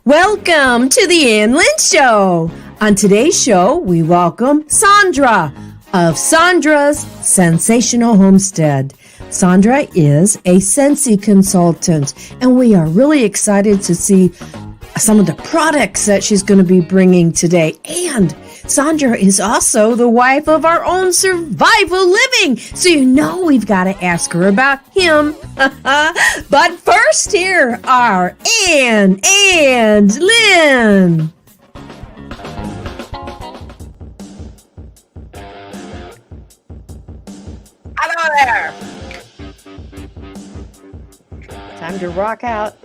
Welcome to the Ann Lynn Show. On today's show, we welcome Sondra of Sondra's Scentsational Homestead. Sondra is a Scentsy consultant, and we are really excited to see some of the products that she's going to be bringing today. And Sondra is also the wife of our own Survival Living, so you know we've got to ask her about him. But first, here are Ann and Lynn. Hello there. Time to rock out.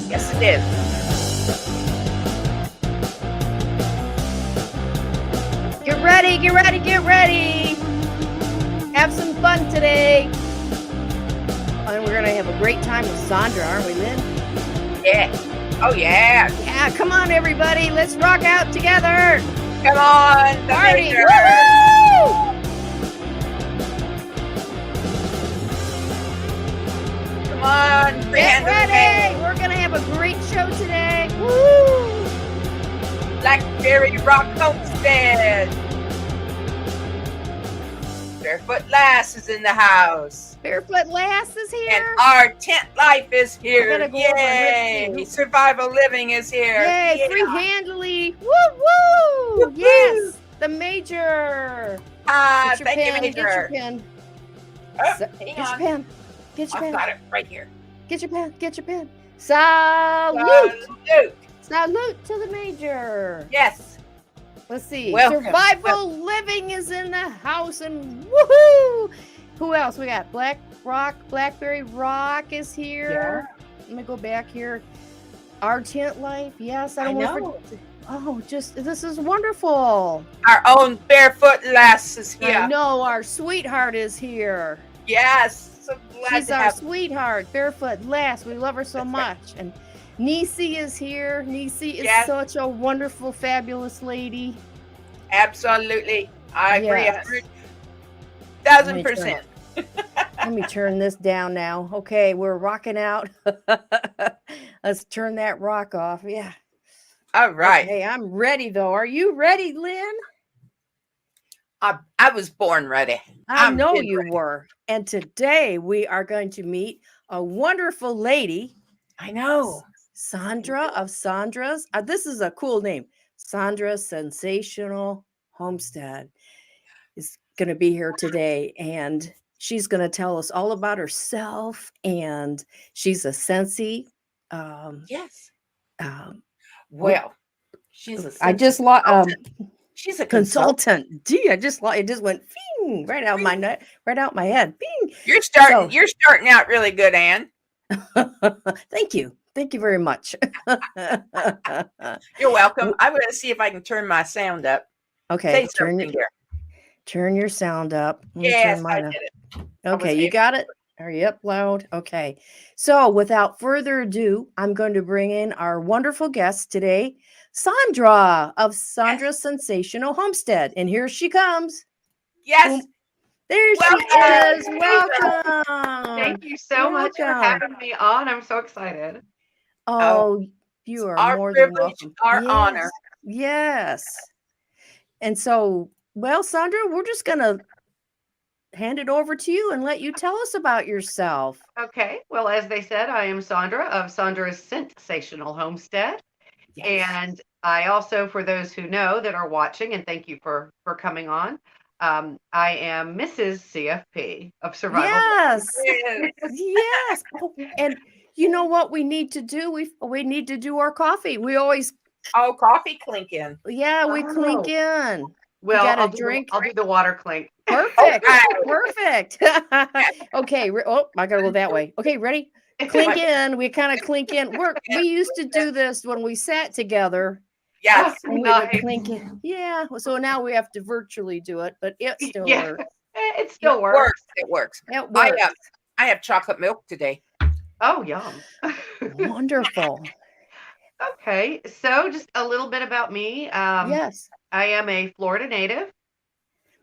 Yes, it is. Get ready, get ready, get ready. Have some fun today. And we're going to have a great time with Sondra, aren't we, Lynn? Yeah. Oh, yeah. Yeah, come on, everybody. Let's rock out together. Come on. Party. Woo-hoo! Come on. Get ready. We're going to have a great show today. Woo! Blackberry Rock Homestead. Barefoot Lass is in the house. Barefoot Lass is here. And our tent life is here. Go Yay. Survival Living is here. Yay. Yeah. Free handily. Woo-woo. Woo-hoo. Yes. The Major. Ah, Get your thank you, pen, Major. Get your pen. Oh, Get hang your on. pen. Get your I've pen. got it right here. Get your pen. Get your pen. Salute. Salute. Salute to the Major. Yes. Let's see. Welcome. Survival Living is in the house, and woohoo! Who else? We got Blackberry Rock is here. Yeah. Let me go back here. Our tent life. Yes, I don't want to. Oh, this is wonderful. Our own Barefoot Lass is here. I know our sweetheart is here. Yes. So glad She's to our have sweetheart, Barefoot Lass. We love her so much. And Nisi is here. Nisi is Yes. such a wonderful, fabulous Absolutely. I agree. Yes. 1,000%. Let me turn this down now. Okay, we're rocking out. Let's turn that rock off. Yeah. All right. Hey, I'm ready though. Are you ready, Lynn? I was born ready. I know been you ready. were. And today we are going to meet a wonderful lady, I know. Sondra of Sondra's. This is a cool name. Sondra's Scentsational Homestead is going to be here today, and she's going to tell us all about herself. And she's a Scentsy. Yes. Um, Well, she's a she's a consultant. Gee, it just went ping, right out my nut, right out my head. Ping. You're starting out really good, Ann. Thank you. Thank you very much. You're welcome. I'm going to see if I can turn my sound up. Okay, Say something here. turn your sound up. Let me Yes, turn I mine up. did it. Okay, you got it? Are you up loud? Okay. So without further ado, I'm going to bring in our wonderful guest today, Sondra of Sondra's Scentsational Homestead. And here she comes. Yes. There Welcome. she is. Welcome. Thank you so much for having me on. I'm so excited. Oh, you are our more than privilege, welcome. our Yes, honor. Yes. And so, well, Sondra, we're just going to hand it over to you and let you tell us about yourself. Okay. Well, as they said, I am Sondra of Sondra's Scentsational Homestead. Yes. And I also, for those who know that are watching, and thank you for coming on, I am Mrs. CFP of Survival. Yes. Yes. Yes. Oh, and you know what we need to do? We need to do our coffee. We always Oh, coffee clinking. we Oh. clink in. Well, gotta I'll drink. I'll do the water clink. Perfect. Okay. Perfect. Okay. I gotta go that way. Okay, ready? Clink in. We kind of clink in. We used to do this when we sat together. Yes. Oh, And we would nice. clink in. Yeah. So now we have to virtually do it, but it still Yeah. works. It still works. It works. It works. I have chocolate milk today. Oh, yum. Wonderful. Okay, so just a little bit about me. Yes. I am a Florida native,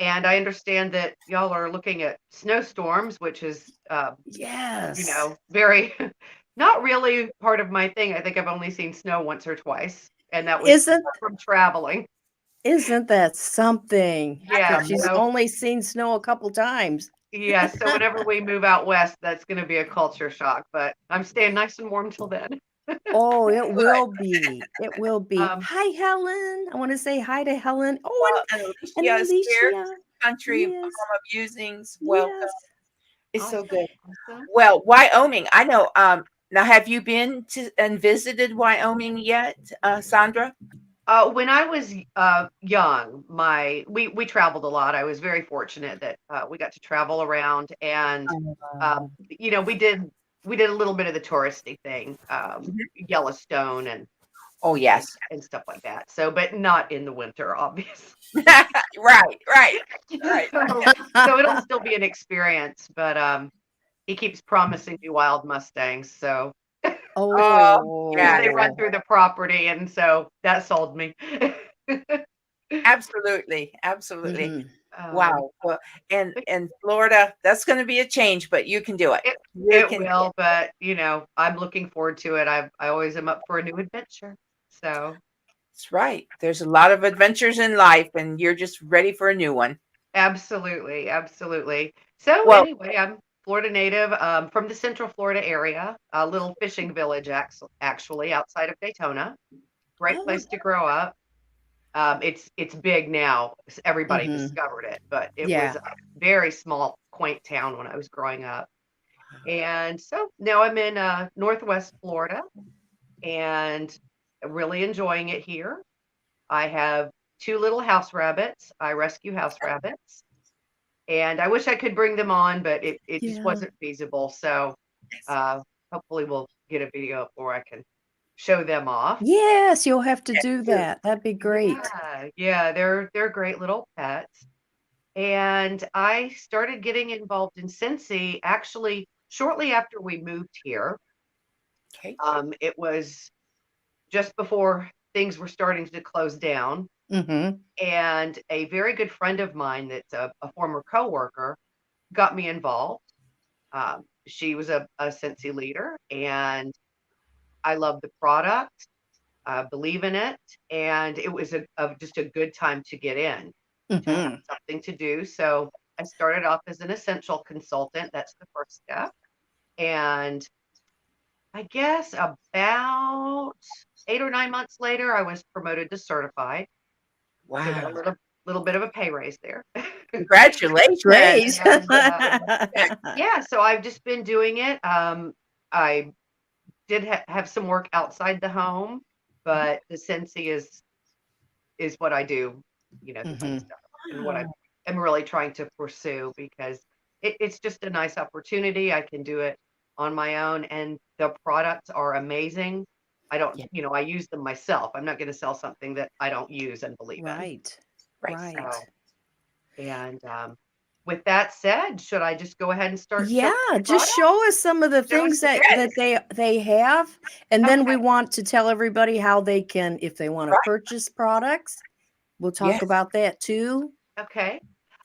and I understand that y'all are looking at snowstorms, which is, Yes. very not really part of my thing. I think I've only seen snow once or twice, and that was from traveling. Isn't that something? Yeah, She's only seen snow a couple times. Yeah, so whenever we move out west, that's going to be a culture shock, but I'm staying nice and warm till then. Oh, it will be. It will be. Um, Hi, Helen. I want to say hi to Helen. Oh, And and Alicia is here. Alicia. Country Yes. Mom of Musings. Welcome. Yes. It's so good. Awesome. Well, Wyoming. I know. Now, have you been to and visited Wyoming yet, Sondra? When I was young, we traveled a lot. I was very fortunate that we got to travel around, and we did a little bit of the touristy thing, Yellowstone and Oh yes, and stuff like that. So, but not in the winter, obviously. right. So it'll still be an experience, but he keeps promising me wild Mustangs, so. Oh, yeah. They run through the property, and so that sold me. Absolutely. Mhm. Wow. Well, and Florida, that's going to be a change, but you can do it. It will, but I'm looking forward to it. I always am up for a new adventure. So That's right. There's a lot of adventures in life, and you're just ready for a new one. absolutely. So Well, anyway, I'm Florida native, from the Central Florida area, a little fishing village actually outside of Daytona. Great place to grow up. It's big now. Everybody discovered it, but it was a very small, quaint town when I was growing up. And so now I'm in Northwest Florida and really enjoying it here. I have 2 little house rabbits. I rescue house rabbits. And I wish I could bring them on, but it just wasn't feasible. So hopefully we'll get a video up where I can show them off. Yes, you'll have to do that. That'd be great. Yeah, they're great little pets. And I started getting involved in Scentsy actually shortly after we moved here. okay. It was just before things were starting to close down. And a very good friend of mine that's a former coworker got me involved. She was a Scentsy leader, and I love the product, believe in it, and it was just a good time to get in, to have something to do. So I started off as an essential consultant. That's the first step. And I guess about 8 or 9 months later, I was promoted to certified. Wow. So got a little bit of a pay raise there. Congratulations. And, yeah, so I've just been doing it. I did have some work outside the home, but the Scentsy is what I do, the fun stuff, and what I'm really trying to pursue, because it's just a nice opportunity. I can do it on my own, and the products are amazing. I don't, I use them myself. I'm not going to sell something that I don't use and believe in. Right. So, and with that said, should I just go ahead and start? Yeah, just show us some of the things that they have, and then we want to tell everybody how they can, if they want to purchase products. We'll talk about that too. Okay.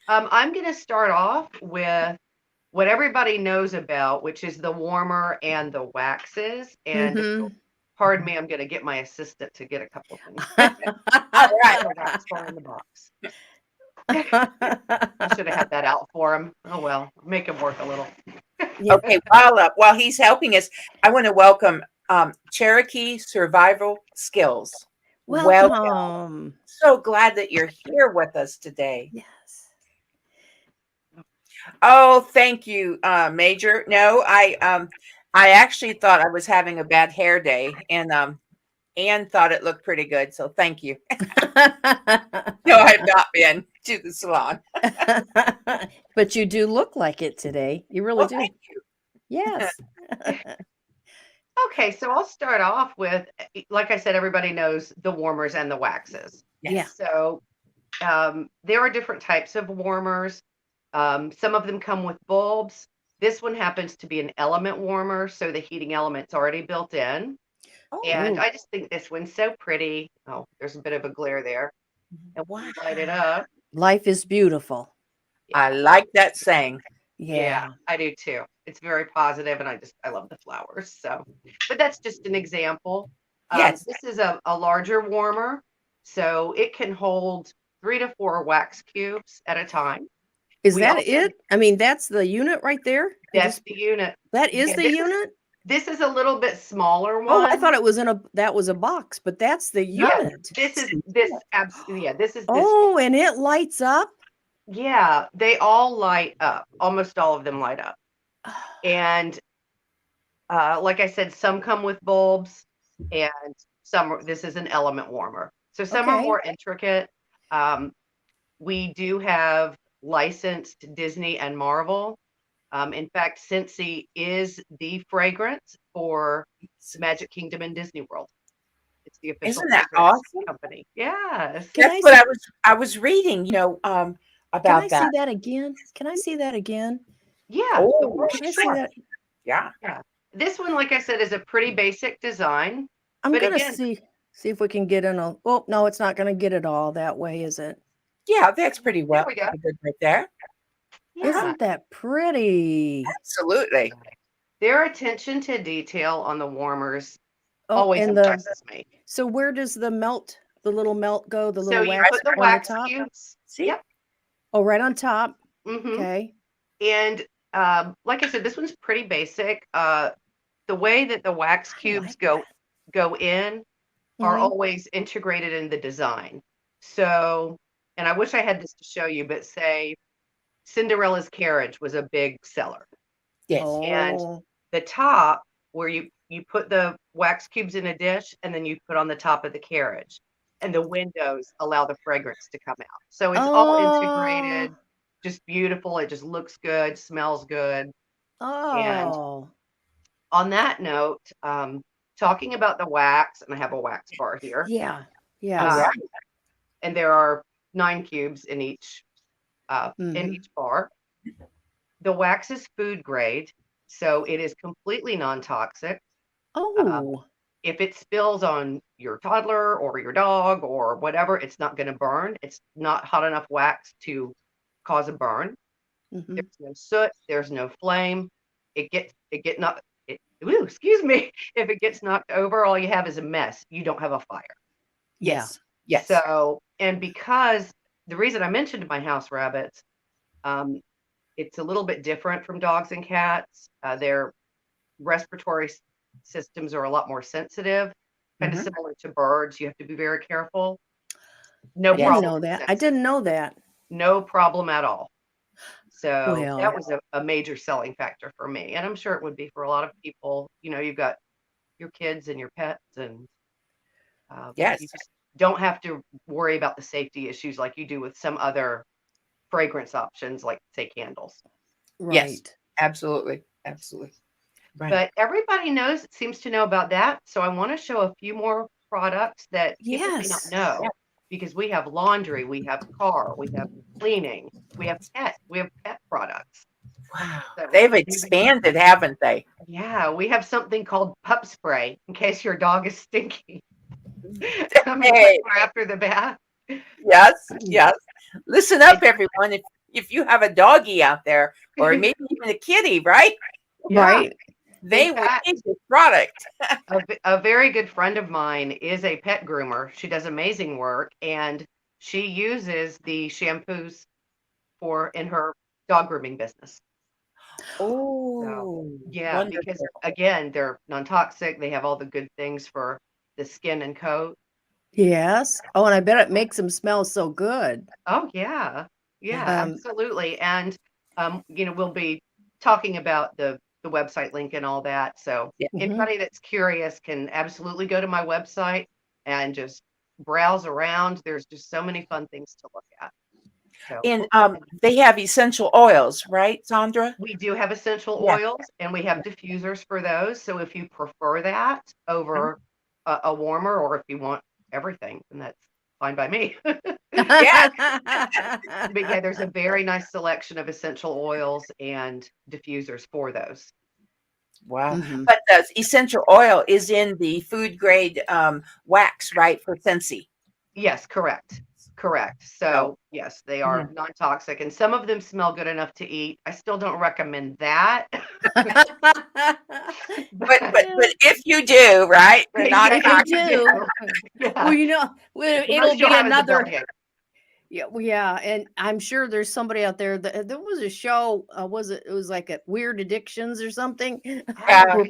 I'm going to start off with what everybody knows about, which is the warmer and the waxes. And pardon me, I'm going to get my assistant to get a couple of things. All right. Wax bar in the box. I should have had that out for him. Oh well, make him work a little. Yeah. Okay, while he's helping us, I want to welcome Cherokee Survival Skills. Welcome. Welcome. So glad that you're here with us today. Yes. Oh, thank you, Major. No, I actually thought I was having a bad hair day, and Ann thought it looked pretty good, so thank you. No, I have not been to the salon. But you do look like it today. You really Well, do. thank you. Yes. Okay, so I'll start off with, like I said, everybody knows the warmers and the waxes. Yeah. So there are different types of warmers. Some of them come with bulbs. This one happens to be an element warmer, so the heating element's already built in. And Ooh. I just think this one's so pretty. Oh, there's a bit of a glare there. And Wow. light it up. Life is beautiful. I like that saying. Yeah. I do too. It's very positive, and I love the flowers. So, but that's just an example. Yes. This is a larger warmer, so it can hold 3 to 4 wax cubes at a time. Is We that also- it? I mean, that's the unit right there? That's the unit. That is Yeah, the unit? This is a little bit smaller one. Oh, I thought it was that was a box, but that's the No, unit. this is this absolutely this is this. Oh, and it lights up. Yeah, they all light up. Almost all of them light up. And like I said, some come with bulbs, and this is an element warmer. So some are Okay. more intricate. We do have licensed Disney and Marvel. In fact, Scentsy is the fragrance for Magic Kingdom and Disney World. It's the official Isn't that fragrance awesome? company. Yes. Can That's I what see- I was reading, Can about I that. see that again? Can I see that again? Yeah. Oh, Can I see sure. that? Yeah. This one, like I said, is a pretty basic design. I'm But gonna again- see if we can get in a. Oh no, it's not gonna get it all that way, is it? Yeah, that's pretty well we go. pretty good right there. Yeah. Isn't that pretty? Absolutely. Their attention to detail on the warmers Oh, always and impresses me. so where does the little melt go? The So little you wax put the on wax the top? cubes. See? Yep. Oh, right on top. hmm Okay. And like I said, this one's pretty basic. The way that the wax cubes like go in are Mhm. always integrated in the design. So, and I wish I had this to show you, but say Cinderella's carriage was a big seller. Yes. And Oh, the top where you put the wax cubes in a dish and then you put on the top of the carriage, and the windows allow the fragrance to come out. So it's all integrated, just beautiful. It just looks good, smells good. oh, On that note, talking about the wax, and I have a wax bar here. yeah, All yeah. right. And there are 9 cubes in each Mhm. bar. The wax is food grade, so it is completely non-toxic. Oh, If it spills on your toddler or your dog or whatever, it's not going to burn. It's not hot enough wax to cause a burn. mhm. There's no soot. There's no flame. Excuse me. If it gets knocked over, all you have is a mess. You don't have a fire. Yes. Yes. So, and because the reason I mentioned my house rabbits, it's a little bit different from dogs and cats. Their respiratory systems are a lot more sensitive, kind of Mhm. similar to birds. You have to be very careful. No I didn't problem. know with that. I sensitive. didn't know that. No problem at all. So Well. that was a major selling factor for me. And I'm sure it would be for a lot of people. You know, you've got your kids and your pets, and Yes. you just don't have to worry about the safety issues like you do with some other fragrance options, like say candles. Right. Yes. Absolutely. Absolutely. Right. But everybody seems to know about that. So I want to show a few more products that people may not Yes. know. Yeah. Because we have laundry, we have car, we have cleaning, we have pet products. Wow. So They've expanded, haven't they? Yeah, we have something called pup spray in case your dog is stinky. Hey. After the bath. Yes. Yes. Listen up, everyone. If you have a doggy out there, or maybe even a kitty, right? Yeah. Right. They In will fact- need this product. A very good friend of mine is a pet groomer. She does amazing work, and she uses the shampoos in her dog grooming business. Oh, Yeah, wonderful. because again, they're non-toxic. They have all the good things for the skin and coat. Yes. Oh, and I bet it makes them smell so good. Oh yeah, yeah, Um, absolutely. And we'll be talking about the website link and all that. So Yeah. anybody that's curious can absolutely go to my website and just browse around. There's just so many fun things to look at. So And they have essential oils, right, Sondra? we do have essential Yeah. oils and we have diffusers for those. So if you prefer that over a warmer, or if you want everything, then that's fine by me. Yeah. But yeah, there's a very nice selection of essential oils and diffusers for those. Wow. Mhm. But the essential oil is in the food grade wax, right, for Scentsy? Yes, correct. Correct. So yes, they are non-toxic and some of them smell good enough to eat. I still don't recommend that. But if you do, right? Right, Not If you do, yeah. well, you know, it'll Most you'll be have is a another. bellyache. Yeah, well, yeah, and I'm sure there's somebody out there that there was a show. Was it? It was like a Weird Addictions or something, Yeah. where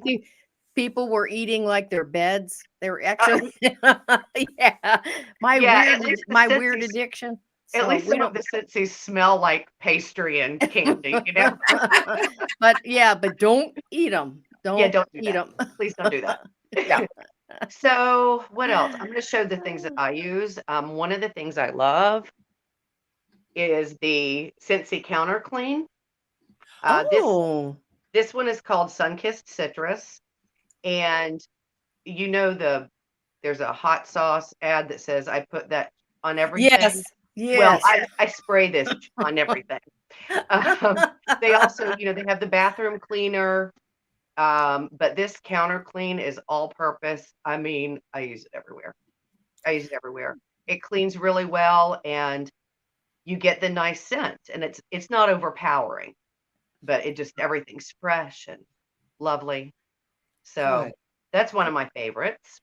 people were eating like their beds. They were actually, yeah, Yeah, at least the my weird Scentsies, addiction. at So least we some of don't. the Scentsies smell like pastry and candy, But yeah, but don't eat them. Yeah, Don't don't do eat that. them. Please don't do that. Yeah. So what else? I'm going to show the things that I use. One of the things I love is the Scentsy Counter Clean. This Oh, this one is called Sunkissed Citrus, and there's a hot sauce ad that says I put that on everything. yes, Well, yes. I spray this on everything. They also, they have the bathroom cleaner, but this counter clean is all purpose. I mean, I use it everywhere. It cleans really well, and you get the nice scent, and it's not overpowering, but everything's fresh and lovely. So Good. that's one of my favorites.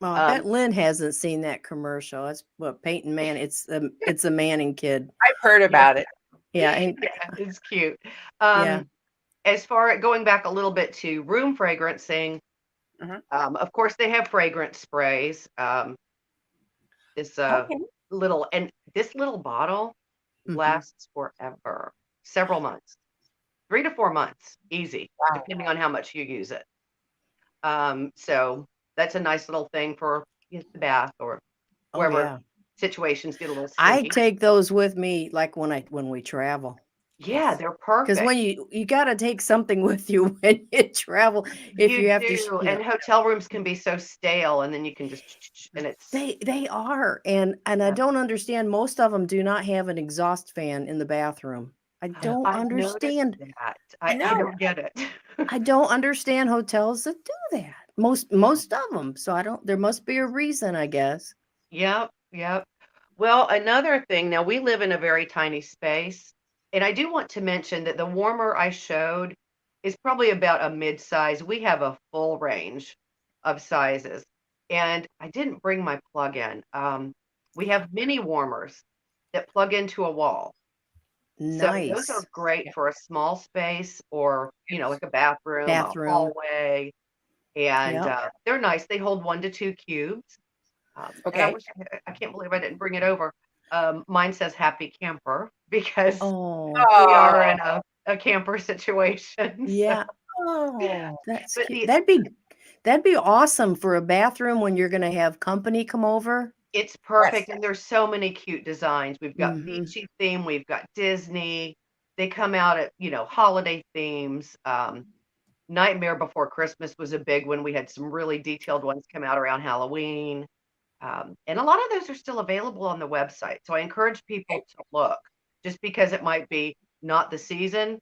Well, I bet Lynn hasn't seen that commercial. That's what Painting Man. It's a Manning kid. I've heard about it. Yeah, and Yeah, it's cute. yeah. As far as going back a little bit to room fragrancing, of course they have fragrance sprays. This Okay. this little bottle lasts forever, several months, 3 to 4 months, easy, Wow. depending on how much you use it. So that's a nice little thing for the bath or Oh wherever yeah. situations get a little I stinky. take those with me, like when we travel. Yeah, they're Because perfect. when you got to take something with you when you travel, if you have to, and hotel rooms can be so stale, and then you can just and it's they are, and I don't understand. Most of them do not have an exhaust fan in the bathroom. I don't I've noticed understand. that. I I know. don't get it. I don't understand hotels that do that. Most of them. So I don't. There must be a reason, I guess. Yep, yep. Well, another thing, now we live in a very tiny space, and I do want to mention that the warmer I showed is probably about a mid-size. We have a full range of sizes, and I didn't bring my plug-in. We have mini warmers that plug into a wall. So those are Nice great for a small space or, like a bathroom, a bathroom. hallway, and Yep. they're nice. They hold 1 to 2 cubes. And Okay. I can't believe I didn't bring it over. Mine says happy camper because Oh we are Oh. in a camper situation. yeah. Oh. That's But cute. That'd be awesome for a bathroom when you're gonna have company come over. it's Yes. perfect. And there's so many cute designs. We've got Mm-hmm. beachy theme. We've got Disney. They come out at, holiday themes. Nightmare Before Christmas was a big one. We had some really detailed ones come out around Halloween. And a lot of those are still available on the website. So I encourage people to look. Just because it might be not the season,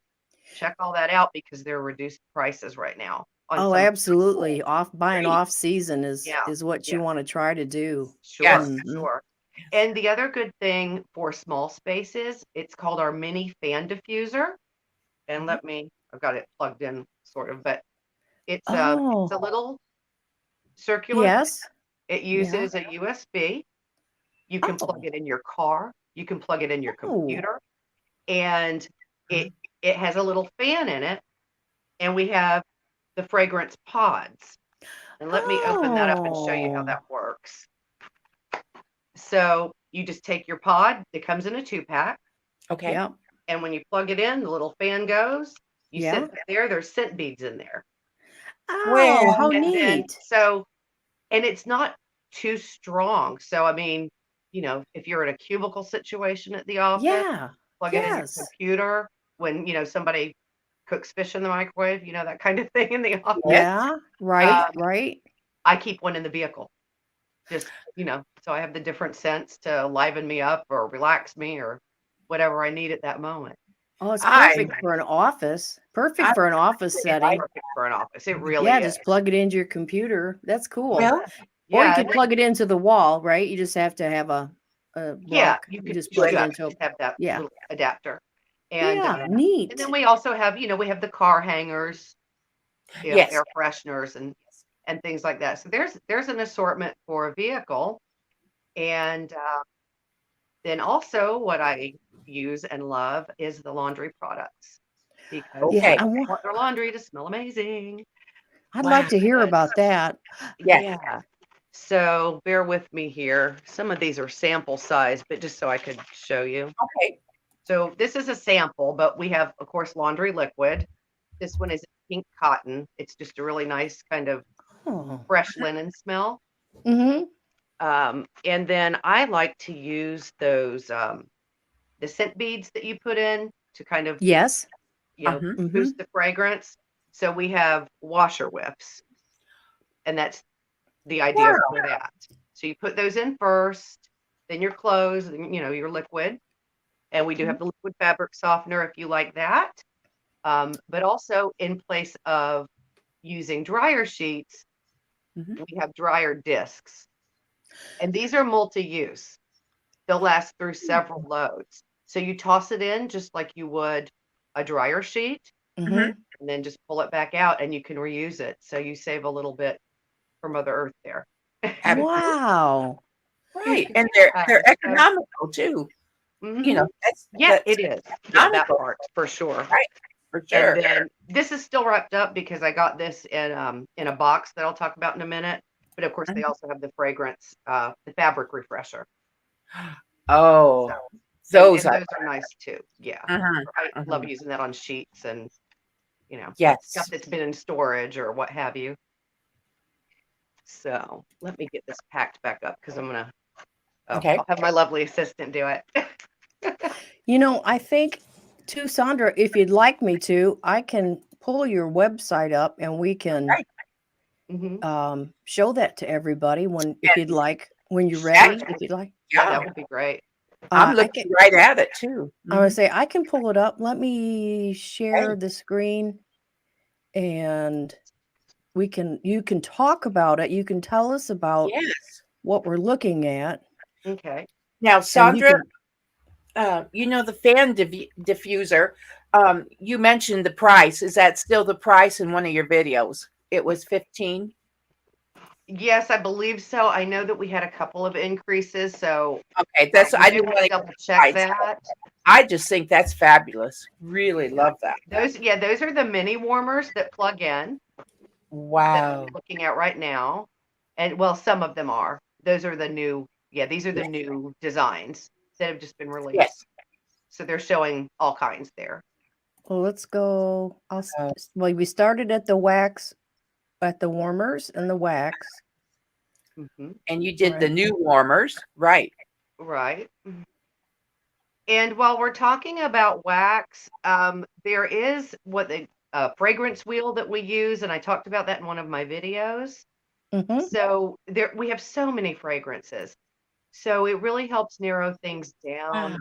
check all that out because they're reduced prices right now on Oh, some. absolutely. Buying Great. off season Yeah, is what yeah, you want to try to do. sure, Yes. sure. And the other good thing for small spaces, it's called our mini fan diffuser. And I've got it plugged in sort of, but it's a Oh, little circular. yes. It Yeah. uses a USB, You can plug it in your car. You can plug it in your computer. And it has a little fan in it. And we have the fragrance pods. And let me open that up and show you how that works. So you just take your pod. It comes in a 2-pack. Okay. Yeah. And when you plug it in, the little fan goes. You Yeah. sit there. There's scent beads in there. Oh, how And then, neat. and it's not too strong. So, I mean, you know, if you're in a cubicle situation at the office, plug it in your computer when, you know, somebody cooks fish in the microwave, you know, that kind of thing in the office. Yeah, right, right. I keep one in the vehicle. Just, you know, so I have the different scents to liven me up or relax me or whatever I need at that moment. Oh, it's perfect for an office. Perfect for an office setting. Perfect for an office. It really is. Yeah, just plug it into your computer. That's cool. Well, or you can plug it into the wall, right? You just have to have a block. You just plug it into have that little adapter. And neat. And then we also have, you know, we have the car hangers, you know, air fresheners and things like that. So there's an assortment for a vehicle. And then also what I use and love is the laundry products. Because I want their laundry to smell amazing. I'd like to hear about that. Yeah. So bear with me here. Some of these are sample size, but just so I could show you. Okay. So this is a sample, but we have, of course, laundry liquid. This one is pink cotton. It's just a really nice kind of fresh linen smell. Mm-hmm. And then I like to use those the scent beads that you put in to kind of boost the fragrance. So we have washer whiffs, and that's the idea for that. So you put those in first, then your clothes, and you know your liquid, and we do have the liquid fabric softener if you like that. But also in place of using dryer sheets, we have dryer discs, and these are multi-use. They'll last through several loads. So you toss it in just like you would a dryer sheet, and then just pull it back out, and you can reuse it. So you save a little bit for Mother Earth there. Wow! Right, and they're economical too. You know, it is. Yeah, that part for sure. Right, for sure. And then this is still wrapped up because I got this in a box that I'll talk about in a minute. But of course, they also have the fragrance, the fabric refresher. Oh, so, those are nice too. Yeah, I love using that on sheets and you know, stuff that's been in storage or what have you. So let me get this packed back up because I'm gonna. I'll have my lovely assistant do it. You know, I think too, Sondra, if you'd like me to, I can pull your website up and we can show that to everybody if you'd like, when you're ready, if you'd like. Yeah, that would be great. I'm looking right at it too. I would say I can pull it up. Let me share the screen and you can talk about it. You can tell us about what we're looking at. Okay. Now, Sondra, you know, the fan diffuser, you mentioned the price. Is that still the price in one of your videos? It was $15. Yes, I believe so. I know that we had a couple of increases, so that's I didn't want to double check that. I just think that's fabulous. Really love that. Those are the mini warmers that plug in. Wow. That I'm looking at right now, and well, some of them are. Those are the new. Yeah, these are the new designs that have just been released. Yes. So they're showing all kinds there. Well, let's go. Well, we started at the wax. At the warmers and the wax. And you did the new warmers, right? Right. And while we're talking about wax, there is what the fragrance wheel that we use, and I talked about that in one of my videos. So we have so many fragrances. So it really helps narrow things down.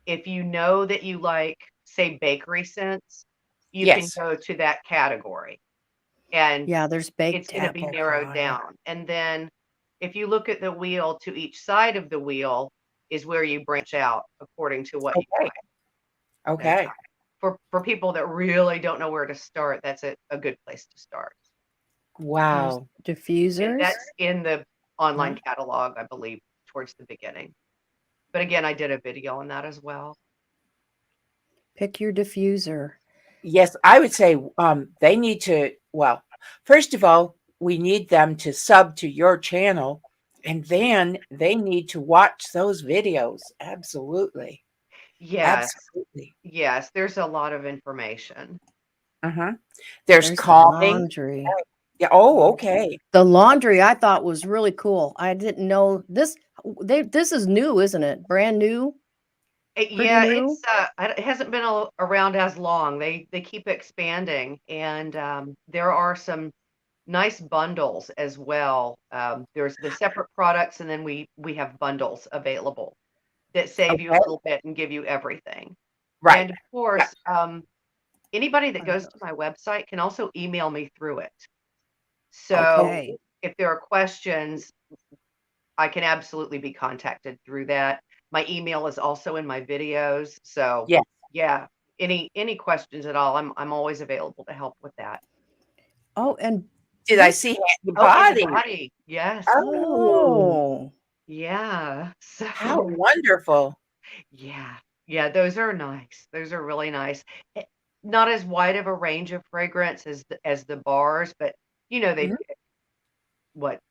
If you know that you like, say, bakery scents, you can go to that category. And there's baked it's going to be narrowed down. And then if you look at the wheel, to each side of the wheel is where you branch out according to what you like. Okay. For people that really don't know where to start, that's a good place to start. Wow. Diffusers. And that's in the online catalog, I believe, towards the beginning. But again, I did a video on that as well. Pick your diffuser. Yes, I would say they need to, well, first of all, we need them to sub to your channel, and then they need to watch those videos. Absolutely. Yes, Absolutely. yes, there's a lot of information. Uh-huh. There's There's the calming. laundry. Yeah. Oh, okay. The laundry I thought was really cool. I didn't know this. This is new, isn't it? Brand new. Yeah, new? it's it hasn't been around as long. They keep expanding, and there are some nice bundles as well. There's the separate products, and then we have bundles available that save you a Okay. little bit and give you everything. Right. And of Yeah. course, anybody that goes to my website can also email me through it. So Okay. if there are questions, I can absolutely be contacted through that. My email is also in my videos. So Yes. yeah, any questions at all, I'm always available to help with that. Oh, and Did I this- see the Oh, and body? the body. Yes. Oh, Yeah. how So wonderful. yeah. Yeah, those are nice. Those are really nice. Not as wide of a range of fragrance as the bars, but they Mhm.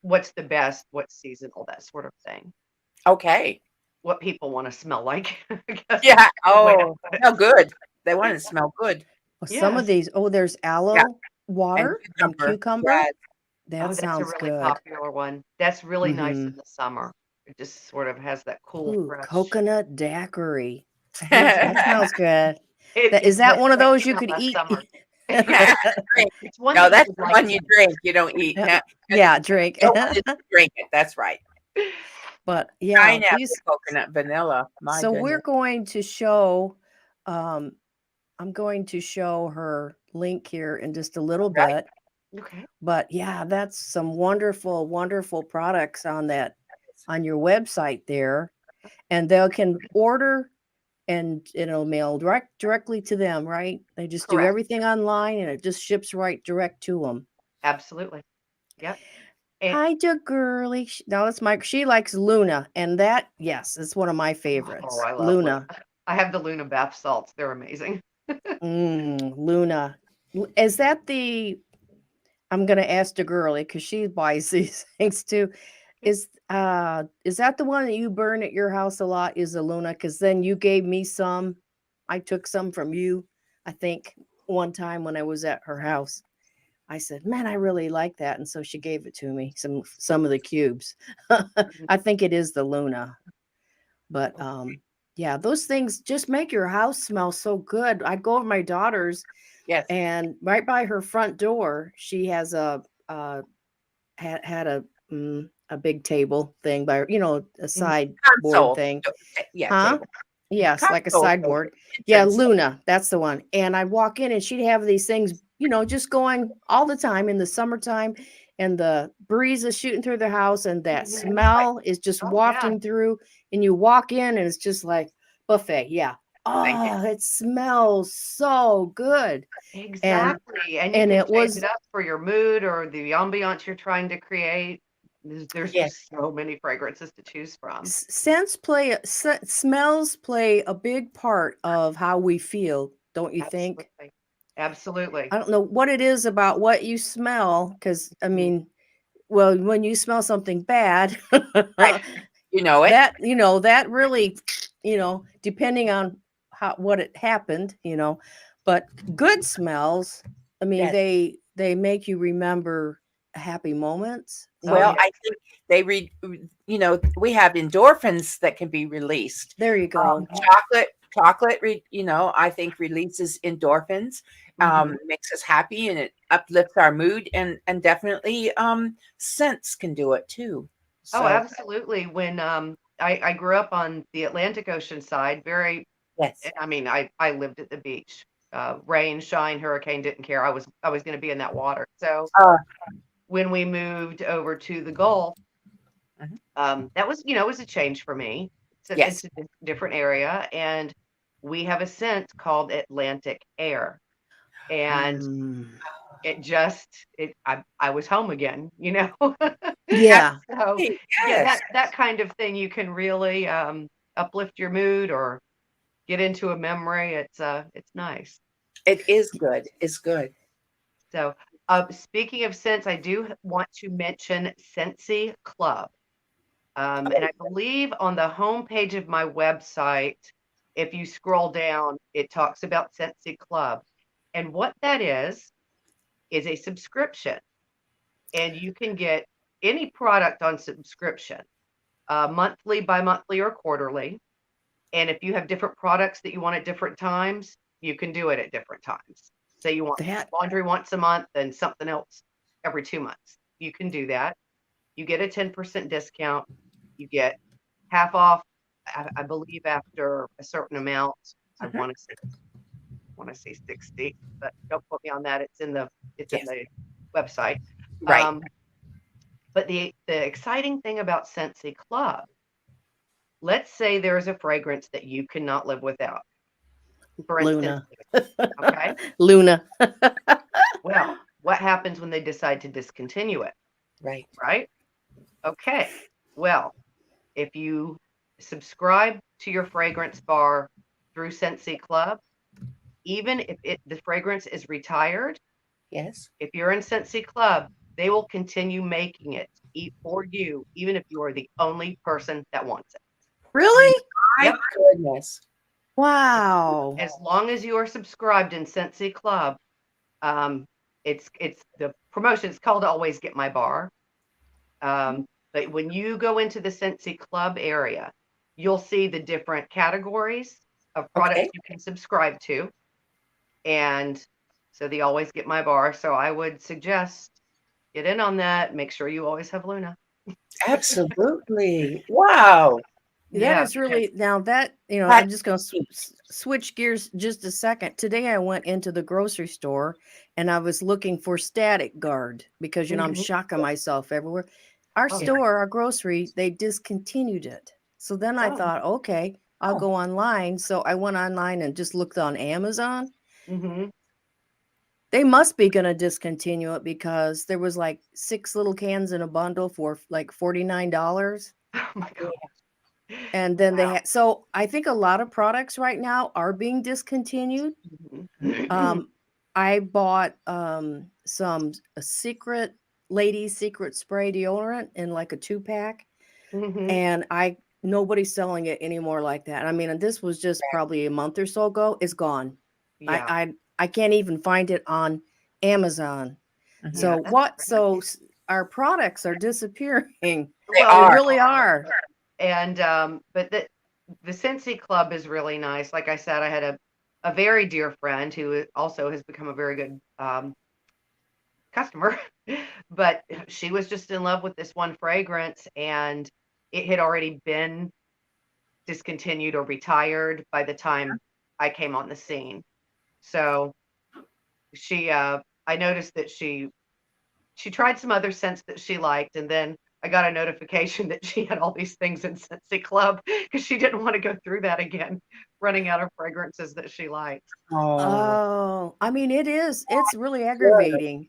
what's the best, what's seasonal, that sort of thing. Okay. What people want to smell like, I guess Yeah. that's a good way to Oh, put it. smell good. They want to smell good. some of Yes. these. Oh, there's aloe Yeah. water and cucumber. cucumber. Yes. That Oh, that's a sounds really good. popular one. That's really nice Mhm. in the summer. It just sort of has that cool, Ooh, fresh. coconut daiquiri. That sounds good. Is that That one of that those came you out could last eat? summer. Drink. It's one No, that you that's would the like one to you drink. You don't eat. No, Yeah, drink. no one is to drink it. That's right. But yeah, Pineapple, these. coconut, vanilla. My So we're goodness. going to show. Um, I'm going to show her link here in just a little Right. bit. Okay. But yeah, that's some wonderful, wonderful products on your website there, and they can order, and it'll mail directly to them. Right? They just do Correct. everything online, and it just ships right direct to them. Absolutely. Yep. And Hi, dear girly. No, it's Mike. She likes Luna, and that, yes, it's one of my favorites. oh, I love Luna. I have the Luna bath salts. They're amazing. Luna. Is that the? I'm gonna ask the girly because she buys these things too. Is that the one that you burn at your house a lot? Is the Luna? Because then you gave me some. I took some from you, I think, one time when I was at her house. I said, "Man, I really like that," and so she gave it to me. Some of the cubes. I think it is the Luna, but yeah, those things just make your house smell so good. I go over to my daughter's, Yes. and right by her front door, she has had a big table thing by a sideboard Console. thing. Yeah. Huh? Table. Yes, like a Console. sideboard. Yeah, Entrance. Luna, that's the one. And I walk in and she'd have these things, just going all the time in the summertime, and the breeze is shooting through the house, and that smell is just Oh, yeah. wafting through, and you walk in and it's just like buffet. Yeah. Thank you. Oh, it smells so good. Exactly. And you and can it change was it up for your mood or the ambiance you're trying to create. There's Yes. just so many fragrances to choose from. smells play a big part of how we feel, don't you think? Absolutely. Absolutely. I don't know what it is about what you smell, because I Mhm. mean, well, when you smell something bad, Right. You know it. that really, depending on what it happened, but good smells, I mean, Yes. they make you remember happy moments. Well, yeah. I think we have endorphins that can be released. There you go. Chocolate, I think releases endorphins, makes us happy, and it uplifts our mood, and definitely scents can do it too. Oh, So absolutely. When I grew up on the Atlantic Ocean side, yes, I mean, I lived at the beach. Rain, shine, hurricane, didn't care. I was going to be in that water. So uh, when we moved over to the Gulf, Mhm. that was, it was a change for me. Yes. It's a different area, and we have a scent called Atlantic air, and Mm. I was home again. Yeah. So yeah, Yes, that kind of thing, you can really uplift your mood or get into a memory. It's nice. it is good. It's good. So speaking of scents, I do want to mention Scentsy Club. And I believe on the homepage of my website, if you scroll down, it talks about Scentsy Club. And what that is a subscription. And you can get any product on subscription, monthly, bi-monthly, or quarterly. And if you have different products that you want at different times, you can do it at different times. Say you want That laundry once a month and something else every 2 months. You can do that. You get a 10% discount. You get half off, I believe, after a certain amount. I Mhm. want to say 60, but don't quote me on that. It's in the Yes. website. Right. But the exciting thing about Scentsy Club, let's say there's a fragrance that you cannot live without. For instance, Luna. okay, Luna. well, what happens when they decide to discontinue it, Right. right? Okay, well, if you subscribe to your fragrance bar through Scentsy Club, even if the fragrance is retired, Yes. if you're in Scentsy Club, they will continue making it for you, even if you are the only person that wants it. Really? My Yep. goodness. Wow. As long as you are subscribed in Scentsy Club, it's the promotion. It's called Always Get My Bar. But when you go into the Scentsy Club area, you'll see the different categories of products Okay. you can subscribe to. And so they always get my bar. So I would suggest get in on that. Make sure you always have Luna. Absolutely. Wow. That Yeah, is really now that That I'm just going to switch gears just a second. Today I went into the grocery store and I was looking for Static Guard because I'm Mhm. shocking myself everywhere. Our Oh, store, our grocery, they discontinued it. So then I oh, thought, okay, I'll oh, go online. So I went online and just looked on Amazon. hmm They must be going to discontinue it because there was like 6 little cans in a bundle for like $49. oh my yeah. God. And then they had, so I think a lot of products right now are being discontinued. Mhm. Um, I bought some a secret ladies secret spray deodorant in like a 2-pack, Mhm. and nobody's selling it anymore like that. I mean, and this was just probably a month or so ago. It's gone. I Yeah, I I can't even find it on Amazon. Mhm. yeah, So that's what? So crazy. our products are disappearing. They Well, They are. really are. and but the Scentsy Club is really nice. Like I said, I had a very dear friend who also has become a very good customer, but she was just in love with this one fragrance, and it had already been discontinued or retired by the time I came on the scene. So she, I noticed that she tried some other scents that she liked, and then I got a notification that she had all these things in Scentsy Club because she didn't want to go through that again, running out of fragrances that she liked. Oh, Oh, I mean, it's really good. aggravating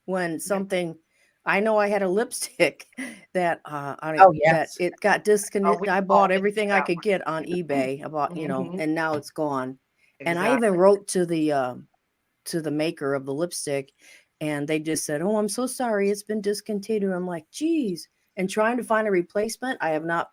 when Yep. something. I know I had a lipstick that Oh, that yes. it got Oh, disconnected. we I all bought been everything through I that could get on eBay about, one. and now it's gone. And I even Exactly. wrote to the maker of the lipstick, and they just said, "Oh, I'm so sorry, it's been discontinued." I'm like, "Geez." And trying to find a replacement, I have not.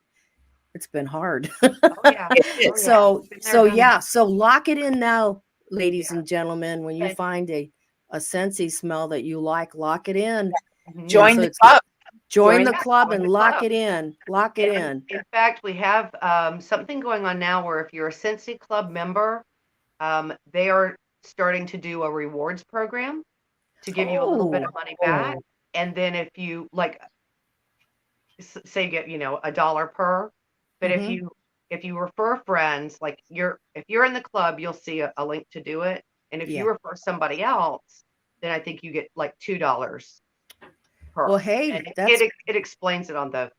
It's been hard. Oh yeah. It Oh is. yeah. So Been there, so done yeah, that. so lock it in now, ladies Yeah. and gentlemen. When you And find a Scentsy smell that you like, lock it in. mhm. And Join so the it's club. join Join the the club Join and the lock club. it in. Lock it And in. in fact, we have something going on now where if you're a Scentsy Club member, they are starting to do a rewards program to give you a little bit of Oh, money back. oh, And then if you like, say you get, a dollar per, but mm-hmm. if you refer friends, like if you're in the club, you'll see a link to do it. And if you Yeah. refer somebody else, then I think you get like $2 per. Well, hey, And that's it explains it on the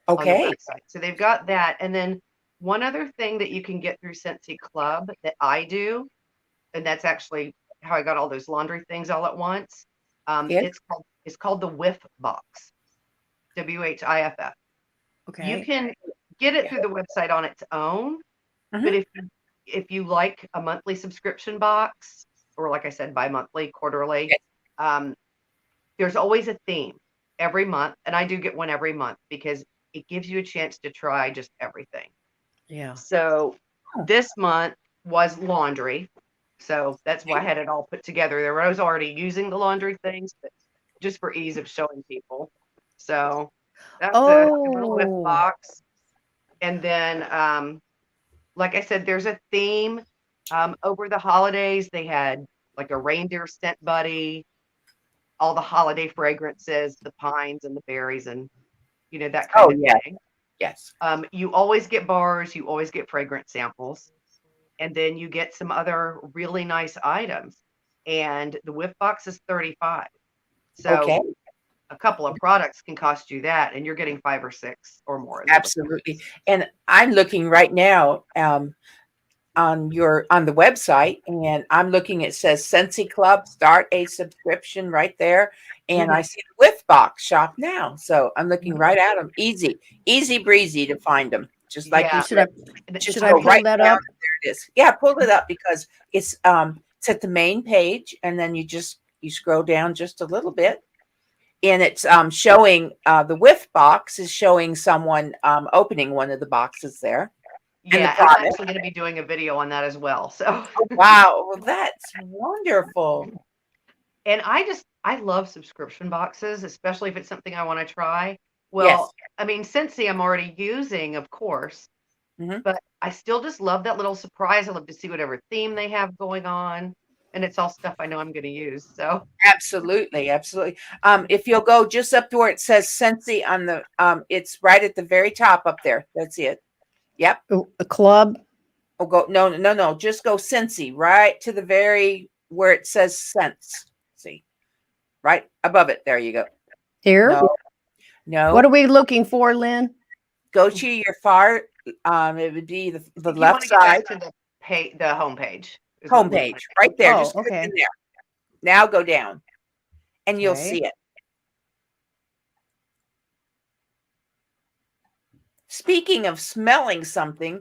okay. website. So they've got that. And then one other thing that you can get through Scentsy Club that I do, and that's actually how I got all those laundry things all at once. Yes. It's called the Whiff Box. WHIFF. Okay. You can get it through the website on its own, but if you like a monthly subscription box, or like I said, bi-monthly, quarterly, there's always a theme every month, and I do get one every month because it gives you a chance to try just everything. Yeah. So this month was laundry. So that's why I had it all put together. There I was already using the laundry things, but just for ease of showing people. So that's a little whiff box. And then, like I said, there's a theme. Over the holidays, they had like a reindeer scent buddy, all the holiday fragrances, the pines and the berries, and that kind of thing. Yes. You always get bars, you always get fragrance samples, and then you get some other really nice items. And the whiff box is $35. So a couple of products can cost you that, and you're getting 5 or 6 or more. Absolutely. And I'm looking right now on the website, and I'm looking, it says Scentsy Club, start a subscription right there. And I see the whiff box, shop now. So I'm looking right at them. Easy breezy to find them. Just like you should I pull right that down, up? there it is. Yeah, pull it up because it's at the main page, and then you scroll down just a little bit, and it's showing the whiff box is showing someone opening one of the boxes there. Yeah, I'm actually going to be doing a video on that as well. So wow, well, that's wonderful. And I love subscription boxes, especially if it's something I want to try. Well, I mean, Scentsy I'm already using, of course, but I still just love that little surprise. I love to see whatever theme they have going on, and it's all stuff I know I'm going to use. So absolutely. If you'll go just up to where it says Scentsy on the, it's right at the very top up there. That's it. Yep. A club. Oh, go no. Just go Scentsy right to the very where it says Scents. See, right above it. There you go. Here. No. What are we looking for, Lynn? Go to your far. It would be the left side. To the homepage. Homepage right there. Oh, just click in there. Now go down, and you'll see it. Speaking of smelling something,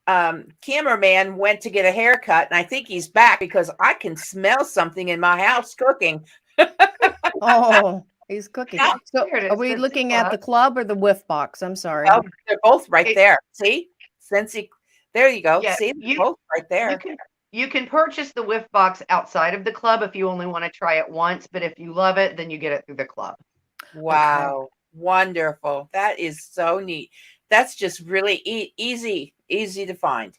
cameraman went to get a haircut, and I think he's back because I can smell something in my house cooking. Oh, he's cooking. So are we looking at the club or the whiff box? I'm sorry. Oh, they're both right there. See? Scentsy. There you go. Yeah, see, they're both right there. You can purchase the whiff box outside of the club if you only want to try it once, but if you love it, then you get it through the club. Wow. Okay. Wonderful. That is so neat. That's just really easy to find.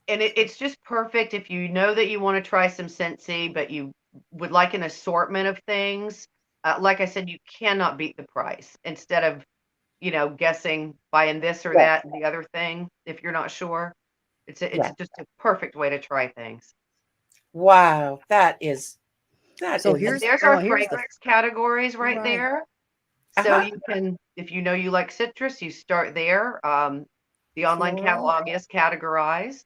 And it's just perfect if you know that you want to try some Scentsy, but you would like an assortment of things. Like I said, you cannot beat the price. Instead of, guessing, buying this or that and the other thing, if you're not sure, it's just a perfect way to try things. Wow, there's our fragrance categories right there. So you can, if you know you like citrus, you start there. The online catalog is categorized,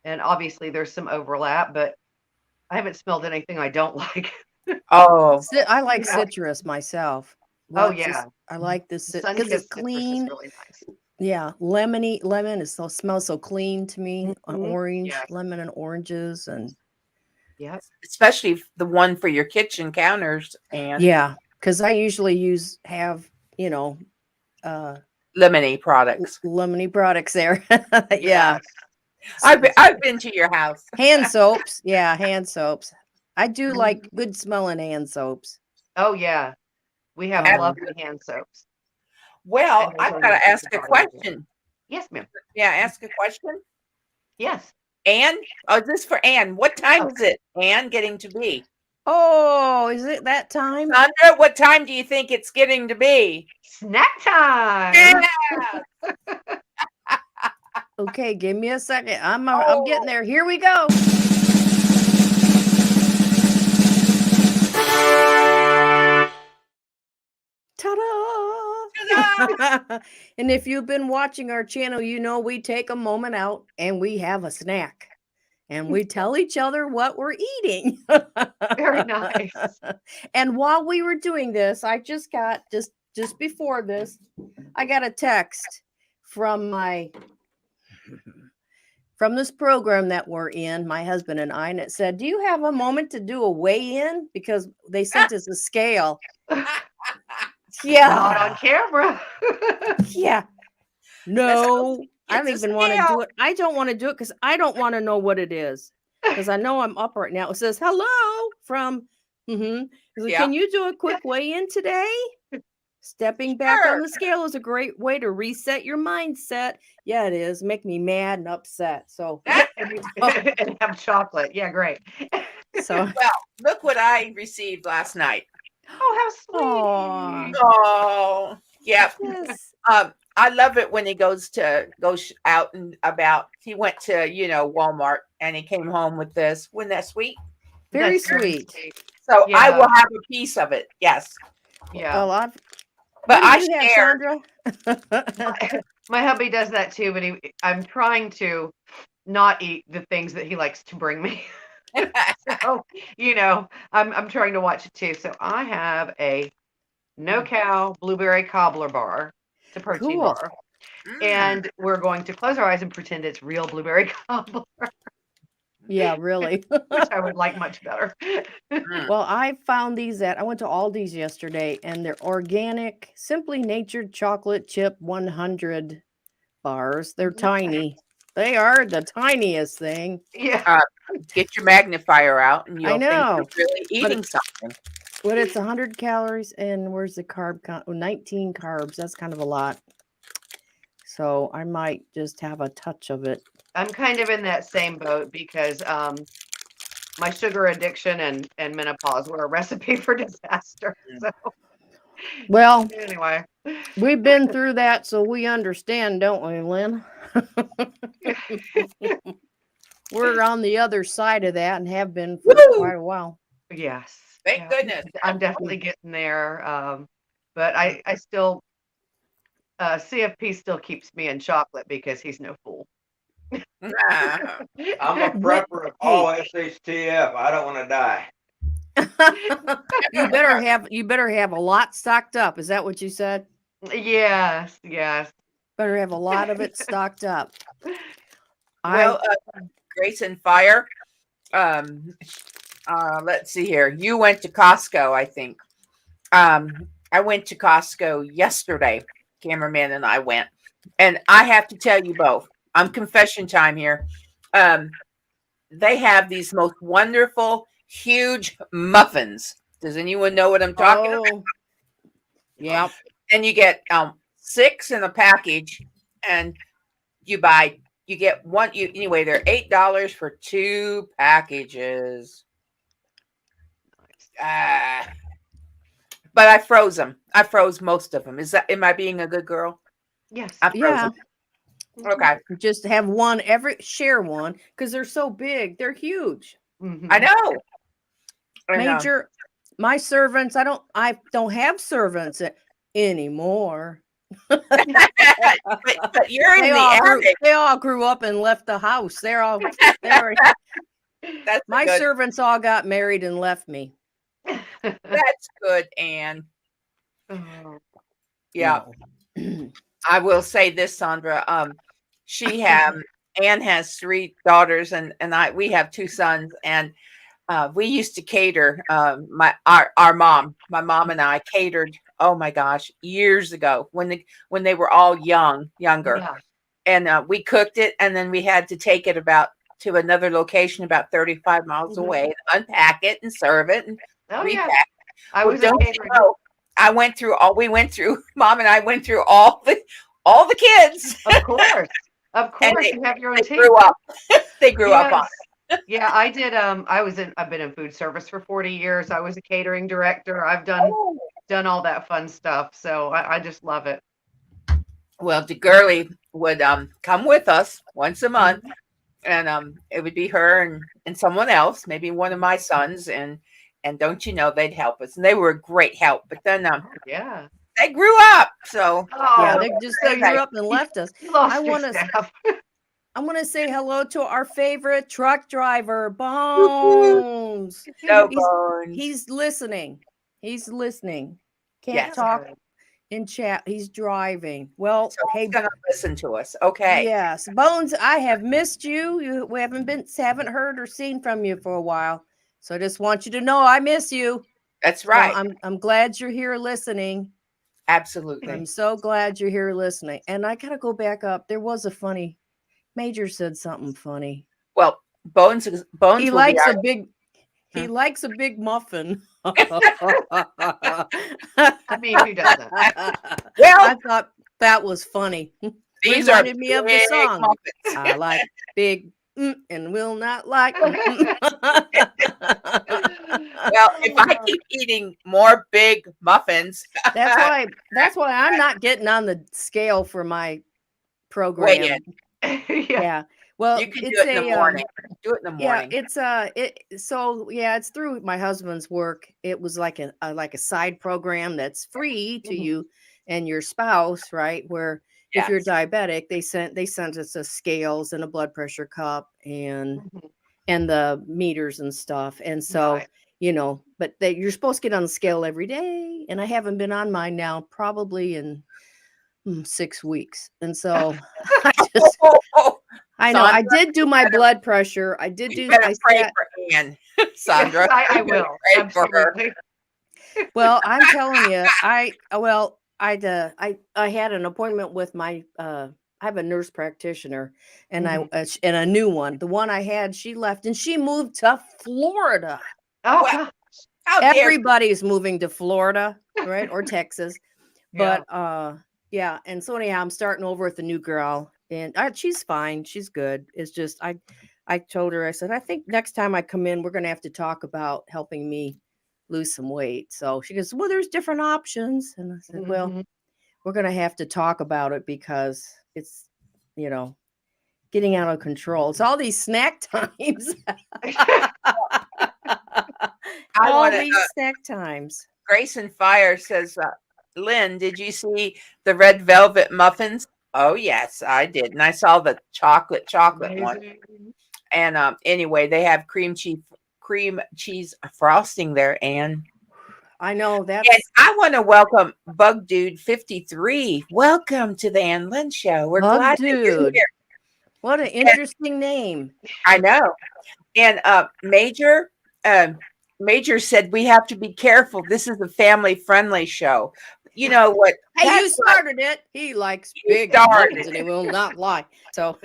and obviously there's some overlap, but I haven't smelled anything I don't like. Oh, I like citrus myself. I like this because it's clean. Really nice. Yeah, lemon smells so clean to me. Orange, lemon and oranges, and especially the one for your kitchen counters. And because I usually have lemony products. Lemony products there. I've been to your house. Hand soaps. Yeah, hand soaps. I do like good smelling hand soaps. Oh yeah. We have lovely hand soaps. Well, I've got to ask a question. Yes, ma'am. Yeah, ask a question. Yes. Ann? Oh, this is for Ann. What time is it, Ann, getting to be? Oh, is it that time? Sondra, what time do you think it's getting to be? Snack time. Yeah. Okay, give me a second. I'm getting there. Here we go. Ta-da! And if you've been watching our channel, we take a moment out and we have a snack. And we tell each other what we're eating. Very nice. And while we were doing this, I just got just before this, I got a text from this program that we're in, my husband and I, and it said, "Do you have a moment to do a weigh-in?" Because they sent us a scale. Not Yeah. on camera. Yeah. No, I don't It's a even want to scale. do it. I don't want to do it because I don't want to know what it is. Because I know I'm up right now. It says hello from So Yeah. can you do a quick weigh-in today? Stepping back on Sure. the scale is a great way to reset your mindset. Yeah, it is. Make me mad and upset. So And have chocolate. Yeah, great. so Well, look what I received last night. Oh, how Aw. sweet. Oh, yeah. yes. I love it when he goes out and about. He went to, Walmart and he came home with this. Wasn't that sweet? Very That's very sweet. sweet. So I Yeah. will have a piece of it. Yes. Yeah. A lot. But What I do you have, shared. Sondra? My hubby does that too, but I'm trying to not eat the things that he likes to bring me. So, I'm trying to watch it too. So I have a no-cow blueberry cobbler bar. It's a protein Cool. bar. And we're going to close our eyes and pretend it's real blueberry cobbler, Yeah, really. which I would like much better. Well, I found these I went to Aldi's yesterday, and they're organic, Simply Natured chocolate chip 100 bars. They're tiny. They are the tiniest thing. Yeah. Get your magnifier out and I you'll think know. you're really eating something. But it's 100 calories, and where's the carb count? 19 carbs. That's kind of a lot. So I might just have a touch of it. I'm kind of in that same boat because my sugar addiction and menopause were a recipe for disaster. So Well, anyway, we've been through that, so we understand, don't we, Lynn? We're on the other side of that and have been for Woo! quite a while. yes. Thank Yeah. goodness. I'm definitely getting there. But I still CFP still keeps me in chocolate because he's no fool. Ah, I'm a prepper of all SHTF. I don't want to die. You better have a lot stocked up. Is that what you said? Yes. Better have a lot of it stocked up. well, Grace and Fire. Let's see here. You went to Costco, I think. I went to Costco yesterday. Cameraman and I went, and I have to tell you both. I'm confession time here. They have these most wonderful, huge muffins. Does anyone know what I'm talking about? Yeah. And you get 6 in a package, and you get one. Anyway, they're $8 for 2 packages. But I froze them. I froze most of them. Am I being a good girl? Yes. I froze Yeah. them. Okay. Just have share one because they're so big. They're huge. Mhm. I know. Major, my servants, I don't have servants anymore. but you're in the attic. They all grew up and left the house. That's my good. servants all got married and left me. That's good, Ann. Oh. Yeah. I will say this, Sondra. Ann has 3 daughters, and we have 2 sons, and we used to cater. My mom and I catered. Oh my gosh, years ago when they were all younger, Yeah. and we cooked it, and then we had to take it to another location about 35 miles away, and unpack it and serve it and repack. I was Don't you know, we went through. Mom and I went through all the kids. Of course. And You have your own they team. grew up. They grew up on it. Yeah, I did. I've been in food service for 40 years. I was a catering director. I've done all that fun stuff. So I just love it. Well, the girlie would come with us once a month, and it would be her and someone else, maybe one of my sons, and don't you know, they'd help us, and they were a great help. But then Yeah. they grew up, so Yeah, they grew up and left us. You lost I your want to staff. I want to say hello to our favorite truck driver, Bones. so Bones. He's listening. He's listening. Can't Yes. talk. in chat. He's driving. Well, So hey, he's gonna listen to us. Okay. yes, Bones, I have missed you. We haven't heard or seen from you for a while. So I just want you to know I miss you. That's So right. I'm glad you're here listening. Absolutely. I'm so glad you're here listening. And I gotta go back up. There was a funny Major said something funny. Well, Bones He will be likes our, a big he likes a big muffin. I mean, who doesn't? well, I thought that was funny. these are Reminded me of the big song. muffins. I like big and will not like. Well, if I keep eating more big muffins, That's why I'm not getting on the scale for my weigh program. in. Yeah. Well, You can do it's it in the morning. Do it in the yeah, morning. it's through my husband's work. It was like a side program that's free to you and your spouse, right? Where if you're Yes. diabetic, they sent us a scales and a blood pressure cup and Mhm. the meters and stuff. And so, Right. but you're supposed to get on the scale every day. And I haven't been on mine now probably in 6 weeks. And so I know I Sondra, did do my blood pressure. I did you do, better I pray sat, for Ann, Sondra. Yes, I You better will. pray for her. Absolutely. well, I'm telling you, I had an appointment with my, I have a nurse practitioner and and a new one. The one I had, she left and she moved to Florida. Oh, Well, gosh. how dare you? Everybody's moving to Florida, right? Or Texas. Yeah. But yeah, and so anyhow, I'm starting over with the new girl, and she's fine. She's good. It's just I told her, I said, I think next time I come in, we're gonna have to talk about helping me lose some weight. So she goes, well, there's different options, and I said, well, Mhm. we're gonna have to talk about it because it's getting out of control. It's all these snack times. I all want to. these snack times. Grace and Fire says, Lynn, did you see the red velvet muffins? Oh yes, I did, and I saw the chocolate one. Amazing. And anyway, they have cream cheese frosting there, and I know that's. and I want to welcome Bug Dude 53. Welcome to the Ann Lynn Show. We're Bug glad that you're Dude. here. What an interesting name. I know. And Major said we have to be careful. This is a family-friendly show. You know what? Hey, you started it. He likes big started muffins and he will not lie. So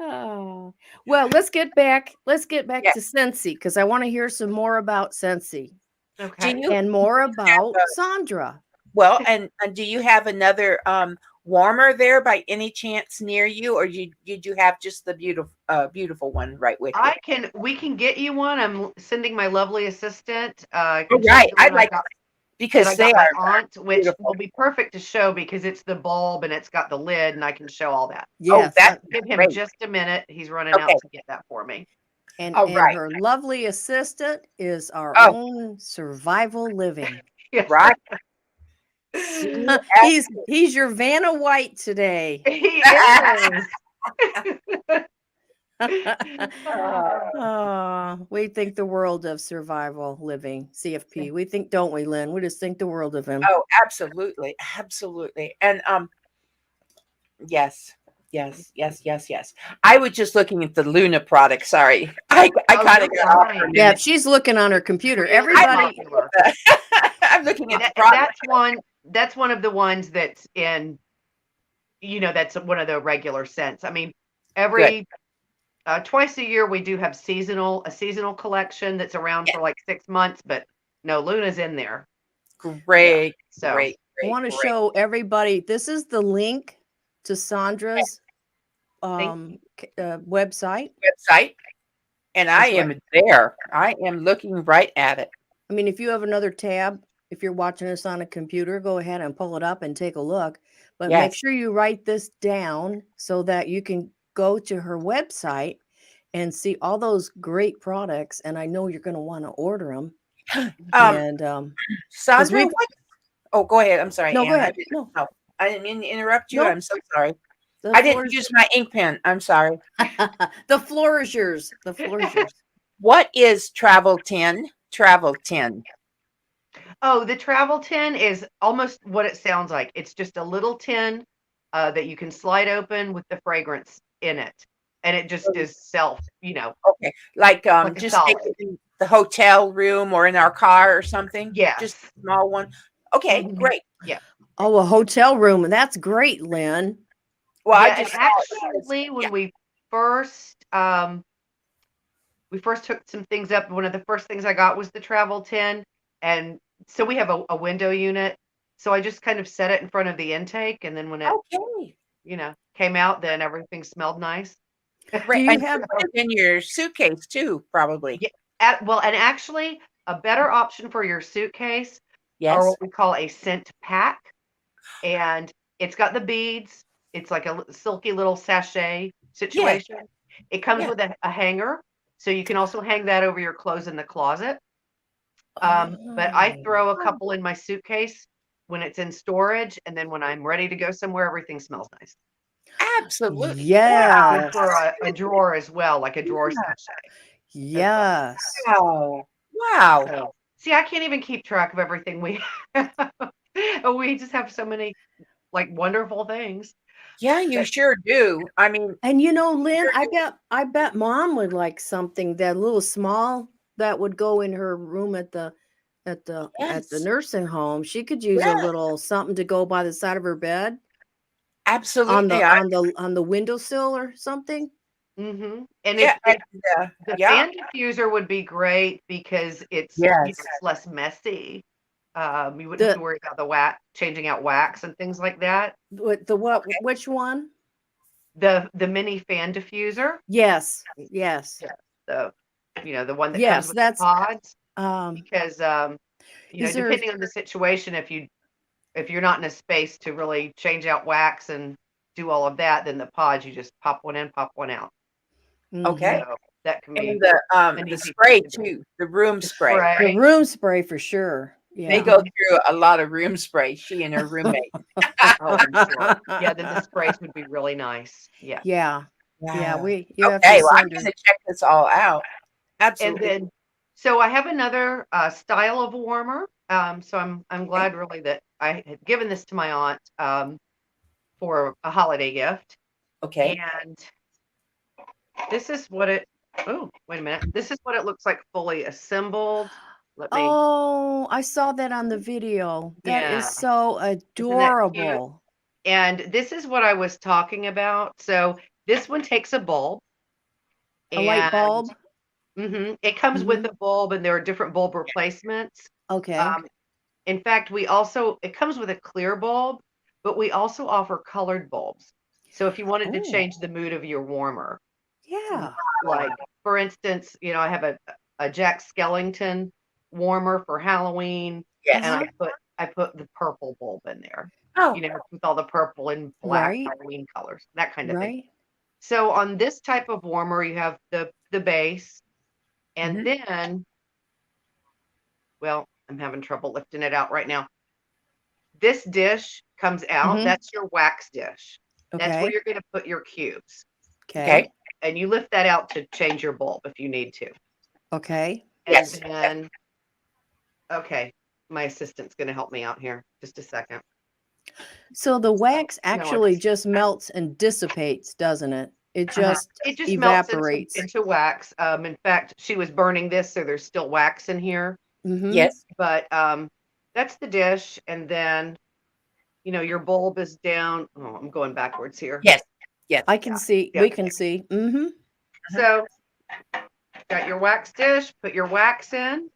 oh. Well, let's get back to Scentsy because I want to hear some more about Scentsy Okay. and more about Sondra. Well, and do you have another warmer there by any chance near you, or did you have just the beautiful one right with you? We can get you one. I'm sending my lovely assistant. Oh, right. I'd like because they my are aunt, which beautiful. will be perfect to show because it's the bulb and it's got the lid and I can show all that. Yes, that's Give him great. just a minute. He's running out to get that for me. and right. her lovely assistant is our own Survival Living. Yes. Right. He's your Vanna White today. He is. We think the world of Survival Living, CFP. We think, don't we, Lynn? We just think the world of him. Oh, absolutely. And yes. I was just looking at the Luna product. Sorry. I kind of got off for a minute. Yeah, she's looking on her computer. Everybody I'm looking at the product. That's one of the ones that's in, that's one of the regular scents. I mean, twice a year we do have a seasonal collection that's around for like 6 months, but no, Luna's in there. Great. So great. I want to show everybody. This is the link to Sondra's website. And I am there. I am looking right at it. I mean, if you have another tab, if you're watching us on a computer, go ahead and pull it up and take a look. But make sure you write this down so that you can go to her website and see all those great products. And I know you're going to want to order them. Sondra, oh, go ahead. I'm sorry. No, Ann. go ahead. I didn't mean to interrupt you. Nope. I'm so sorry. I didn't use my ink pen. I'm sorry. The floor is yours. The floor is yours. What is Travel 10? Travel 10. Oh, the travel tin is almost what it sounds like. It's just a little tin that you can slide open with the fragrance in it. And it just is Okay. Like like a just take solid. it in the hotel room or in our car or something. Just Yes. a small one. Okay, Mhm. great. Yeah. Oh, a hotel room. That's great, Lynn. Well, I Yeah. And just thought because actually, when we first took some things up, one of the first things I got was the travel tin. And so we have a window unit. So I just kind of set it in front of the intake. And then when it, okay. came out, then everything smelled nice. Do Right. you And you have put it in your suitcase too, probably. Yeah. Well, and actually, a better option for your suitcase are Yes. what we call a scent pack. And it's got the beads. It's like a silky little sachet Yes. situation. It comes Yeah. with a hanger. So you can also hang that over your clothes in the closet. But I Oh. throw a couple in my suitcase when it's in storage. And then when I'm ready to go somewhere, everything smells nice. Absolutely. Good Yes. for a drawer as well, like a drawer sachet. Yes. Wow. Wow. So, see, I can't even keep track of everything we have. We just have so many like wonderful things. Yeah, you sure do. I mean, And Lynn, I bet mom would like something that little small that would go in her room at the yes. nursing home. She could use a Yeah, little something to go by the side of her bed on absolutely. the on the on the windowsill or something. And Yeah, if and, the yeah. fan diffuser would be great because it's Yes. it's less messy. You wouldn't have to The worry about the changing out wax and things like that. what? Okay. Which one? The mini fan diffuser, Yes. Yes. yeah, the the one that comes Yes. with the That's pods, um. because Is there? depending on the situation, if you're not in a space to really change out wax and do all of that, then the pods you just pop one in, pop one out. Okay. Mhm. So that can And be an the easy thing spray to do. too, the room The spray, The right? spray. room spray for sure. They Yeah. go through a lot of room spray, she and her roommate. Oh, I'm sure. Yeah, then the sprays would be really nice. Yeah. Yeah. Yeah. Wow. You have to Okay, well, I'm send her. gonna check this all out. And Absolutely. then, so I have another style of warmer. So I'm Okay. glad really that I had given this to my aunt for a holiday gift. Okay. And this is what it, oh, wait a minute. This is what it looks like fully assembled. Let me, Oh, I saw that on the video. That is yeah, so isn't that cute? adorable. And this is what I was talking about. So this one takes a bulb A light and bulb? it comes with Hmm. a bulb and there are different bulb replacements. Okay. Um, in fact, it comes with a clear bulb, but we also offer colored bulbs. So if you wanted to Oh, change the mood of your warmer, yeah. like for instance, I have a Jack Skellington warmer for Halloween, and Yes. Uh-huh. I put the purple bulb in there, Oh, with all the purple and black Right. Halloween colors, that kind of thing. Right. So on this type of warmer, you have the base, and mhm. then, well, I'm having trouble lifting it out right now. This dish comes out. Hmm. That's your wax dish. That's where Okay. you're going to put your cubes. Okay. Okay. And you lift that out to change your bulb if you need to. Okay. And Yes. then, okay, my assistant's going to help me out here. Just a second. So the wax No, actually just melts and dissipates, doesn't it? It Uh-huh. just it just melts evaporates. into wax. In fact, she was burning this, so there's still wax in here. Hmm. Yes. But that's the dish. And then, your bulb is down. Oh, I'm going backwards here. Yes. Yes. I can see. Yeah. We can see. Hmm. So, got your wax dish, put your wax in.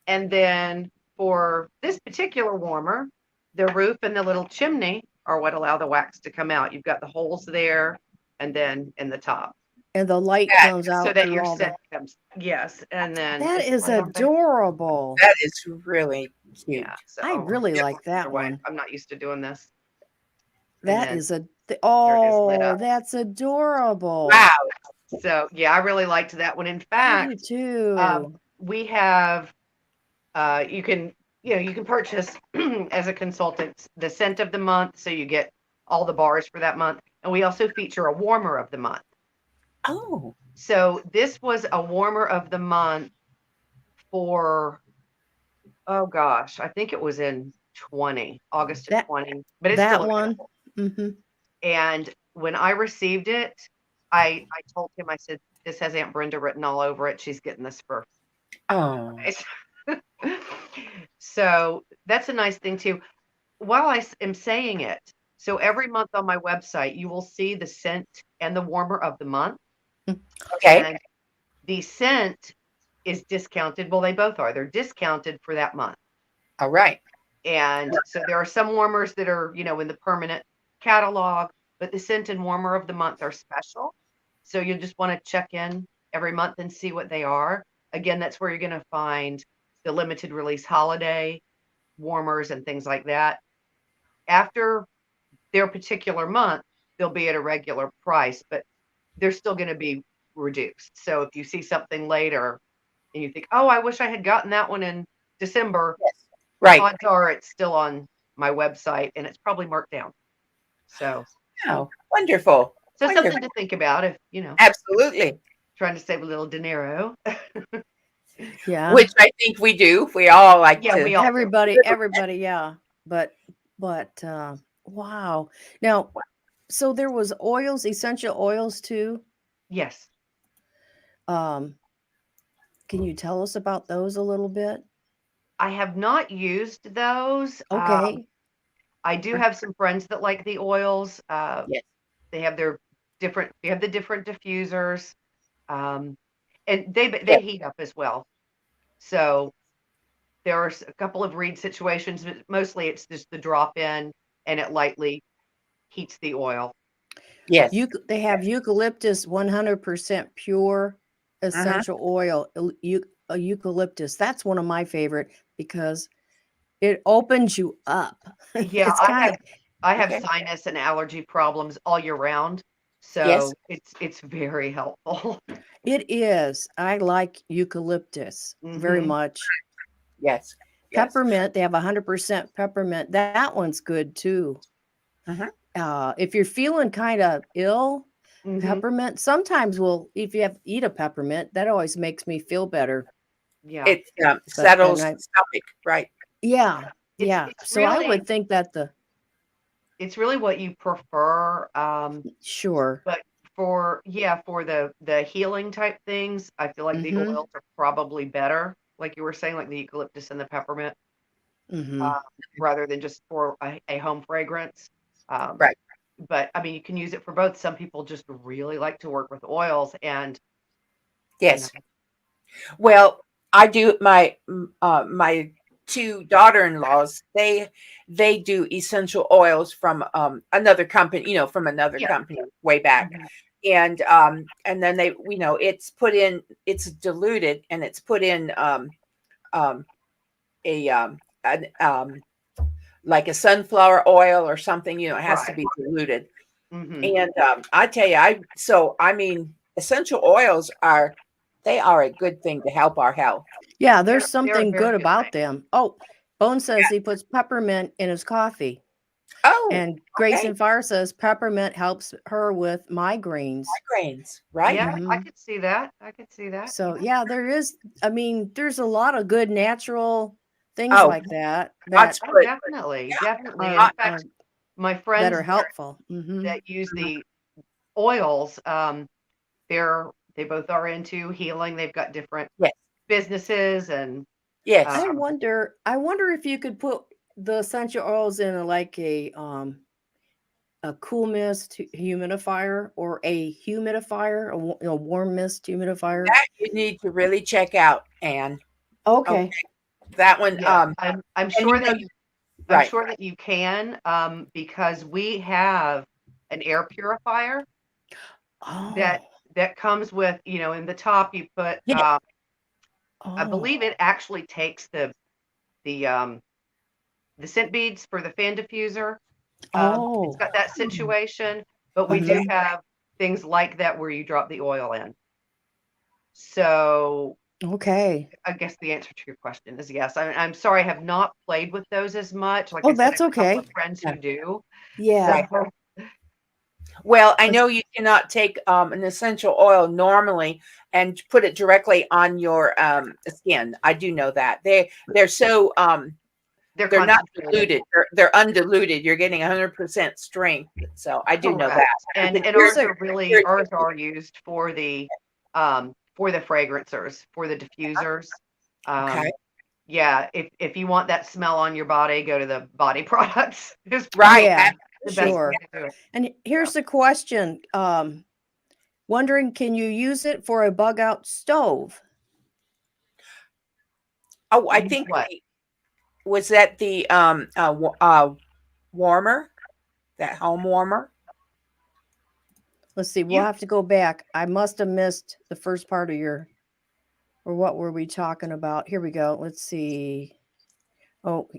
And then for this particular warmer, the roof and the little chimney are what allow the wax to come out. You've got the holes there and then in the top. And the light That comes So out that through your all the. scent comes. Yes. And then That it's is right on there. adorable. That is really cute. Yeah. So I really Yeah. like that other way. one. I'm not used to doing this. And That then is there it is lit oh, up. that's adorable. Wow. So yeah, I really liked that one. In I do fact, too. we have you can purchase as a consultant the scent of the month, so you get all the bars for that month, and we also feature a warmer of the month. Oh. So this was a warmer of the month for Oh gosh, I think it was in August of That 20, but it's that still one. available. Mm-hmm. And when I received it, I told him, I said, this has Aunt Brenda written all over it. She's getting this for Oh, so that's a nice thing too. While I am saying it, so every month on my website, you will see the scent and the warmer of the month. okay. And the scent is discounted. Well, they both are. They're discounted for that month. All right. And so there are some warmers that are, in the permanent catalog, but the scent and warmer of the month are special. So you just want to check in every month and see what they are. Again, that's where you're going to find the limited release holiday warmers and things like that. After their particular month, they'll be at a regular price, but they're still going to be reduced. So if you see something later and you think, oh, I wish I had gotten that one in December, Yes. Right. odds are it's still on my website and it's probably marked down. So, Oh, wonderful. so Wonderful. something to think about if, Absolutely. trying to save a little dinero. Yeah. Which I think we do. We all like Yeah, to. we all do. Everybody, yeah. But wow. Now, so there was oils, essential oils too. Yes. Um, can you tell us about those a little bit? I have not used those. Okay. I do have some friends that like the oils. Yes. They have the different diffusers. And they Yes. heat up as well. So there are a couple of reed situations, but mostly it's just the drop in and it lightly heats the oil. Yes. They have eucalyptus 100% pure essential oil. Eucalyptus. That's one of my favorite because it opens you up. Yeah, It's kind of I have Okay. sinus and allergy problems all year round. Yes. So it's very helpful. it is. I like eucalyptus very Mhm. much. Yes. Yes. Peppermint, they have 100% peppermint. That one's good too. Mhm. If you're feeling kind of ill, Mhm. peppermint sometimes if you eat a peppermint, that always makes me feel better. Yeah. It But settles and the stomach. Right. yeah, It's yeah. it's So I really would think that it's really what you prefer. Sure. But for the healing type things, I feel like the Mm-hmm. oils are probably better, like you were saying, like the eucalyptus and the peppermint, Mm-hmm. rather than just for a home fragrance. Right. But I mean, you can use it for both. Some people just really like to work with oils, and Yes. Well, I do my two daughter-in-laws, they do essential oils from another company, from another Yeah. company way back. Mhm. And then they, it's diluted and it's put in a an, like a sunflower oil or something, it has to Right. be diluted. Mhm. And I tell you, I mean, essential oils they are a good thing to help our health. Yeah, They're there's something very good good about thing. them. Oh, Bone says he puts peppermint in his coffee. Oh, And Grace okay. and Fire says peppermint helps her with migraines. Migraines, right? Yeah, I Mhm. could see that. I could see that. So yeah, there's a lot of good natural things Oh, like that God's Oh, put. definitely, Yeah. definitely. are In fact, my that friends are helpful. Mm-hmm. that use the oils, they both are into healing. They've got different Yes. businesses and Yes. I um, wonder if you could put the essential oils in a cool mist humidifier or a humidifier, a warm mist humidifier. That you need to really check out, Anne. Okay. That one, yeah, I'm and sure that I'm right. sure that you can, because we have an air purifier that Oh. that comes with, in the top you put, Yeah. I believe it actually takes the um the scent beads for the fan diffuser. It's got that situation, but we do Mhm. have things like that where you drop the oil in. So Okay. I guess the answer to your question is yes. I'm sorry, I have not played with those as much. Like I Oh, said, I that's have a couple okay. of friends Yeah. who do. Yeah. So Well, I know you cannot take an essential oil normally and put it directly on your skin. I do know that. They're so they're not concentrated. diluted. They're undiluted. You're getting 100% strength. So I do know Correct. that. And Here's ours are used for the fragrancers, for the diffusers. Okay. Yeah, if you want that smell on your body, go to the body products. It's Right. Yeah, the best sure. way to do it. And here's the question. Wondering, can you use it for a bug out stove? Oh, I Use think what? was that the warmer, that home warmer? Let's see. We'll have to go back. I must have missed the first part of your, or what were we talking about? Here we go. Let's see. Oh,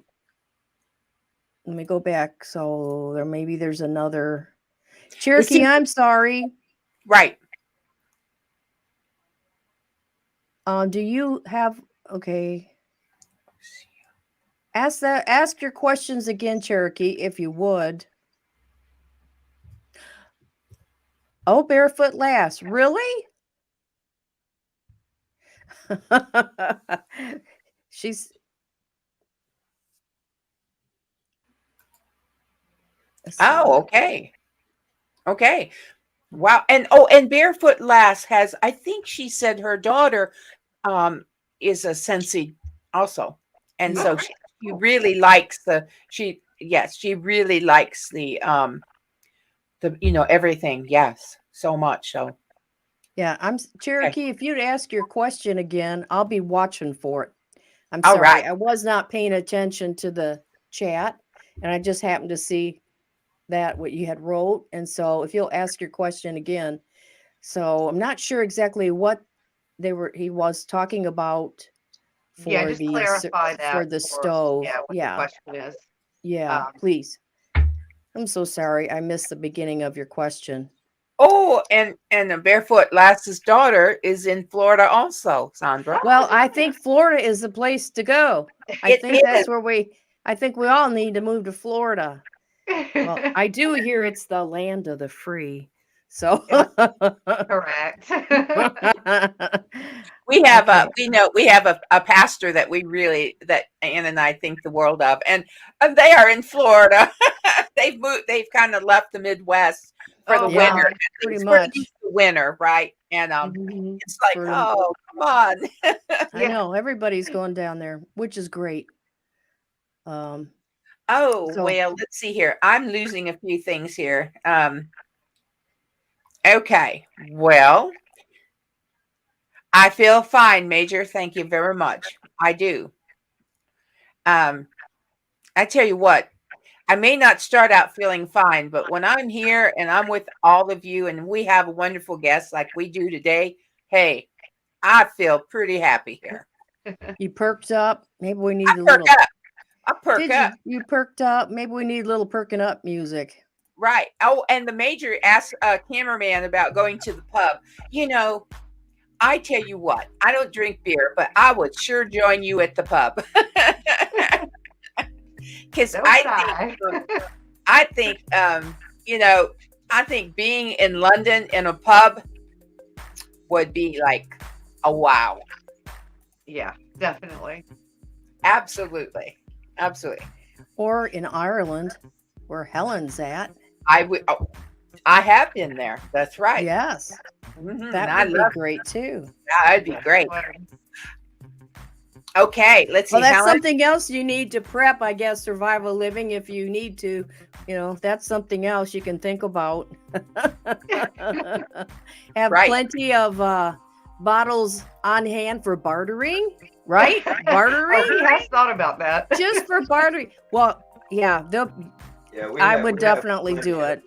let me go back. So there's another Cherokee. I'm sorry. Right. Do you have, okay. Ask your questions again, Cherokee, if you would. Oh, Barefoot Lass. Really? She's Oh, okay. Okay. Wow. And Barefoot Lass has, I think she said her daughter is a Sensi also. And so she really likes she really likes the everything. Yes, so much. So yeah, I'm Cherokee. If you'd ask your question again, I'll be watching for it. I'm All sorry. right. I was not paying attention to the chat, and I just happened to see that what you had wrote. And so if you'll ask your question again. So I'm not sure exactly what he was talking about Yeah, for just the clarify that for the for us. stove. Yeah, what the question is. Yeah, please. I'm so sorry. I missed the beginning of your question. Oh, and the Barefoot Lass's daughter is in Florida also, Sondra. Well, I think Florida is the place to go. I think that's where I think we all need to move to Florida. Well, I do hear it's the land of the free. So Correct. We have we have a pastor that that Ann and I think the world of, and they are in Florida. They've kind of left the Midwest for the winter. Pretty much the winter, right? And it's like, oh, come on. I know everybody's going down there, which is great. Well, let's see here. I'm losing a few things here. Okay. Well, I feel fine, Major. Thank you very much. I do. I tell you what, I may not start out feeling fine, but when I'm here and I'm with all of you and we have a wonderful guest like we do today, hey, I feel pretty happy here. You perked up. Maybe we need a little. I perk up. You perked up. Maybe we need a little perking up music. Right. Oh, and the Major asked a cameraman about going to the pub. I tell you what, I don't drink beer, but I would sure join you at the pub. Because I think being in London in a pub would be like a wow. Yeah, definitely. Absolutely. Or in Ireland, where Helen's at. I have been there. That's right. Yes. Mm-hmm. That would be great too. That'd be great. Okay, let's see. Well, that's something else you need to prep, I guess, survival living. If you need to, that's something else you can think about. Have plenty of bottles on hand for bartering, right? Bartering. He has thought about that. Just for bartering. Well, yeah, I would definitely do it.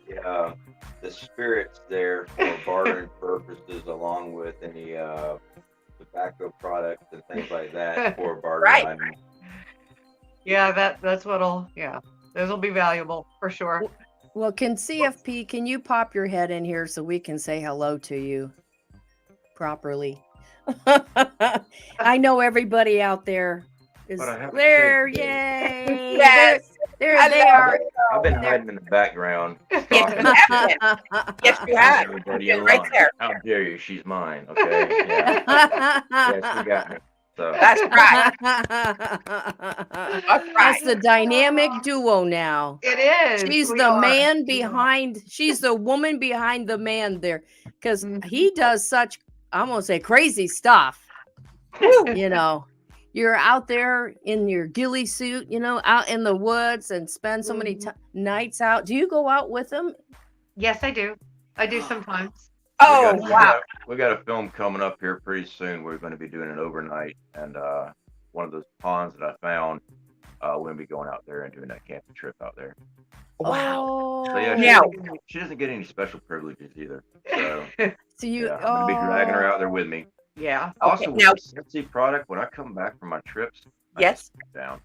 The spirits there for bartering purposes, along with any tobacco products and things like that for bartering. Right. Yeah, those will be valuable for sure. Well, can you pop your head in here so we can say hello to you properly? I know everybody out there is there. Yay! Yes. There they are. I've been hiding in the background. Yes, talking you have been. Yes, you to have. everybody You've in been right line. there. How dare you? She's mine. Okay. Yeah. Yeah, she got me. So That's right. That's That's the right. dynamic duo now. It is. She's We the are. man behind, she's the woman behind the man there. Because Mhm. he does such, I'm going to say crazy stuff. Woo. You know, you're out there in your ghillie suit, you know, out in the woods and spend so many nights out. Do you go out with him? Yes, I do. I do sometimes. Oh, we wow. got a film coming up here pretty soon. We're going to be doing it overnight, and one of those ponds that I found, we're going to be going out there and doing that camping trip out there. Wow. So yeah, Now- she doesn't get any special privileges either. So So you, yeah, I'm going to be dragging her out there with me. Yeah. Also, Okay, with now- the Scentsy product, when I come back from my trips, I Yes. just sit down.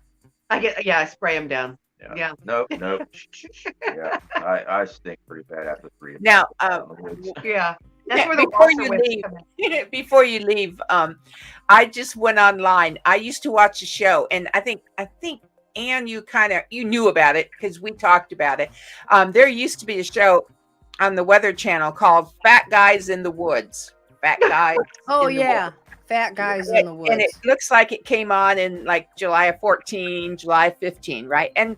I spray them down. Yeah. Yeah. Nope. Yeah. I stink pretty bad after 3 days. Now, Yeah. That's where the before washer you whips leave, come in. before you leave, I just went online. I used to watch a show, and I think Ann, you knew about it because we talked about it. There used to be a show on the Weather Channel called Fat Guys in the Woods. Fat Guys. oh in the yeah, Woods. fat guys in the woods. And it looks like it came on in like July of 14, July 15, right? And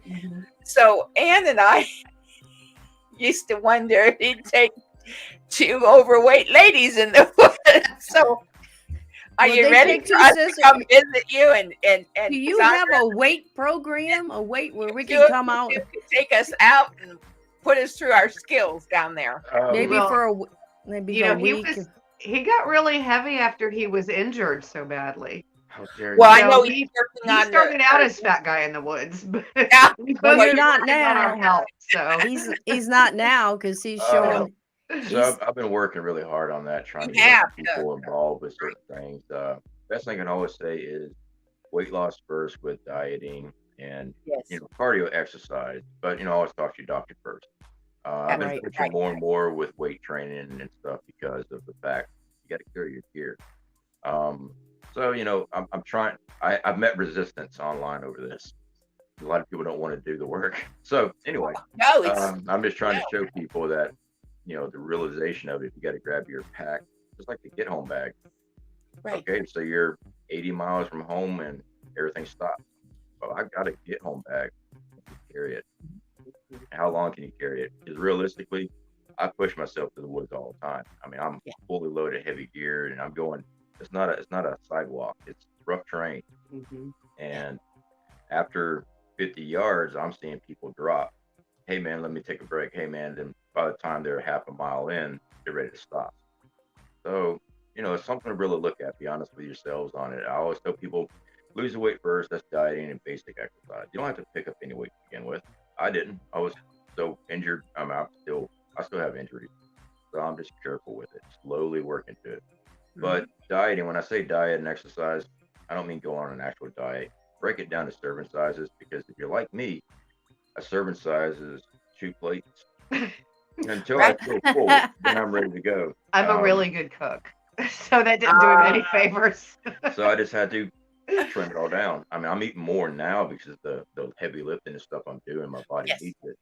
so Ann and I used to wonder if he'd take 2 overweight ladies in the woods. So are Would you they ready take for 2 us to sisters? come visit you? And Do you Sondra, have a weight program? A weight where we two can of come you out two could take us out and put us through our skills down there. maybe Well, for maybe a week? He got really heavy after he was injured so badly. How dare Well, you? I know he- he's working He on started out as fat guy in the woods, but Yeah. we Well, both he's not working on our now. health. So He's not now because he's showing. So I've been working really hard on that, trying to You get have people involved with certain things. Best thing I can always say is weight loss first with dieting and Yes. cardio exercise. But always talk to your doctor first. I've been Right. pushing more and more with weight training and stuff because of the fact you got to carry your gear. So I'm trying. I've met resistance online over this. A lot of people don't want to do the work. So anyway, No, it's I'm just trying to show people that the realization of it. You got to grab your pack, just like the get home bag. right. Okay, so you're 80 miles from home and everything stops. Well, I got a get home bag. Carry it. How long can you carry it? Because realistically, I push myself to the woods all the time. I mean, I'm fully loaded, heavy gear, and I'm going. It's not a sidewalk. It's rough terrain. And after 50 yards, I'm seeing people drop. Hey man, let me take a break. Hey man, then by the time they're half a mile in, they're ready to stop. So it's something to really look at. Be honest with yourselves on it. I always tell people, lose the weight first. That's dieting and basic exercise. You don't have to pick up any weight to begin with. I didn't. I was so injured. I still have injuries. So I'm just careful with it. Slowly working to it. But dieting, when I say diet and exercise, I don't mean go on an actual diet. Break it down to serving sizes, because if you're like me, a serving size is 2 plates. Until I feel full, then I'm ready to go. I'm a really good cook, so that didn't do him any favors. So I just had to trim it all down. I mean, I'm eating more now because of the heavy lifting and stuff I'm doing. My body needs it.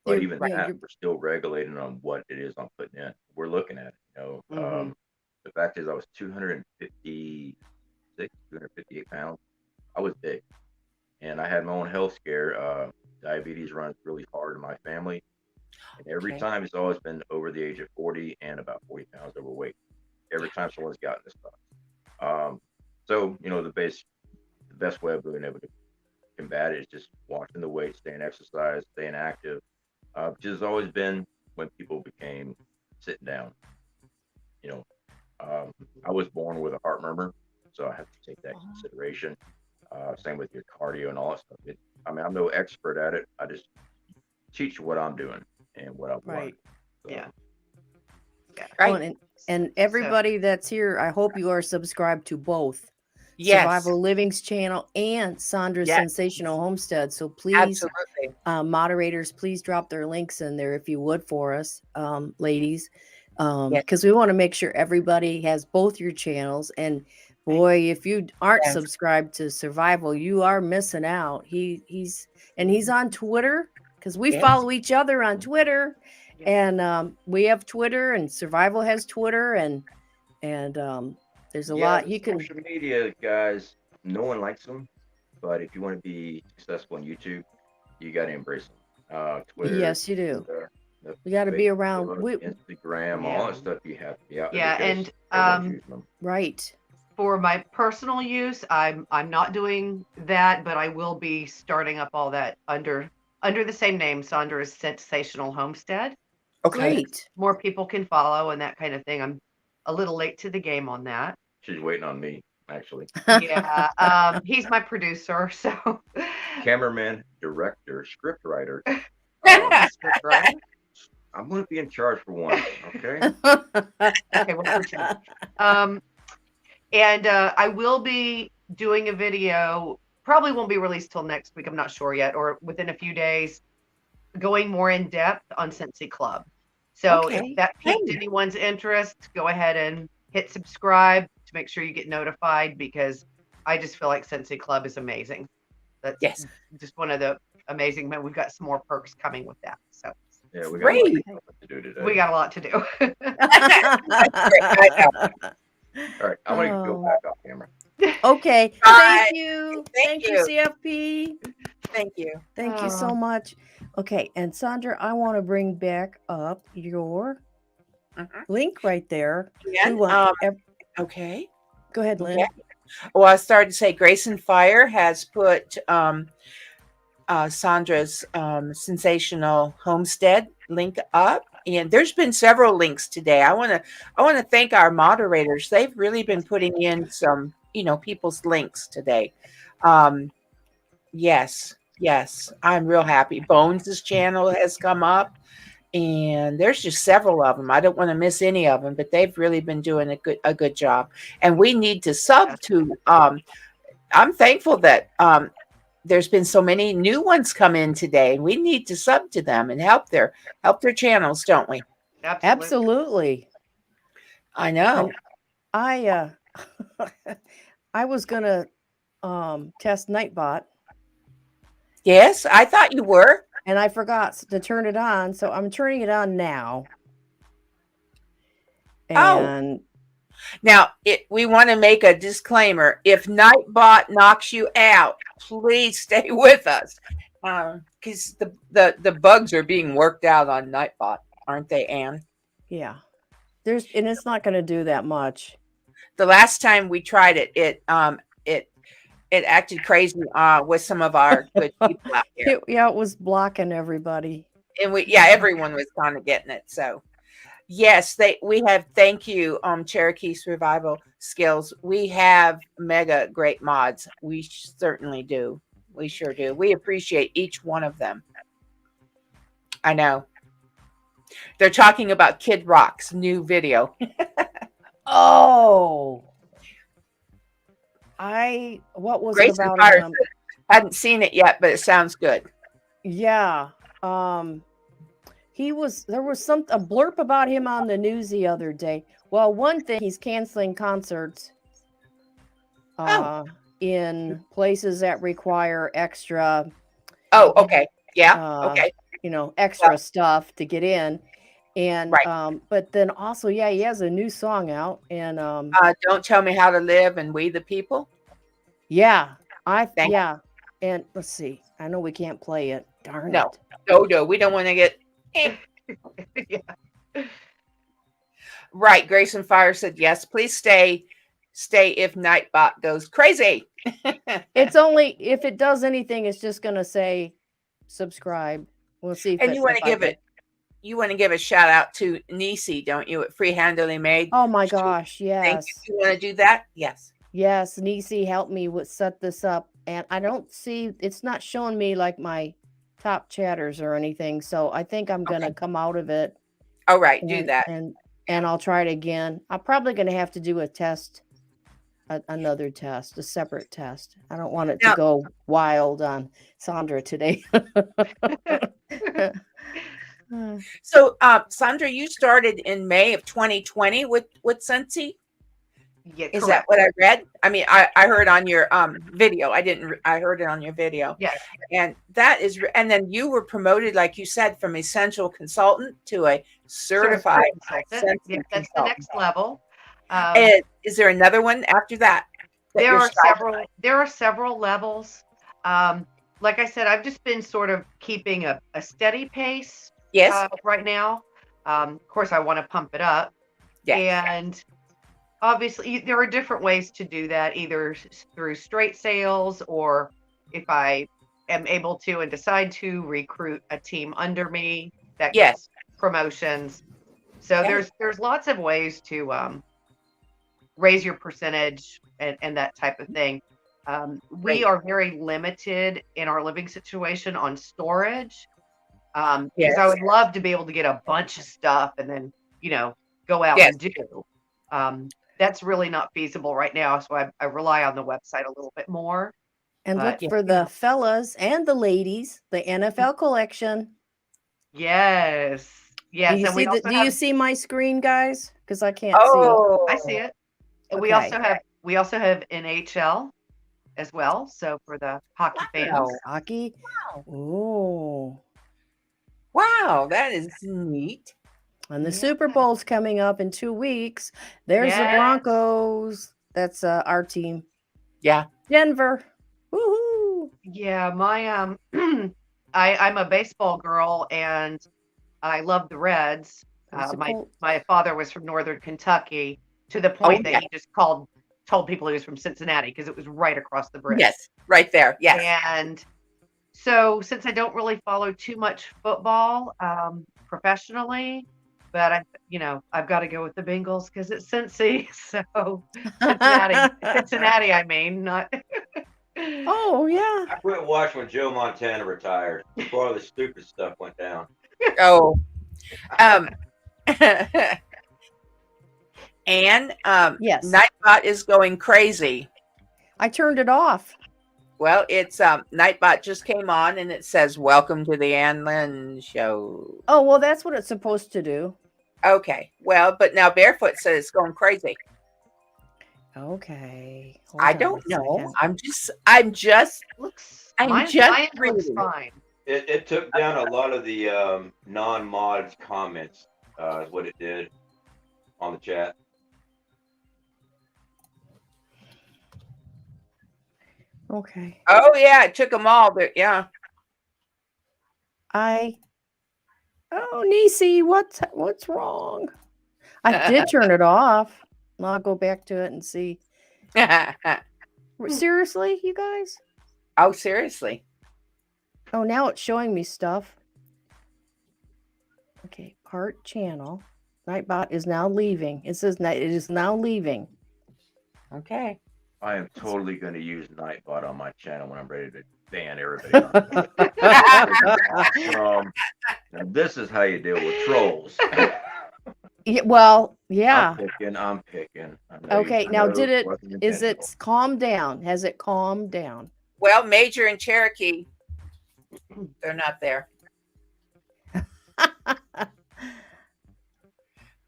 But even that, we're still regulating on what it is I'm putting in. We're looking at it. The fact is, I was 258 pounds. I was big, and I had my own health scare. Diabetes runs really hard in my family, and every time it's always been over the age of 40 and about 40 pounds overweight. Every time someone's gotten this stuff. So the best way of being able to combat it is just watching the weight, staying exercise, staying active, which has always been when people became sitting down. I was born with a heart murmur, so I have to take that into consideration. Same with your cardio and all that stuff. I'm no expert at it. I just teach what I'm doing and what I've learned. So, Yeah. Right. And everybody that's here, I hope you are subscribed to both Yes. Survival Living's channel and Sondra's Scentsational Homestead. So please, Absolutely. moderators, please drop their links in there if you would for us, ladies, because we want to make sure everybody has both your channels. And Boy, if you aren't Yes. subscribed to Survival, you are missing out. He's on Twitter because we Yes. follow each other on Twitter, and we have Twitter, and Survival has Twitter, and there's a lot he can. Social media guys, no one likes them, but if you want to be successful on YouTube, you got to embrace them. Twitter, Yes, you do. the You got to be around. Facebook, Instagram, all that stuff. You have to be out there. Yeah, because and everyone's using them. Right. for my personal use, I'm not doing that, but I will be starting up all that under the same name, Sondra's Scentsational Homestead. Okay. Great. More people can follow and that kind of thing. I'm a little late to the game on that. She's waiting on me, actually. Yeah, he's my producer, so Cameraman, director, scriptwriter. right? I'm going to be in charge for once, okay? Okay, well, for two. And I will be doing a video. Probably won't be released till next week. I'm not sure yet, or within a few days, going more in depth on Scentsy Club. So Okay. if that piqued anyone's interest, go ahead and hit subscribe to make sure you get notified, because I just feel like Scentsy Club is amazing. That's Yes. just one of the amazing. But we've got some more perks coming with that. So Yeah, we got Great. a lot to do today. we got a lot to do. All right, I'm going to go back off camera. Okay. Bye. Thank you. Thank Thank you, CFP. Thank you. Thank you so much. Okay, and Sondra, I want to bring back up your link right there. And, We want okay. Go ahead, Lynn. Yeah. Well, I started to say Grace and Fire has put Sondra's Scentsational Homestead link up, and there's been several links today. I want to thank our moderators. They've really been putting in some, people's links today. Yes, I'm real happy. Bones' channel has come up, and there's just several of them. I don't want to miss any of them, but they've really been doing a good job. And we need to sub to. I'm thankful that there's been so many new ones come in today. We need to sub to them and help their channels, don't we? Absolutely. I know. And I was gonna test Nightbot. Yes, I thought you were. And I forgot to turn it on, so I'm turning it on now. And now we want to make a disclaimer. If Nightbot knocks you out, please stay with us, because the bugs are being worked out on Nightbot, aren't they, Ann? Yeah, and it's not going to do that much. The last time we tried it, it acted crazy with some of our good people out here. It was blocking everybody. And everyone was kind of getting it. So yes, we have, thank you, Cherokee Survival Skills. We have mega great mods. We certainly do. We sure do. We appreciate each one of them. I know. They're talking about Kid Rock's new video. Oh. What was Grace it about? I hadn't seen it yet, but it sounds good. Yeah. There was a blurb about him on the news the other day. Well, one thing, he's canceling concerts in places that require extra. Oh, okay. Yeah. Okay. Extra stuff to get in. And but then also, he has a new song out, and Don't Tell Me How to Live and We the People. Yeah. And let's see. I know we can't play it. Darn it. No, we don't want to get Right. Grace and Fire said yes. Please stay if Nightbot goes crazy. It's only if it does anything, it's just gonna say subscribe. We'll see. And you want to give a shout out to Nisi, don't you? At Free Handily Made. Oh my gosh, yes. You want to do that? Yes. Yes, Nisi helped me set this up, and I don't see it's not showing me like my top chatters or anything. So I think I'm gonna come out of it. All right, do that. And I'll try it again. I'm probably gonna have to do a test, another test, a separate test. I don't want it to go wild on Sondra today. So, Sondra, you started in May of 2020 with Scentsy. Yeah, Is that correct. what I read? I mean, I heard on your video. I heard it on your video. Yes. And that is, and then you were promoted, like you said, from essential consultant to a certified consultant. Yeah, that's the next level. Is there another one after that? There are several levels. Like I said, I've just been sort of keeping a steady pace. Yes. Right now. Of course, I want to pump it up. Yes. And obviously, there are different ways to do that, either through straight sales, or if I am able to and decide to recruit a team under me that gets promotions. So there's lots of ways to raise your percentage and that type of thing. We are very limited in our living situation on storage. Because I would love to be able to get a bunch of stuff and then, go out and do. That's really not feasible right now. So I rely on the website a little bit more. And look for the fellas and the ladies, the NFL collection. Yes. Yes. Do you see my screen, guys? Because I can't see. I see it. And we also have NHL as well. So for the hockey fans. Hockey. Wow. Wow, that is neat. And the Super Bowl's coming up in 2 weeks. There's the Broncos. That's our team. Yeah. Denver. Woohoo. Yeah, my I'm a baseball girl and I love the Reds. My father was from Northern Kentucky, to the point that he just told people he was from Cincinnati because it was right across the bridge. Yes, right there. Yes. And so since I don't really follow too much football professionally, but I've got to go with the Bengals because it's Cincy. So Cincinnati, I mean, not. Oh yeah. I quit watching when Joe Montana retired before all the stupid stuff went down. Oh. And yes, Nightbot is going crazy. I turned it off. Well, it's Nightbot just came on and it says, "Welcome to the Ann Lynn Show." Oh, well, that's what it's supposed to do. Okay. Well, but now Barefoot says it's going crazy. Okay. I don't know. I'm just Mine looks fine. It took down a lot of the non-mods comments, is what it did on the chat. Okay. Oh yeah, it took them all, but yeah. Niecy, what's wrong? I did turn it off. I'll go back to it and see. Seriously, you guys? Oh, seriously. Oh, now it's showing me stuff. Okay, part channel. Nightbot is now leaving. It says it is now leaving. Okay. I am totally going to use Nightbot on my channel when I'm ready to ban everybody on. And this is how you deal with trolls. Yeah. I'm picking. Okay, now is it calmed down? Has it calmed down? Well, Major and Cherokee, they're not there.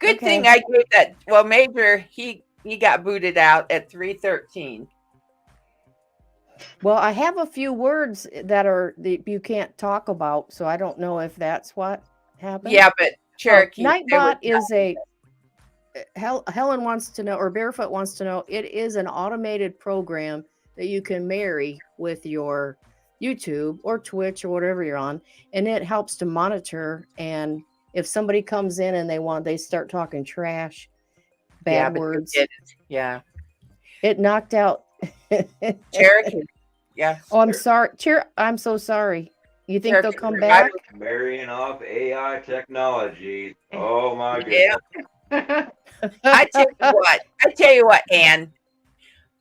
Good thing I gave that. Well, Major, he got booted out at 3:13. Well, I have a few words that you can't talk about, so I don't know if that's what happened. Yeah, but Cherokee. Nightbot is Helen wants to know, or Barefoot wants to know, it is an automated program that you can marry with your YouTube or Twitch or whatever you're on, and it helps to monitor. And if somebody comes in and they start talking trash, bad words, it knocked out Cherokee. Yeah. Oh, I'm sorry. I'm so sorry. You think they'll come back? Marrying off AI technology. Oh my goodness. Yeah. I tell you what, Ann.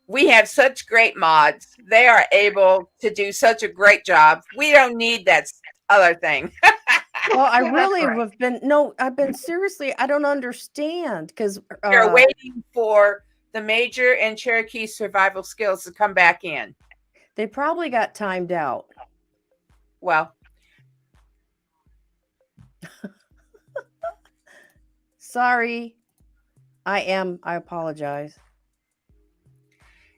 We have such great mods. They are able to do such a great job. We don't need that other thing. Well, I really have been. No, I've been seriously. I don't understand because they're waiting for the Major and Cherokee survival skills to come back in. They probably got timed out. Well, sorry. I apologize.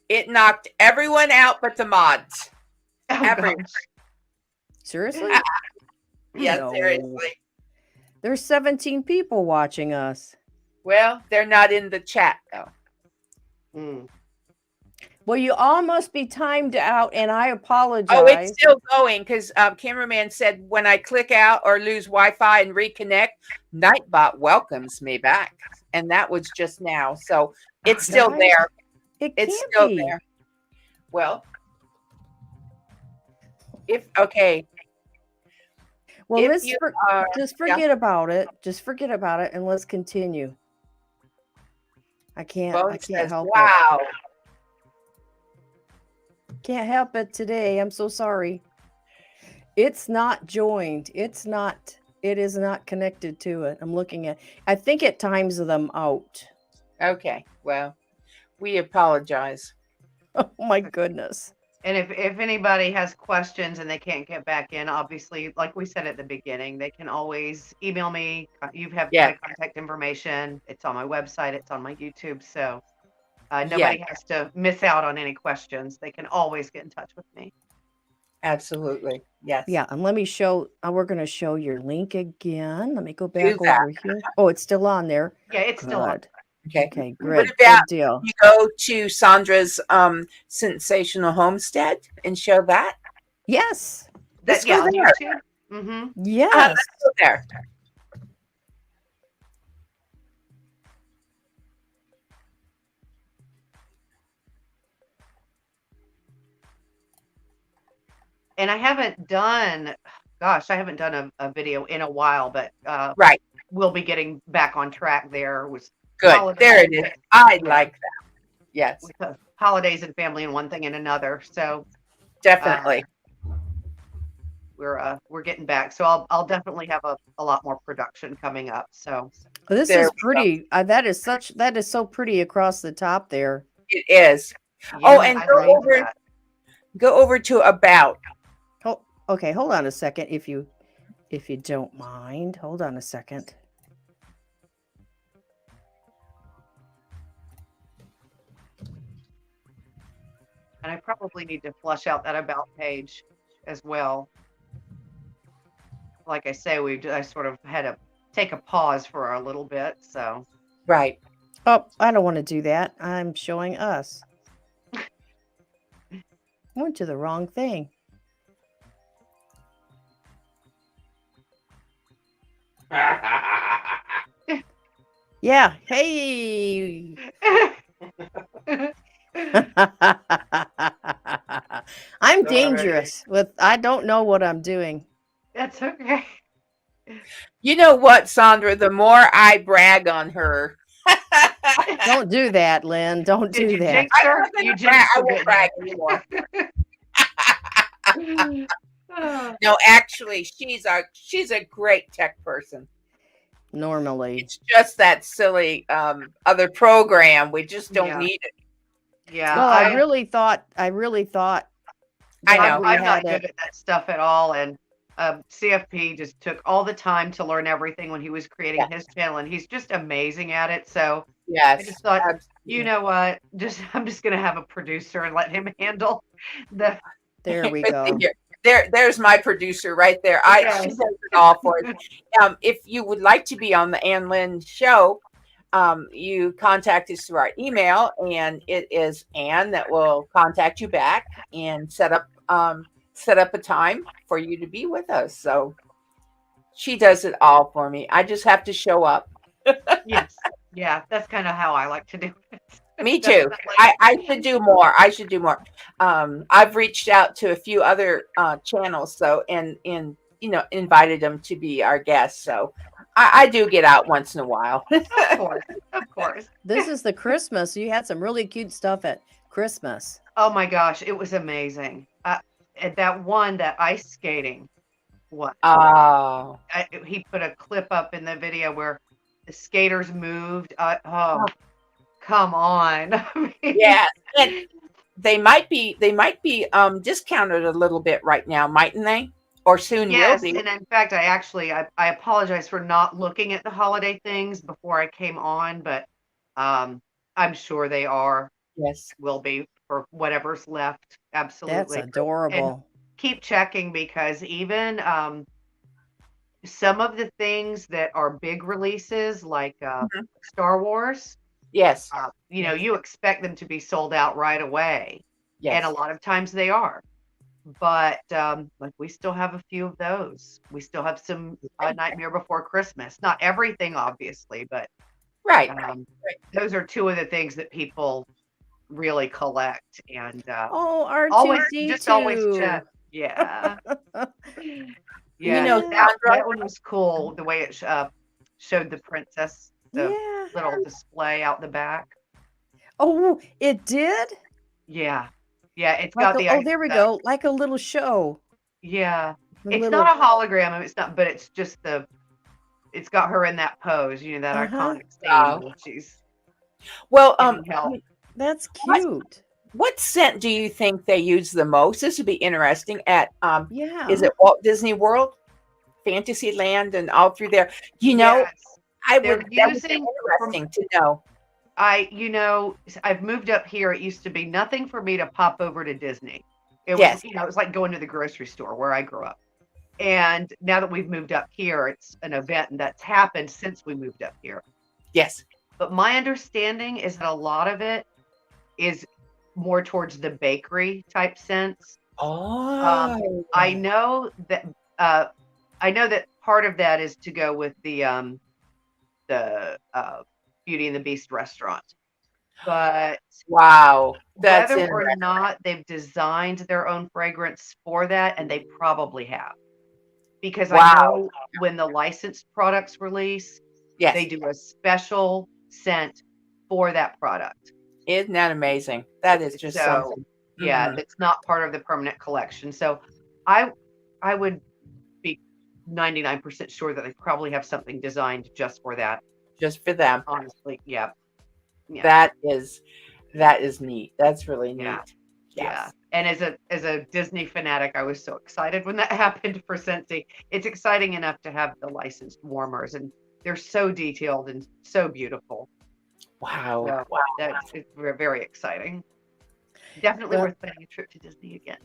It knocked everyone out but the mods. Oh, Everyone. gosh. Seriously? Yes, No. seriously. There's 17 people watching us. Well, they're not in the chat though. Mm. Well, you all must be timed out, and I apologize. Oh, it's still going because cameraman said when I click out or lose Wi-Fi and reconnect, Nightbot welcomes me back, and that was just now. So it's still Guys, there. It It's can't still be. there. Well, okay. Well, If let's you just forget about it. Just forget about it, and let's continue. I can't says, help wow. it. Can't help it today. I'm so sorry. It's not joined. It is not connected to it. I'm looking at. I think it times them out. Okay. Well, we apologize. Oh my goodness. And if anybody has questions and they can't get back in, obviously, like we said at the beginning, they can always email me. You have my contact information. It's on my website. It's on my YouTube. So nobody has to miss out on any questions. They can always get in touch with me. Absolutely. Yes. Yeah, and let me show. We're going to show your link again. Let me go back over here. Oh, it's still on there. Yeah, it's still on. Okay. Okay, What great. about Good deal. you go to Sondra's Scentsational Homestead and show that? Yes. Let's go on there. YouTube. Mm-hmm. Yes. Let's go there. And I haven't done a video in a while, but right. We'll be getting back on track there. Was good. There it is. I like that. Yes. With the holidays and family and one thing and another. So definitely. We're getting back. So I'll definitely have a lot more production coming up. So this is pretty. That is so pretty across the top there. It is. Yeah, and go over to about. Oh, okay. Hold on a second, if you don't mind. Hold on a second. And I probably need to flush out that about page as well. Like I say, I sort of had to take a pause for a little bit. So right. Oh, I don't want to do that. I'm showing us. Went to the wrong thing. Yeah. Hey. I'm dangerous I don't know what I'm doing. That's okay. You know what, Sondra? The more I brag on her. Don't do that, Lynn. Don't do that. I won't brag anymore. No, actually, she's a great tech person. Normally. It's just that silly other program. We just don't need it. Yeah. Well, I really thought I know. I'm not good at that stuff at all. And CFP just took all the time to learn everything when he was creating his channel, and he's just amazing at it. So yes, I just thought, you know what? I'm just gonna have a producer and let him handle the. There we go. There's my producer right there. She does it all for us. If you would like to be on the Ann Lynn Show, you contact us through our email, and it is Ann that will contact you back and set up a time for you to be with us. So she does it all for me. I just have to show up. Yes. Yeah, that's kind of how I like to do it. Me too. I should do more. I've reached out to a few other channels, and invited them to be our guests. So I do get out once in a while. Of course. This is the Christmas. You had some really cute stuff at Christmas. Oh my gosh, it was amazing. That ice skating one. Oh. He put a clip up in the video where the skaters moved. Come on. Yeah, and they might be discounted a little bit right now, mightn't they? Or soon will be. And in fact, I apologize for not looking at the holiday things before I came on, but I'm sure they are. Yes, will be. for whatever's left. That's Absolutely. And adorable. keep checking, because even some of the things that are big releases, like Mhm. Star Wars, Yes. Yes. you expect them to be sold out right away. And a Yes. lot of times they are. But like, we still have a few of those. We still have some Nightmare Before Christmas. Not everything, obviously, but Right. those are two of the things that people really collect. And Oh, always R2D2. check. Yeah. You Yeah, know, Yeah. Sondra, that one was cool. The way it showed the princess, the Yeah. little display out the back. Oh, it did? Yeah, yeah. It's Like got the oh, there we go. Like a little show. yeah. A It's little not a hologram. I mean, it's not, but it's just it's got her in that pose. You know, that Uh-huh. iconic scene Wow. where she's well, getting help. That's What? cute. What scent do you think they use the most? This would be interesting. At Yeah. is it Walt Disney World, Fantasyland, and all through there? You know, Yes, I they're would. That would be using from interesting to know. I've moved up here. It used to be nothing for me to pop over to Disney. It was, Yes. it was like going to the grocery store where I grew up. And now that we've moved up here, it's an event, and that's happened since we moved up here. Yes. But my understanding is that a lot of it is more towards the bakery type scents. Oh. I know that part of that is to go with the Beauty and the Beast restaurant. But Wow. That's whether interesting. or not they've designed their own fragrance for that, and they probably have, because I Wow. know when the licensed products release, Yes. they do a special scent for that product. Isn't that amazing? That is just So something. yeah, Mhm. it's not part of the permanent collection. So I would be 99% sure that they probably have something designed just for that. Just for them. Honestly, yeah. That is neat. That's really neat. Yeah. Yes. And as a Disney fanatic, I was so excited when that happened for Scentsy. It's exciting enough to have the licensed warmers, and they're so detailed and so beautiful. Wow. So Wow. that's very exciting. Definitely Well- worth planning a trip to Disney again.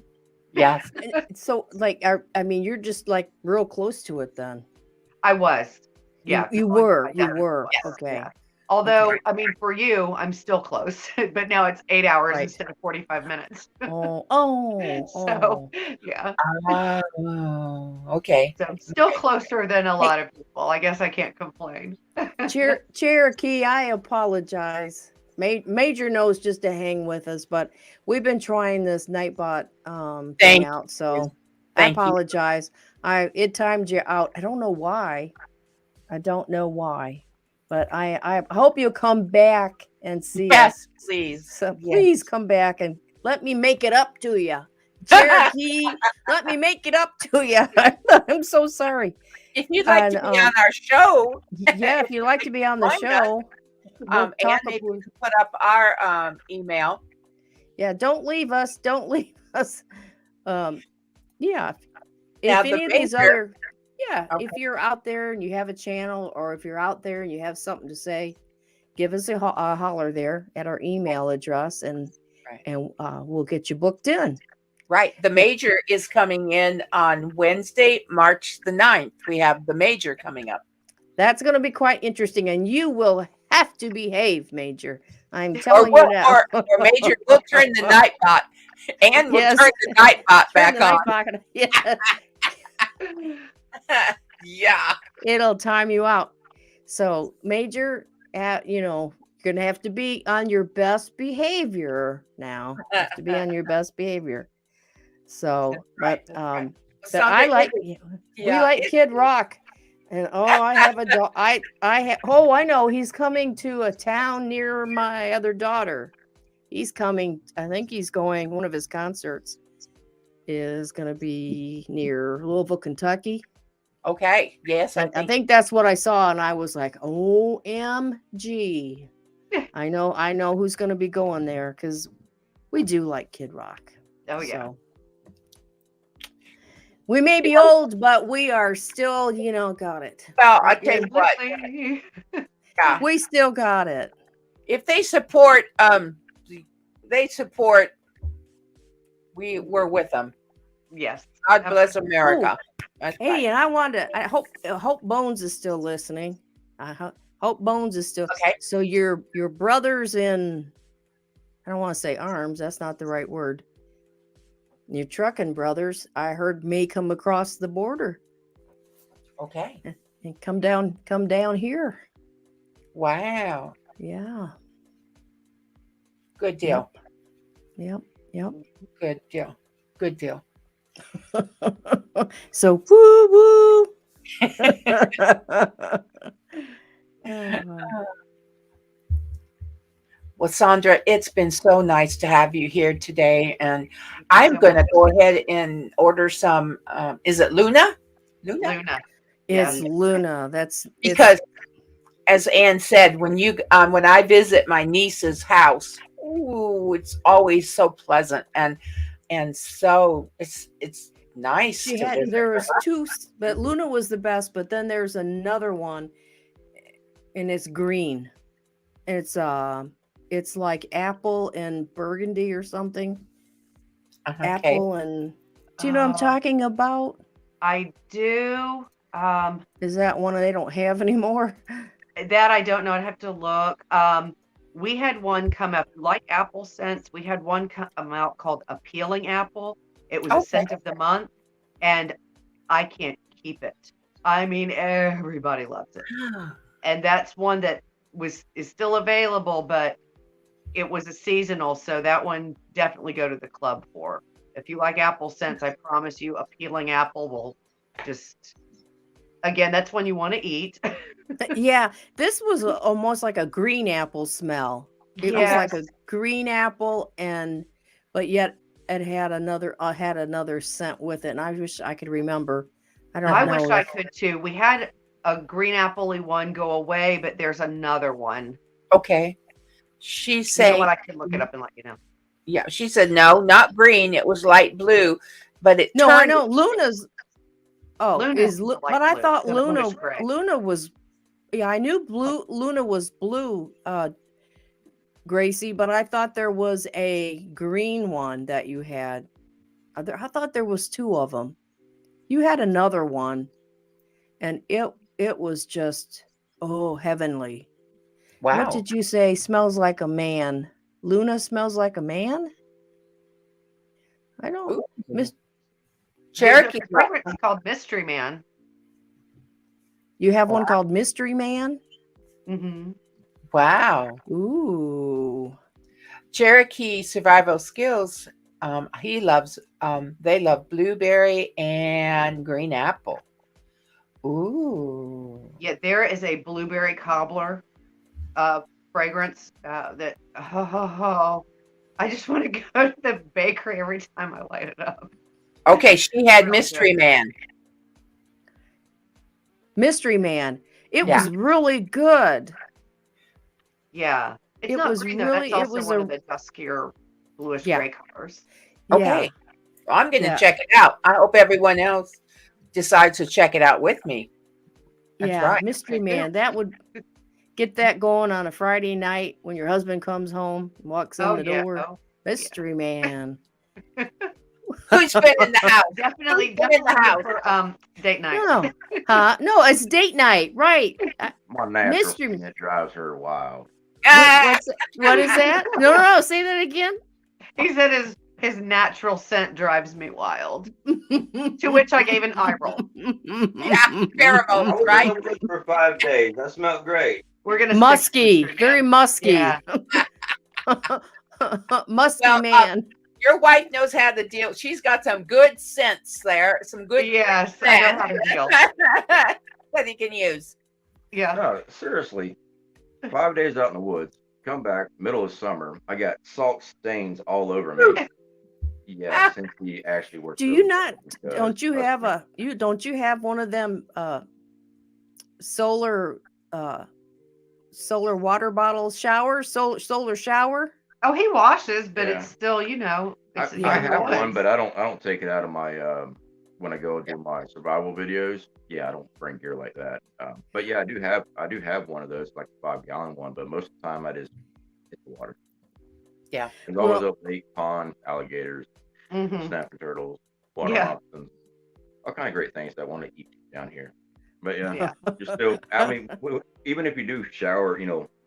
Yes. So like I mean, you're just like real close to it then. I was. You- Yeah. You I were. definitely You were. was, Okay. yeah. Although, I mean, for you, I'm still close, but now it's 8 hours Right. instead of 45 minutes. Oh. So, yeah. Oh, okay. So still closer than a lot of people. I guess I can't complain. Cherokee, I apologize. Major knows just to hang with us, but we've been trying this Nightbot thing Thank out, so I Thank you. apologize. It timed you out. I don't know why. But I hope you'll come back and see us. Yes, please. So Yes. please come back and let me make it up to you. Cherokee, let me make it up to you. I'm so sorry. If you'd like And, to be on our show, Yeah, if you'd like to be on the Join us. show, we'll Ann, talk maybe about- we can put up our email. yeah, don't leave us. Don't leave us. Yeah. Now, If the any of these major- other, yeah, Okay. if you're out there and you have a channel, or if you're out there and you have something to say, give us a holler there at our email address, and Right. we'll get you booked in. Right. The major is coming in on Wednesday, March the 9th. We have the major coming up. That's going to be quite interesting, and you will have to behave, Major. I'm telling you now. Or major, we'll turn the night bot, and we'll Yes. turn the night bot Turn back the on. night pocket. Yeah. Yeah. It'll time you out. So, Major, you're going to have to be on your best behavior now. You have to be on your best behavior. So, right, but that's right. but I like we Yeah, like Kid Rock. And I have a dog. I know he's coming to a town near my other daughter. He's coming. I think he's going. One of his concerts is going to be near Louisville, Kentucky. Okay. Yes, I think that's what I saw, and I was like, "OMG!" I know who's going to be going there, because we do like Kid Rock. Oh, yeah. So, we may be old, but we are still, got it. Well, Right, I'll tell you yeah. what. Yeah. We still got it. If they support they support. We're with them. Yes. God bless America. That's Hey, right. and I hope Bones is still listening. Hope Bones is still. Okay. So your brothers in, I don't want to say arms. That's not the right word. Your trucking brothers, I heard, may come across the border Okay. and come down here. Wow. Yeah. Good deal. Yep. Good deal. Good deal. So woo woo. Oh, Well, Sondra, it's been so nice to have you here today, and Thank I'm you so going to much. go ahead and order some. Is it Luna? Luna? Luna. it's Yes. Luna. That's Because, as Ann said, when I visit my niece's house, ooh, it's always so pleasant and so it's nice she to had. visit. There was two, but Luna was the best. But then there's another one, and it's green. It's like apple and burgundy or something. Okay. Apple and do you know what I'm talking about? I do. Is that one they don't have anymore? That I don't know. I'd have to look. We had one come up like apple scents. We had one come out called Appealing Apple. It was a Okay. scent of the month, and I can't keep it. I mean, everybody loves it, and that's one that is still available, but it was a seasonal, so that one definitely go to the club for. If you like apple scents, I promise you, Appealing Apple will just. Again, that's one you want to eat. Yeah, this was almost like a green apple smell. It was like a green apple, but yet it had another scent with it. And I wish I could remember. I don't I know. wish I could too. We had a green apple-y one go away, but there's another one. Okay. She's You know saying, what? I can look it up and let you know. yeah, she said no, not green. It was light blue, but it No, I turned. know Luna's. Oh, Luna is is light but I blue, thought the bluish gray. Luna was. Yeah, I knew Luna was blue, Gracie, but I thought there was a green one that you had. I thought there was two of them. You had another one, and it was just heavenly. Wow. What did you say? Smells like a man. Luna smells like a man. I don't. Ooh. Miss, Cherokee. There's a fragrance called Mystery Man. you have one called Mystery Man. Mm-hmm. Wow. Ooh. Cherokee Survival Skills. He loves. They love blueberry and green apple. Ooh. Yeah, there is a blueberry cobbler fragrance that I just want to go to the bakery every time I light it up. Okay, she had Really Mystery good. Man. Mystery Man. It Yeah. was really good. Yeah. It's It not was green, though. really- That's it also was one a- of the duskier bluish Yeah. gray colors. Okay. Well, I'm going to Yeah. check it out. I hope everyone else decides to check it out with me. That's Yeah, right. Mystery Me too. Man. That would get that going on a Friday night when your husband comes home, walks in the door. Oh, Mystery Man. Who's been in the house? definitely Who's been in the house? for date night. No, no, it's date night, right? My natural Mystery- skin, it drives her wild. What is that? No, say that again. He said his natural scent drives me wild. To which I gave an eye roll. Yeah, pheromones, I was right? in the woods for 5 days. That smelled great. We're gonna Musky, stick to very Mystery Man. musky. Yeah. Musky Well, man. Your wife knows how to deal. She's got some good scents there, some good Yes, I know how to deal. that he can use. Yeah. No, seriously. 5 days out in the woods. Come back, middle of summer. I got salt stains all over me. Yeah, since we actually worked. Do you not? Don't you have Don't you have one of them solar water bottles solar shower? Oh, he washes, but Yeah. it's still, it's I have one, but I don't take it out of my when I go do my survival videos. Yeah, I don't bring gear like that. But yeah, I do have one of those, like a 5-gallon one. But most of the time, I just hit the water. Yeah. There's always Well- a lake pond, alligators, Mhm. snapping turtles, water Yeah. moccasins, all kind of great things that I want to eat down here. But yeah, Yeah. you're still. I mean, even if you do shower,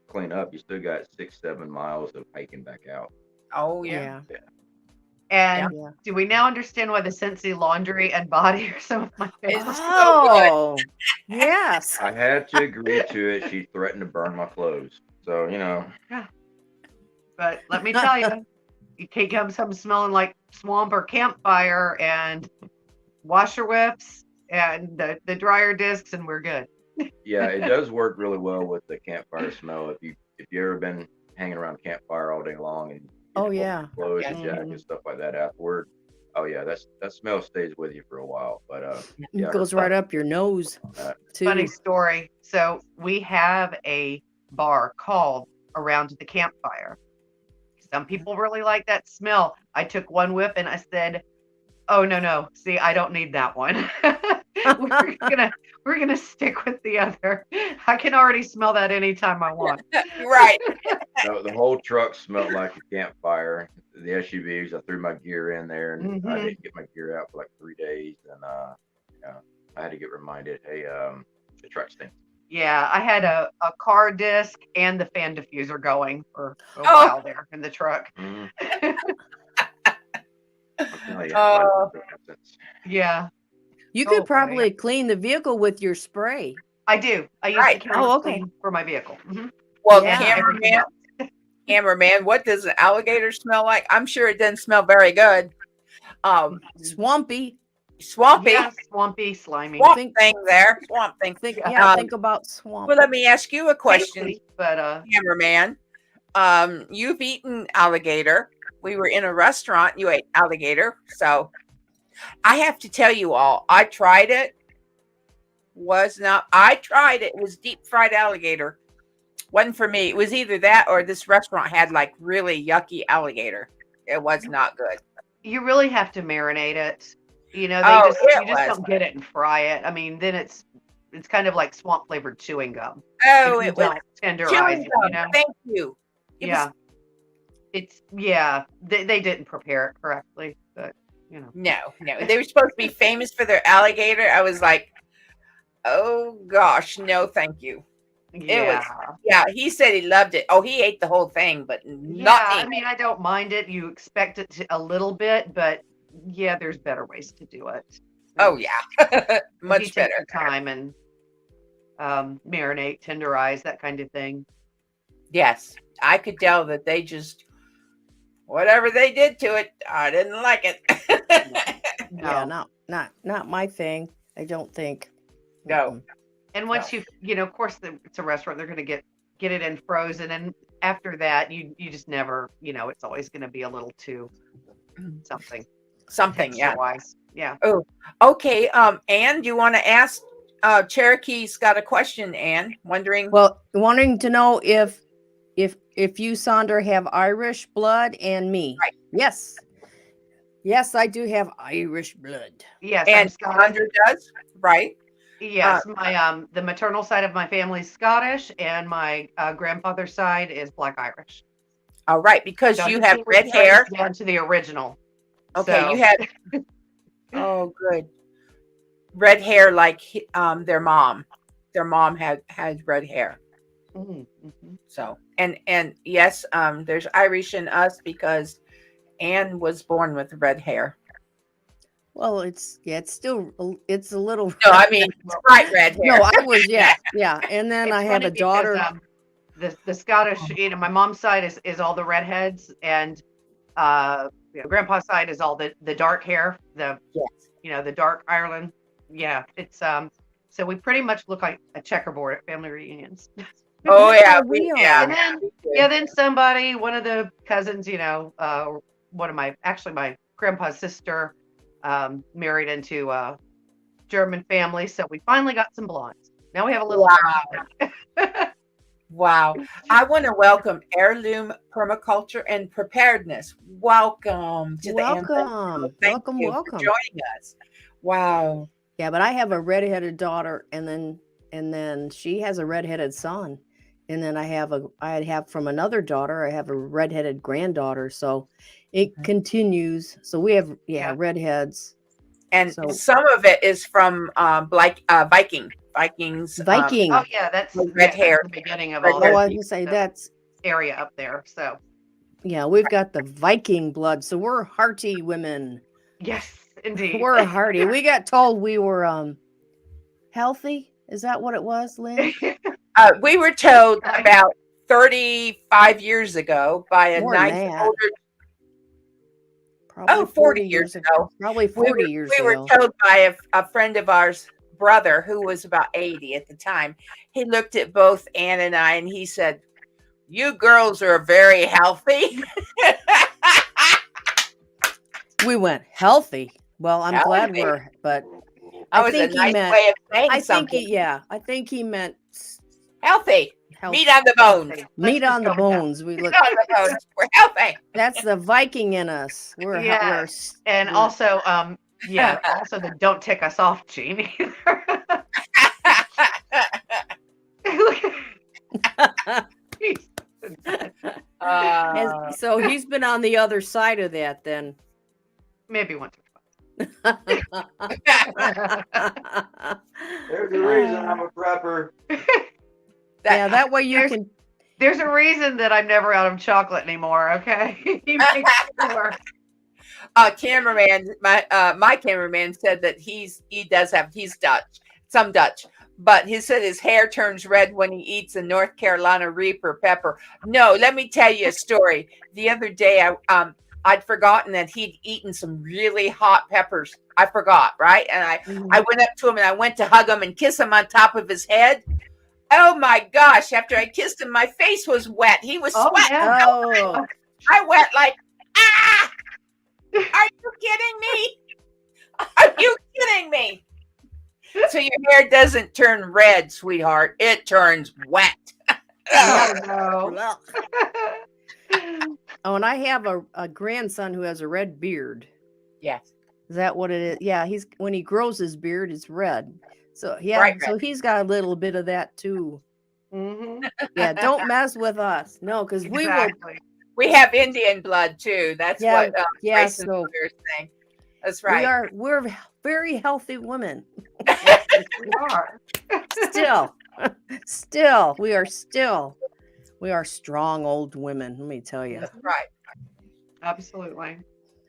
clean up, you still got 6-7 miles of hiking back out. Oh yeah. Yeah. And Yeah. do we now understand why the Scentsy laundry and body are some of my favorites? It's- Oh, yes. I had to agree to it. She threatened to burn my clothes, so But let me tell you, you take them something smelling like swamp or campfire and washer whips and the dryer discs, and we're good. Yeah, it does work really well with the campfire smell. If you ever been hanging around campfire all day long and Oh, fold your yeah. clothes Yeah. and jackets, stuff like that afterward. Oh yeah, that smell stays with you for a while. But yeah, It goes right up your nose, too. Funny story. So we have a bar called Around the Campfire. Some people really like that smell. I took one whiff and I said, "Oh no. See, I don't need that one. we're gonna stick with the other. I can already smell that anytime I want." Right. the whole truck smelled like a campfire. The SUVs, I threw my gear in there, and I Mhm. didn't get my gear out for like 3 days, and yeah, I had to get reminded, hey, the truck stinks. Yeah, I had a car disc and the fan diffuser going for a Oh. while there in the truck. Mhm. I'm telling you, Oh. Yeah, You Oh, could boy. probably clean the vehicle with your spray. I do. I use Right. the chemical Oh, okay. clean for my vehicle. Mhm. Well, Yeah. Everything cameraman, what does an alligator smell like? I'm sure it doesn't smell very good. Swampy. Swampy. Yeah, swampy, slimy. Swamp Think- thing there. Swamp thing. Think Yeah. think about swamp. Well, let me ask you a question, Tasty, but cameraman. You've eaten alligator. We were in a restaurant. You ate alligator. So I have to tell you all, I tried it. I tried it. It was deep fried alligator. Wasn't for me. It was either that or this restaurant had like really yucky alligator. It was not good. you really have to marinate it. You know, Oh, you it just was. don't get it and fry it. I mean, then it's kind of like swamp flavored chewing gum. Oh, If you it was don't tenderize chewing it, gum. you know. Thank you. It Yeah. was They didn't prepare it correctly, but no. They were supposed to be famous for their alligator. I was like, oh gosh, no, thank you. yeah. Yeah, he said he loved it. Oh, he ate the whole thing, but Yeah, not I me. mean, I don't mind it. You expect it to a little bit, but yeah, there's better ways to do it. Oh yeah, If you much take better. your time and marinate, tenderize, that kind of thing. Yes, I could tell that they just whatever they did to it, I didn't like it. Yeah, No. not my thing. I don't think. No. Mm-mm. And once of course, it's a restaurant. They're going to get it in frozen, and after that, you just never, it's always going to be a little too something Something, yeah. texture-wise. Yeah. Okay, Ann, do you want to ask? Cherokee's got a question. Ann, wondering. Well, wanting to know if you, Sondra, have Irish blood and me. Right. Yes, I do have Irish blood. Yes, and I'm Scottish. Sondra does, right? Yes, my the maternal side of my family is Scottish, and my grandfather's side is Black Irish. All right, because So you his have family red is hair. down to the original. Okay, So- you have. Oh, good. Red hair, like their mom. Their mom had red hair. Mhm, mhm. So and yes, there's Irish in us because Anne was born with red hair. Well, it's a little. No, I mean bright red hair. No, I was yeah. And then It's I have funny a daughter. because, the Scottish, my mom's side is all the redheads, and grandpa's side is all the dark hair, Yes. the dark Ireland. Yeah, it's so we pretty much look like a checkerboard at family reunions. Oh yeah, We are. yeah. And then one of the cousins, one of my grandpa's sister, married into a German family, so we finally got some blondes. Now we have a little. Wow. I want to welcome Heirloom Permaculture and Preparedness. Welcome to the Ann Lynn Show. Welcome, Thank you welcome. for joining us. Wow. Yeah, but I have a redheaded daughter, and then she has a redheaded son, And then I have from another daughter, I have a redheaded granddaughter. So it continues. So we have, redheads. And So- some of it is from Vikings. Viking. Oh yeah, that's red hair. That's the beginning of Red all hair. Oh, I that can say that's, area up there. So yeah, we've got the Viking blood. So we're hearty women. yes, indeed. We're hearty. We got told we were healthy. Is that what it was, Lynn? We were told about 35 years ago by a More than nice that. older. Probably 40 years ago. Probably 40 years ago. We were told by a friend of ours, brother, who was about 80 at the time. He looked at both Ann and I and he said, "You girls are very healthy." We went healthy. Well, I'm glad Healthy. we're, but That was a nice way of saying something. I think he meant Healthy. healthy. Meat on the bones. Meat on the just go with that. bones. We Meat look. on the bones. We're healthy. That's the Viking in us. We're Yeah. And we're- also, also the don't tick us off gene either. so he's been on the other side of that then. Maybe once or There's a reason I'm a prepper. Yeah, that way you There's- can. There's a reason that I'm never out of chocolate anymore. Okay, he makes sure. Cameraman, my cameraman said that he's Dutch, some Dutch, but he said his hair turns red when he eats a North Carolina Reaper pepper. No, let me tell you a story. The other day, I'd forgotten that he'd eaten some really hot peppers. I forgot, right? And I went up to him and I went to hug him and kiss him on top of his head. Oh my gosh! After I kissed him, my face was wet. He was sweating. Yeah. Oh, I went like, ah! Are you kidding me? Are you kidding me? So your hair doesn't turn red, sweetheart. It turns wet. No. oh, and I have a grandson who has a red beard. Yes. Is that what it is? Yeah, when he grows his beard, it's red. So yeah, Bright so he's got a little bit of that too. Mm-hmm. Yeah, don't mess with us. No, because we will. Exactly. We have Indian blood too. That's Yeah, what yeah, Grayson so- was saying. That's right. We're very healthy women. We are. Still, we are strong old women. Let me tell you. That's right. Absolutely.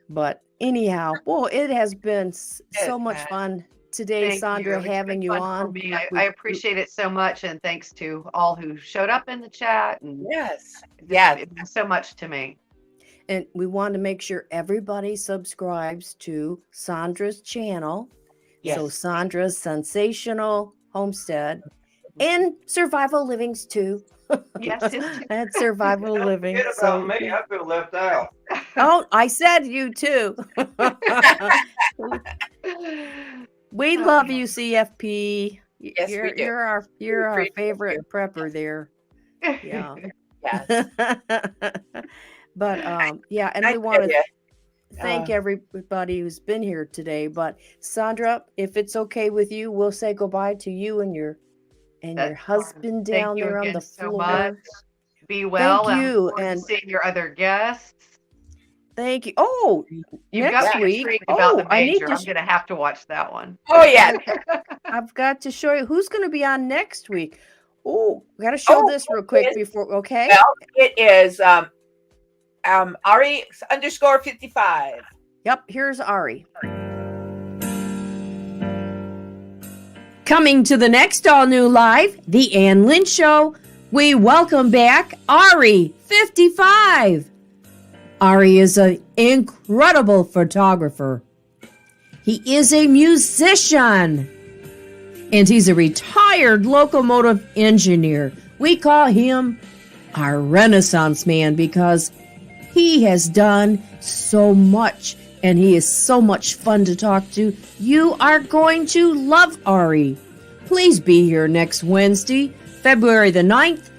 But anyhow, well, it has been so It much has. fun today, Thank you. Sandra, It's having been you fun for on. me. I appreciate it so much, and thanks to all who showed up in the chat. And Yes. it Yes. means so much to me. And we want to make sure everybody subscribes to Sandra's channel. Yes. So Sandra's Scentsational Homestead and Survival Livings too. Yes, That's Survival Don't Living. forget So about me. I feel left out. oh, I said you too. We love you, CFP. Yes, we do. You're our appreciate favorite prepper there. Yeah. Yes. But yeah, and I we want tell to ya, thank everybody who's been here today. But Sondra, if it's okay with you, we'll say goodbye to you and your That's husband Thank down you there on again the so floor. much. Be well. Thank you, I look forward to and- seeing your other guests. Thank you. Oh, You've next got me week. intrigued about the I need major. to I'm going to have to watch that one. Oh yeah. I've got to show you who's going to be on next week. Oh, got to show Oh, this real quick yes. before. Okay. Well, it is Ari _55. Yep. Here's Ari. Coming to the next all new live, the Ann Lynn Show. We welcome back Ari 55. Ari is an incredible photographer. He is a musician. And he's a retired locomotive engineer. We call him our Renaissance man because he has done so much and he is so much fun to talk to. You are going to love Ari. Please be here next Wednesday, February the 9th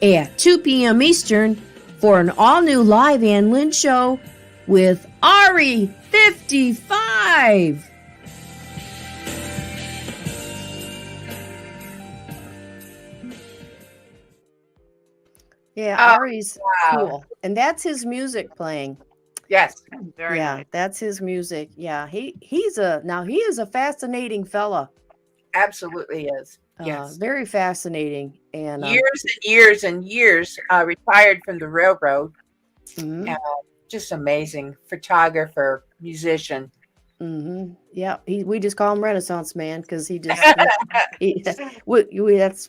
at 2 p.m. Eastern for an all-new live Ann Lynn Show with Ari 55. Yeah, Oh, Ari's wow. cool. And that's his music playing. Yes. Very yeah, nice. that's his music. Yeah, he is a fascinating fella. Absolutely is. Yes. Very fascinating. And Years and years and years, retired from the railroad. mhm, Just amazing photographer, musician. yeah, we just call him Renaissance Man because he that's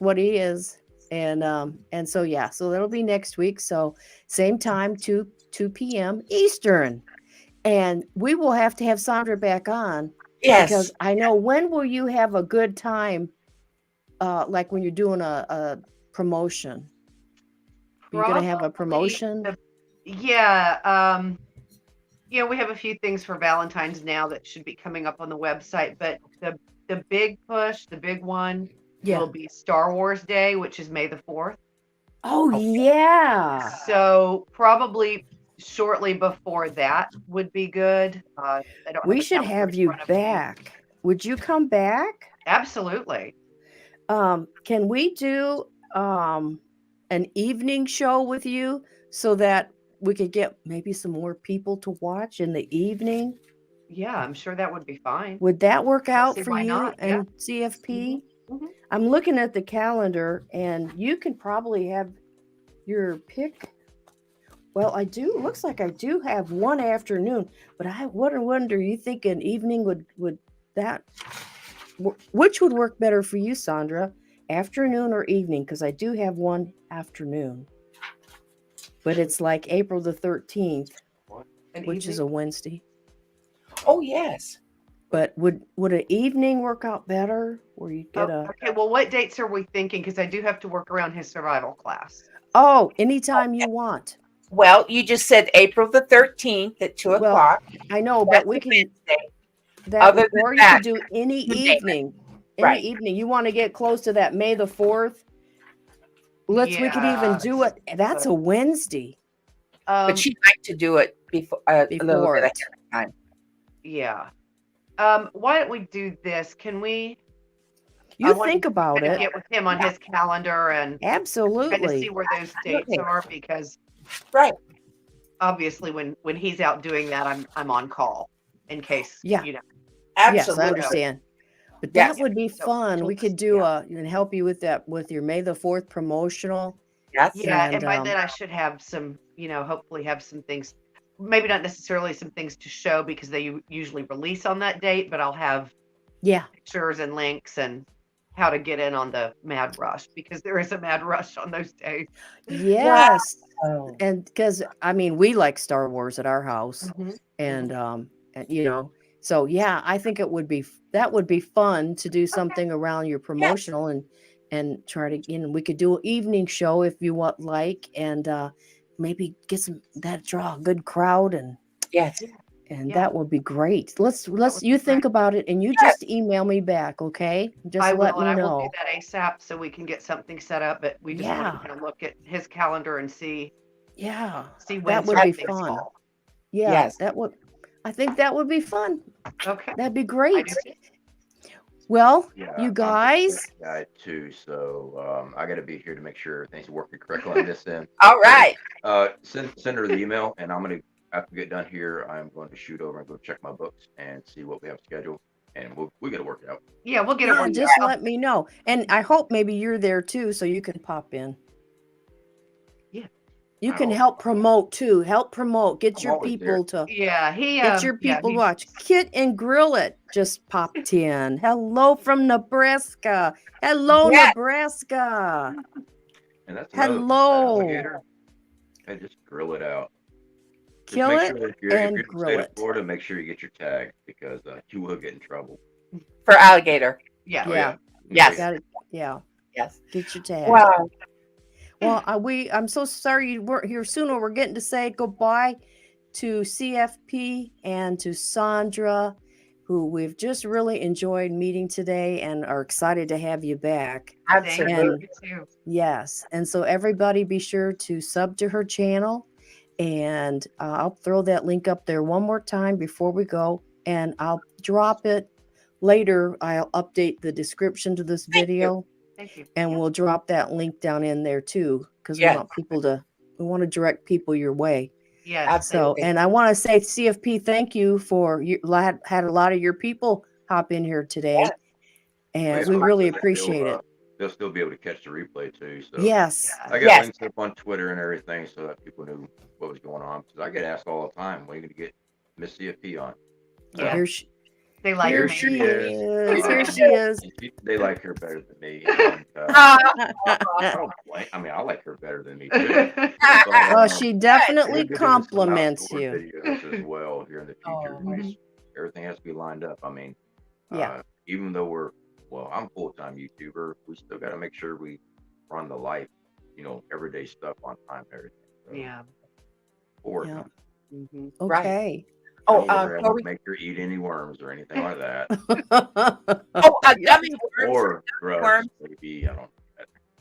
what he is. And so yeah, so that'll be next week. So same time, 2 p.m. Eastern. And we will have to have Sondra back on Yes. because I know, when will you have a good time? Like when you're doing a promotion. You're gonna have a promotion? Yeah. Yeah, we have a few things for Valentine's now that should be coming up on the website, but the big push, the big one will be Star Wars Day, which is May the 4th. Oh, yeah. So probably shortly before that would be good. I don't We have a should calendar have in you front of me. back. Would you come back? Absolutely. Can we do an evening show with you so that we could get maybe some more people to watch in the evening? Yeah, I'm sure that would be fine. Would that work out see for why you not, yeah. and CFP? Mhm. I'm looking at the calendar, and you can probably have your pick. Well, looks like I do have one afternoon, but I wonder, you think an evening would that, which would work better for you, Sondra? Afternoon or evening? Because I do have one afternoon, but it's like April the 13th, which is a Wednesday. Oh, yes. But would an evening work out better, where you get Okay, well, what dates are we thinking? Because I do have to work around his survival class. anytime you want. Well, you just said April the 13th at 2 Well, o'clock. I know, That's but we a can Wednesday. Other than or you that, could do any you name it. evening. Right. Evening. You want to get close to that May the 4th? We could even do it. That's a Wednesday. But she'd like to do it before a little bit ahead of time. Yeah. Why don't we do this? Can we? You think about it. Get with him on his calendar and absolutely kind of see where those dates are, because obviously when he's out doing that, I'm on call in case. Absolutely. Yes, I understand. But that would be fun. We could do and help you with that, with your May the 4th promotional. Yes. Yeah, and by then I should have some, hopefully have some things, maybe not necessarily some things to show because they usually release on that date, but I'll have pictures and links and how to get in on the mad rush, because there is a mad rush on those days. Yes. Wow. And because we like Star Wars at our house. Mm-hmm. And so yeah, I think that would be fun to do something around your promotional and try to, we could do an evening show if you want, and maybe get draw a good crowd, and that would be great. Let's you think about it, and you just email me back, okay? Just let me know. I will do that ASAP so we can get something set up, but we just want to kind of look at his calendar and see. Yeah. See when that would be fun. Fall. Yeah, I think that would be fun. Okay. That'd be great. Well, you guys. I'm a guy too, so I got to be here to make sure things are working correctly on this end. All right. Send her the email, and I'm gonna, after we get done here, I'm going to shoot over and go check my books and see what we have scheduled, and we got to work it out. Yeah, we'll get it worked just out. Let me know, and I hope maybe you're there too, so you can pop in. You can help promote too. Get your people to. Yeah, get your people to watch. Kit and Grill It just popped in. Hello from Nebraska. Hello, Nebraska. And that's hello. And just grill it out. Kill it sure and if you're grill it. Florida, make sure you get your tag, because you will get in trouble for alligator. Yeah. Yes. Yes. Get your tag. Wow. Well, I'm so sorry you weren't here sooner. We're getting to say goodbye to CFP and to Sondra, who we've just really enjoyed meeting today and are excited to have you back. Absolutely. Yes. And so everybody be sure to sub to her channel, and I'll throw that link up there one more time before we go, and I'll drop it later. I'll update the description to this video. Thank you. And we'll drop that link down in there too, because Yes. we want to direct people your way. Yes. Absolutely. So, and I want to say, CFP, thank you for you had a lot of your people hop in here today, and we really appreciate it. They'll still be able to catch the replay too. So Yes. I got Yes. links up on Twitter and everything so that people knew what was going on. Because I get asked all the time, when are you going to get Miss CFP on? Yeah. Here she, They like here your she makeup. is. Here she is. They like her better than me. And, I don't blame. I mean, I like her better than me too. Well, she definitely we're gonna do some compliments outdoor you. videos as well here in the future. Oh. Because everything has to be lined up. I mean, Yeah. even though I'm a full-time YouTuber, we still got to make sure we run the life, everyday stuff on time and everything. So Yeah. we'll work Yeah. on it. Mm-hmm. Okay. Oh, I don't make her eat any worms or anything like that. gummy worms. Or drugs, worms. maybe. I don't know.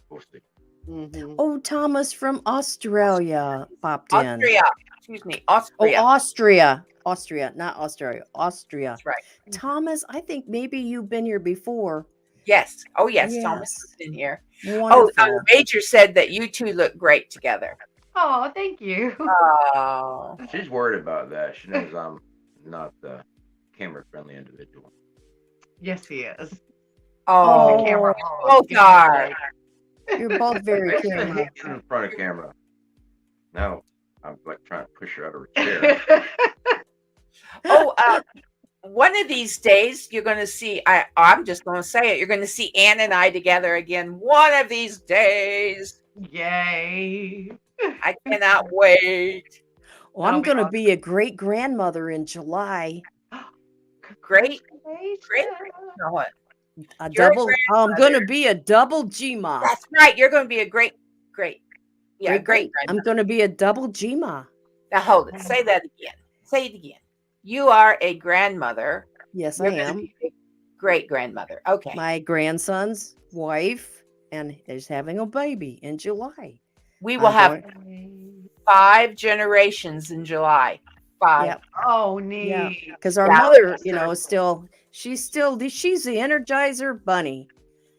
We'll see. Mm-hmm. Oh, Thomas from Australia popped in. Austria. Excuse me. Oh, Austria. Austria, not Australia. Austria. That's right. Thomas, I think maybe you've been here before. Yes. Oh, yes. Yes. Thomas is in here. Wonderful. Oh, the Major said that you two look great together. Oh, thank you. Oh. She's worried about that. She knows I'm not the camera-friendly individual. Yes, he is. Oh. The camera. Both are. You're both very I camera. hate being in front of camera. No, I'm like trying to push her out of her chair. Oh, one of these days you're going to see, I'm just going to say it, you're going to see Ann and I together again. One of these days. Yay. I cannot wait. Well, I'm That'll be going to awesome. be a great grandmother in July. Great. No, what? You're a I'm going to be a double G-ma. That's right. You're going to be a great. Yeah, great. I'm going to be a double G-ma. Now hold it. Say that again. Say it again. You are a grandmother. Yes, You're I gonna am. be a great grandmother. Okay. My grandson's wife and is having a baby in July. We will have 5 generations in July. 5. Yep. Oh, neat. Yeah, because our Yeah. mother, is she's the Energizer Bunny.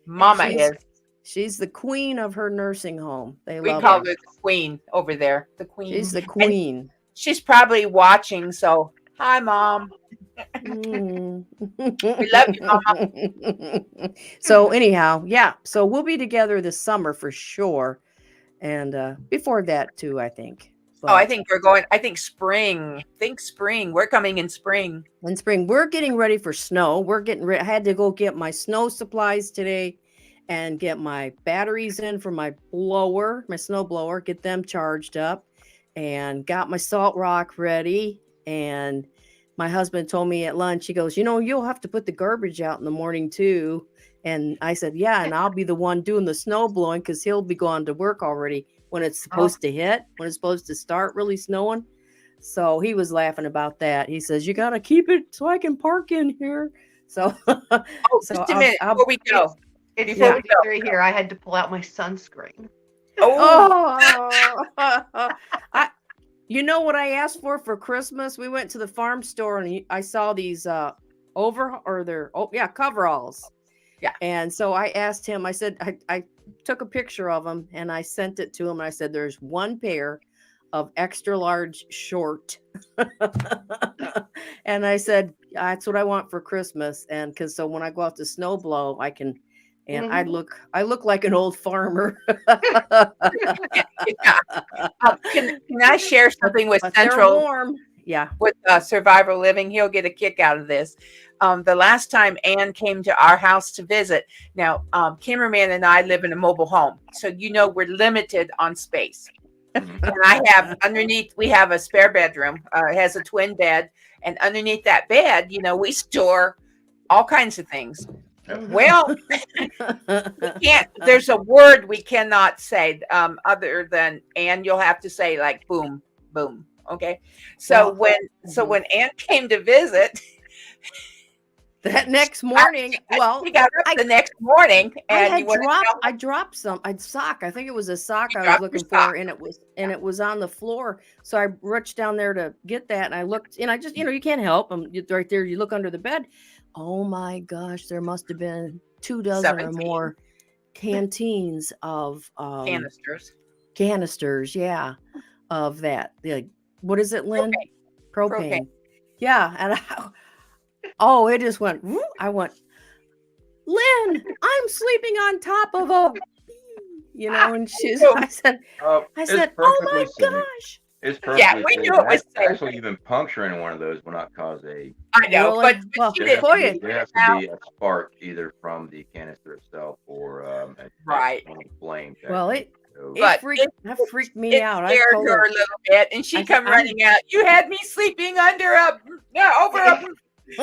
Mama She's- is. She's the queen of her nursing home. They We love call her. her the queen over there. The queen. She's the queen. She's probably watching. So, hi, Mom. Mm. We love you, Mama. So anyhow, yeah. So we'll be together this summer for sure, and before that too, I think. Oh, I think we're going. I think spring. Spring. We're coming in spring. In spring, we're getting ready for snow. We're getting ready. I had to go get my snow supplies today and get my batteries in for my snow blower, get them charged up, and got my salt rock ready. And my husband told me at lunch, he goes, you'll have to put the garbage out in the morning too. And I said, yeah, and I'll be the one doing the snow blowing because he'll be going to work already when it's supposed to hit, when it's supposed to start really snowing. So he was laughing about that. He says, you got to keep it so I can park in here. So, Just a minute before we go. It's Before we 73 here. I had to pull out my sunscreen. You know what I asked for Christmas? We went to the farm store and I saw these coveralls. Yeah. And so I asked him, I said, I took a picture of them and I sent it to him. And I said, there's one pair of extra large short. And I said, that's what I want for Christmas. And so when I go out to snow blow, I can, and I look like an old farmer. Can I share something with But they're Central? warm. Yeah. With Survival Living, he'll get a kick out of this. The last time Ann came to our house to visit, now Kimmerman and I live in a mobile home, so we're limited on space. And I have we have a spare bedroom. It has a twin bed, and underneath that bed, we store all kinds of things. Well, we can't. There's a word we cannot say other than Ann. You'll have to say like boom, boom. Okay. So when Ann came to visit, that next morning, we got up the next morning and I dropped some sock. I think it was a sock I was looking for, and it was on the floor. So I reached down there to get that, and I looked, and I just you can't help them. Right there, you look under the bed. Oh my gosh, there must have been 2 dozen 17. or more canteens of Canisters. yeah, of that. Like, what is it, Lynn? Propane. Propane. Yeah, and oh, it just went. Whoo, I went, Lynn, I'm sleeping on top of a, and she's. I said, Oh, oh it's my perfectly safe. gosh. It's Yeah, perfectly we safe. knew it was safe. Actually, even puncturing one of those will not cause a. I know, Really? but Well, she There didn't. boy, has to be a spark either from the canister itself or Right. a flame. to well, actually go. But that freaked me it out. I scared told her her, a little bit, and she I said, come running out. You had me sleeping over a.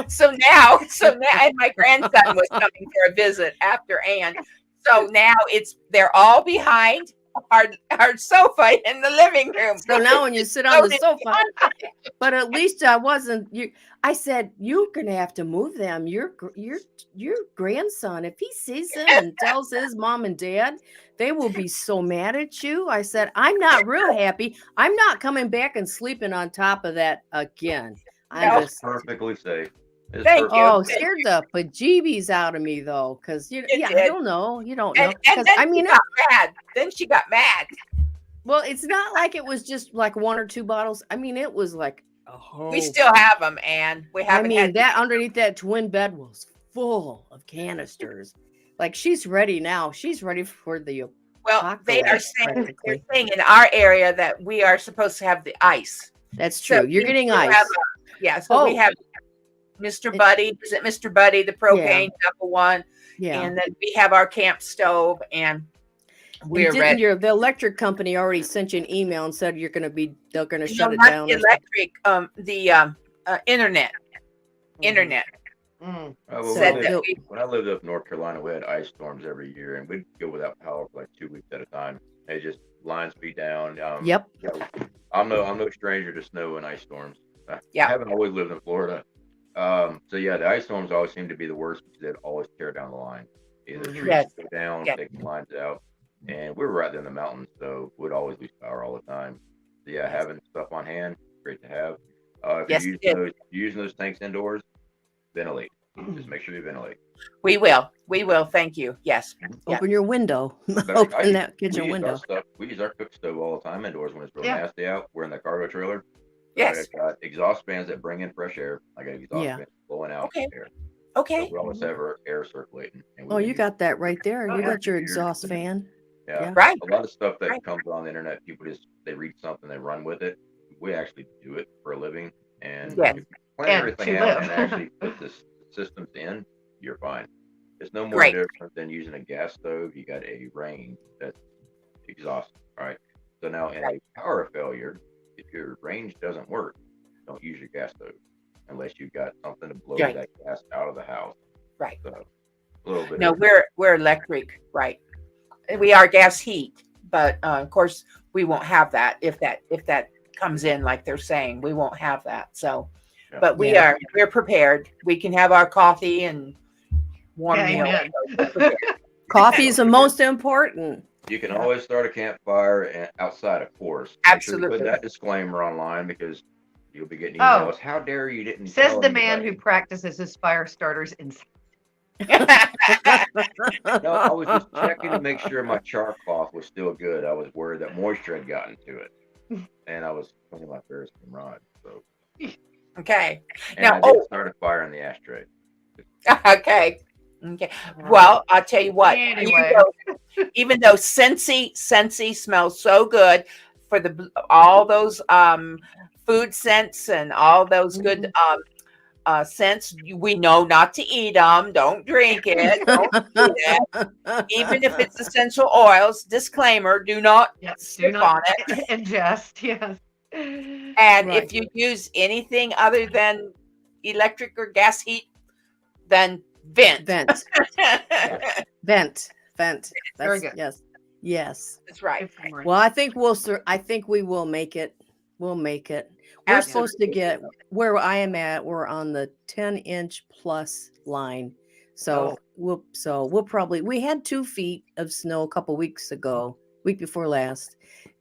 So now, and my grandson was coming for a visit after Ann. So now they're all behind our sofa in the living room. so now when you sit on the sofa, but at least I wasn't. I said, you're gonna have to move them. Your grandson, if he sees them and tells his mom and dad, they will be so mad at you. I said, I'm not real happy. I'm not coming back and sleeping on top of that again. No. It's perfectly safe. It's Thank you. Oh, Thank scared the bejeebies out of me though, because I did. don't know. You don't know. And 'Cause, then I mean, she got mad. Then she got mad. well, it's not like it was just like one or two bottles. I mean, it was like a whole. We still have them, Ann. We I haven't mean, had that underneath that twin bed was full of canisters. Like, she's ready now. She's ready for the Well, they are apocalypse, saying practically. they're saying in our area that we are supposed to have the ice. That's So true. You're we getting do ice. have so we Oh. have Mr. Buddy. Is it Mr. Buddy, the propane number one? Yeah. And then we have our camp stove, and we're And ready. the electric company already sent you an email and said they're going to shut it not down? the electric, the internet. Internet. Mm. Well, Said that when I lived up in North Carolina, we had ice storms every year, and we'd go without power for like 2 weeks at a time. They just lines be down. Yep. I'm no stranger to snow and ice storms. I Yeah. haven't always lived in Florida. So yeah, the ice storms always seem to be the worst because they'd always tear down the line. Either trees Yes. go down, Yes. take the lines out, and we were right there in the mountains, so we'd always lose power all the time. So yeah, having stuff on hand, great to have. If Yes, you're using those tanks indoors, ventilate. Just make sure you ventilate. We will. Thank you. Yes. Yeah. Open your window. But Open that kitchen we use window. our stuff. We use our cook stove all the time indoors when it's real Yeah. nasty out. We're in the cargo trailer. Yes. I got exhaust fans that bring in fresh air. I got exhaust Yeah. fans blowing out Okay. air. Okay. So we always have our air circulating. And Oh, you got that right there. Oh, You yeah. got your exhaust fan. Yeah. Right. A lot of stuff that Right. comes on the internet, people they read something, they run with it. We actually do it for a living. And Yes. if you plan And everything to out live. and actually put the systems in, you're fine. It's no more Great. different than using a gas stove. You got a range that's exhausting, right? So now in a power failure, if your range doesn't work, don't use your gas stove unless you've got something to blow Right. that gas out of the house. Right. So a little bit. No, we're electric, right? We are gas heat, but of course we won't have that if that comes in like they're saying. We won't have that. So, Yeah. but Yeah. we're prepared. We can have our coffee and warm Yeah, meal. amen. We're prepared. Coffee is the most important. You can always start a campfire outside, of course. Make sure you Absolutely. put that disclaimer online because you'll be getting Oh. emails. How dare you didn't Says tell the man anybody. who practices his fire starters inside. No, I was just checking to make sure my char cloth was still good. I was worried that moisture had gotten to it. And I was cleaning my ferrous rod. So Okay. and Now, I did start a fire in the ashtray. Okay. Okay. Well, I'll tell you what. Anyway. Even though Scentsy smells so good for all those food scents and all those good scents, we know not to eat them. Don't drink it. Don't do that. Even if it's essential oils, disclaimer: do not Yes, do sip on not it. ingest. Yes. And Right. if you use anything other than electric or gas heat, then vent. Vent. Vent. Vent. Very That's, good. yes. Yes. That's right. Good summary. Well, I think we will make it. We'll make it. We're supposed to get where I am at. We're on the 10-inch plus line. So we'll probably, we had 2 feet of snow a couple weeks ago, week before last.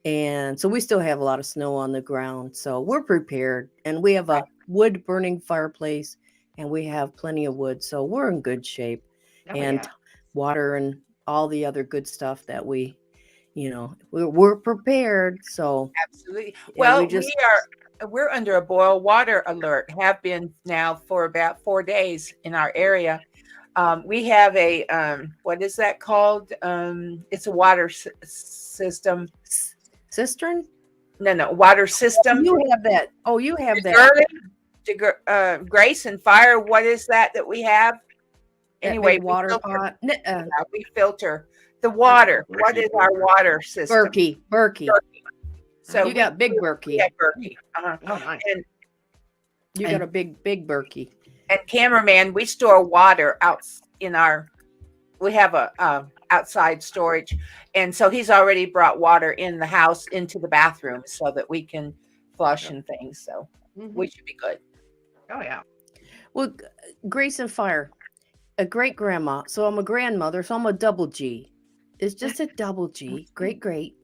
And so we still have a lot of snow on the ground. So we're prepared, and we have a wood burning fireplace, and we have plenty of wood. So we're in good shape. Oh, And yeah. water and all the other good stuff that we're prepared. So Absolutely. yeah, Well, we're under a boil water alert. Have been now for about 4 days in our area. We have a what is that called? It's a water system. cistern. No, water system. You have that. Oh, you have that. Grace and fire. What is that we have? That Anyway, big water pot. we filter the water. What is our water system? Berkey. So you got big Berkey. Yeah, Berkey. Oh, nice. You got a big Berkey. And cameraman, we store water out in we have a outside storage, and so he's already brought water in the house into the bathroom so that we can flush and things. So we should be good. Oh yeah. Well, Grace and Fire, a great grandma. So I'm a grandmother. So I'm a double G. It's just a double G. Great.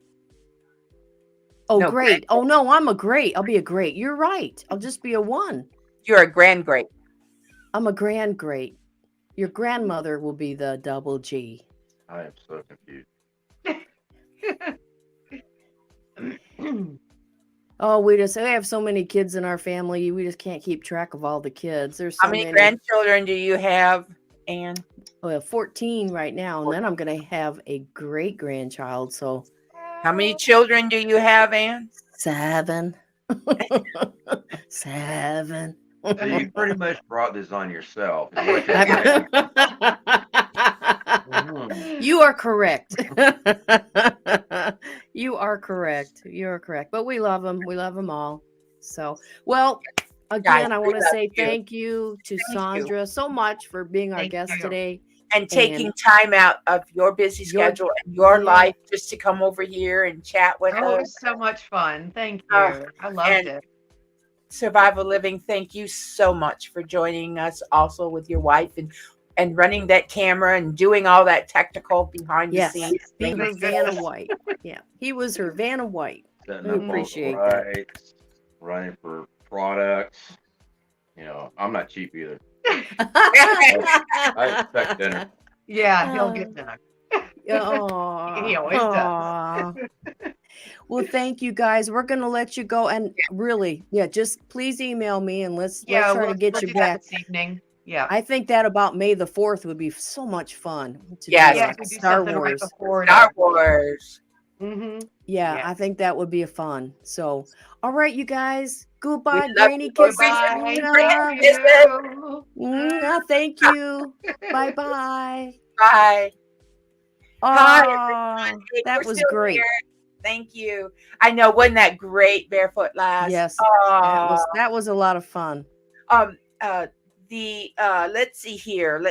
Oh, No, great. Oh no, I'm a great. I'll be a great. You're right. I'll just be a 1. You're a grand great. I'm a grand great. Your grandmother will be the double G. I am so confused. Oh, we have so many kids in our family. We just can't keep track of all the kids. There's so How many grandchildren do you have, Ann? Well, 14 right now, and then I'm going to have a great grandchild. So, how many children do you have, Ann? 7. 7. So you pretty much brought this on yourself. You are correct. You are correct. But we love them. We love them all. So, well, again, Guys, I want to say you. thank you to Sondra so much for being our guest today. And taking time out of your busy schedule and your life just to come over here and chat with us. It was so much fun. Thank you. I loved it. Survival Living, thank you so much for joining us also with your wife and running that camera and doing all that technical behind the scenes. Being her Vanna White. Yeah, he was her Vanna White. We appreciate that. Running for products. I'm not cheap either. I expect dinner. Yeah, he'll get dinner. Oh, he always does. Well, thank you guys. We're going to let you go. And really, just please email me and let's try to get you back this evening. Yeah. I think that about May the 4th would be so much fun. Star Wars. Star Wars. Mm-hmm. Yeah, I think that would be fun. So, all right, you guys. Goodbye, Granny kisses. Thank you. Bye-bye. Bye. Oh, that was great. Here. Thank you. I know, wasn't that great, Barefoot Lass? Yes, that was a lot of fun. Let's see here.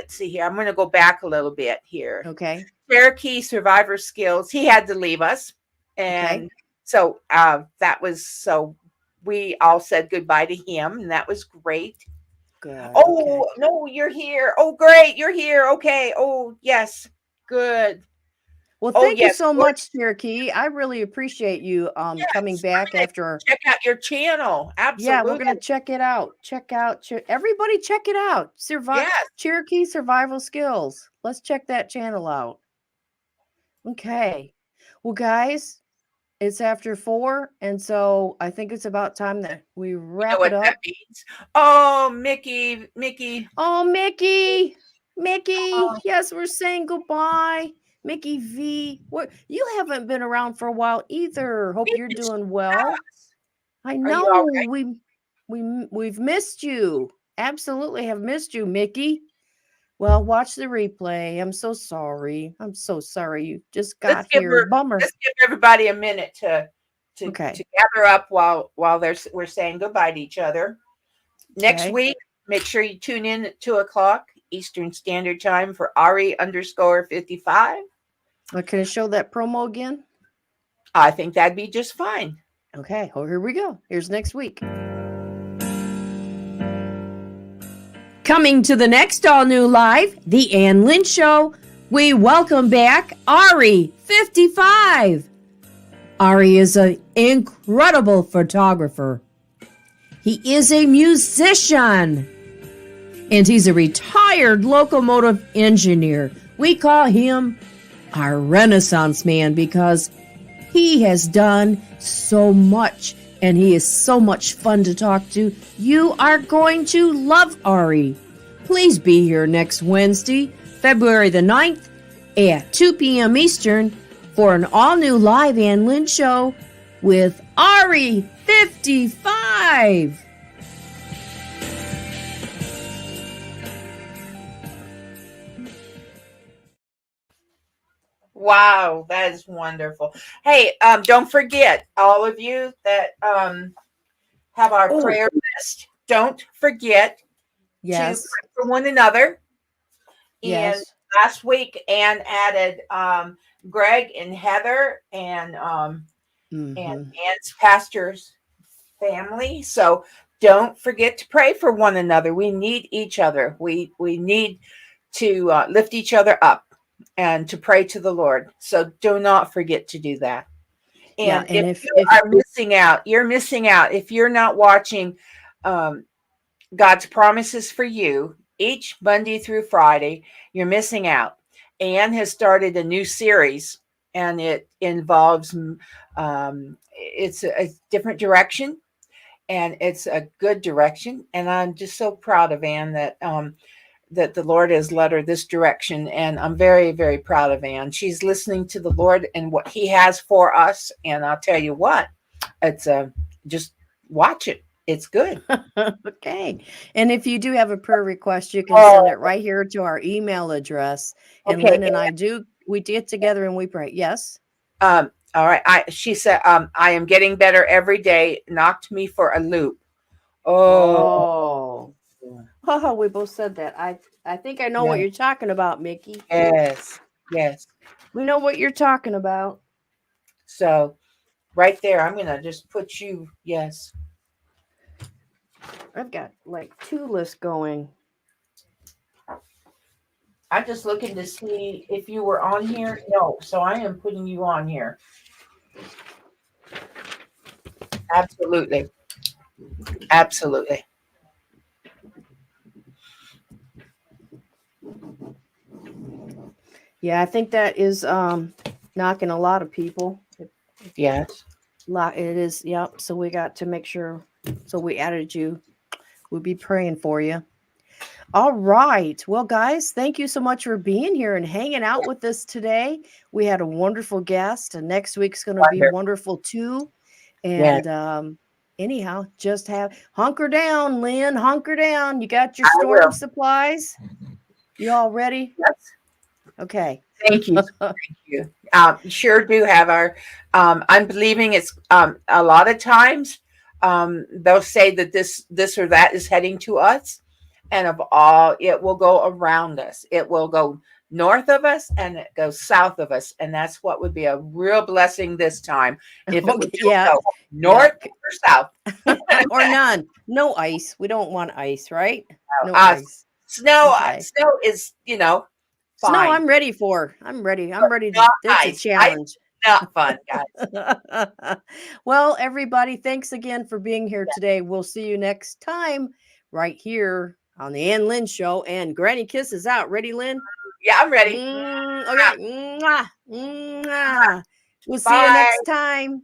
I'm going to go back a little bit here. Okay. Cherokee Survivor Skills. He had to leave us, and so we all said goodbye to him, and that was great. Good. Oh no, you're here. Oh, great, you're here. Okay. Oh yes, good. Well, thank you so much, Cherokee. I really appreciate you coming back after. Check out your channel. Absolutely. Yeah, we're gonna check it out. Everybody, check it out. Cherokee Survival Skills. Let's check that channel out. Okay. Well, guys, it's after 4, and so I think it's about time that we wrap it up. That means? Oh, Mickey. Oh, Mickey. Yes, we're saying goodbye. Mickey V, you haven't been around for a while either. Hope you're doing well. I know we've missed you. Absolutely have missed you, Mickey. Well, watch the replay. I'm so sorry. You just got here. Bummer. Let's give everybody a minute to gather up while we're saying goodbye to each other. Next week, make sure you tune in at 2:00 Eastern Standard Time for Ari_55. Can I show that promo again? I think that'd be just fine. Okay. Well, here we go. Here's next week. Coming to the next all-new live, The Ann Lynn Show, we welcome back Ari_55. Ari is an incredible photographer. He is a musician. And he's a retired locomotive engineer. We call him our Renaissance man, because he has done so much and he is so much fun to talk to. You are going to love Ari. Please be here next Wednesday, February the 9th at 2 p.m. Eastern for an all-new live Ann Lynn Show with Ari 55. Wow, that is wonderful. Hey, don't forget, all of you that have our prayer list, don't forget to pray for one another. And last week, Ann added Greg and Heather and Ann's pastor's family. So don't forget to pray for one another. We need each other. We need to lift each other up and to pray to the Lord. So do not forget to do that. And, if you are missing out, you're missing out. If you're not watching God's promises for you each Monday through Friday, you're missing out. Ann has started a new series, and it involves it's a different direction, and it's a good direction. And I'm just so proud of Ann that that the Lord has led her this direction. And I'm very, very proud of Ann. She's listening to the Lord and what he has for us. And I'll tell you what, it's just watch it. It's good. Okay. And if you do have a prayer request, you can send it right here to our email address. And Lynn and we get together and we pray. Yes. All right. She said, I am getting better every day. Knocked me for a loop. Oh, we both said that. I think I know what you're talking about, Mickey. Yes. We know what you're talking about. So right there, I'm going to just put you. Yes. I've got like 2 lists going. I'm just looking to see if you were on here. No. So I am putting you on here. Absolutely. Yeah, I think that is knocking a lot of people. Yes. It is. Yep. So we got to make sure. So we added you. We'll be praying for you. All right. Well, guys, thank you so much for being here and hanging out with us today. We had a wonderful guest, and next week's going to be wonderful too. And anyhow, just hunker down, Lynn. Hunker down. You got your storage supplies? You all ready? Yes. Okay. Thank you. Thank you. Sure do have our. I'm believing it's a lot of times they'll say that this or that is heading to us, and it will go around us. It will go north of us and it goes south of us, and that's what would be a real blessing this time. If it would go north or south or none. No ice. We don't want ice, right? No ice. Snow. Okay. Snow is fine. Snow, I'm ready for. I'm ready. That's a challenge. Not fun, guys. Well, everybody, thanks again for being here today. We'll see you next time right here on the Ann Lynn Show. And Granny Kiss is out. Ready, Lynn? Yeah, I'm ready. Okay. We'll see you next time.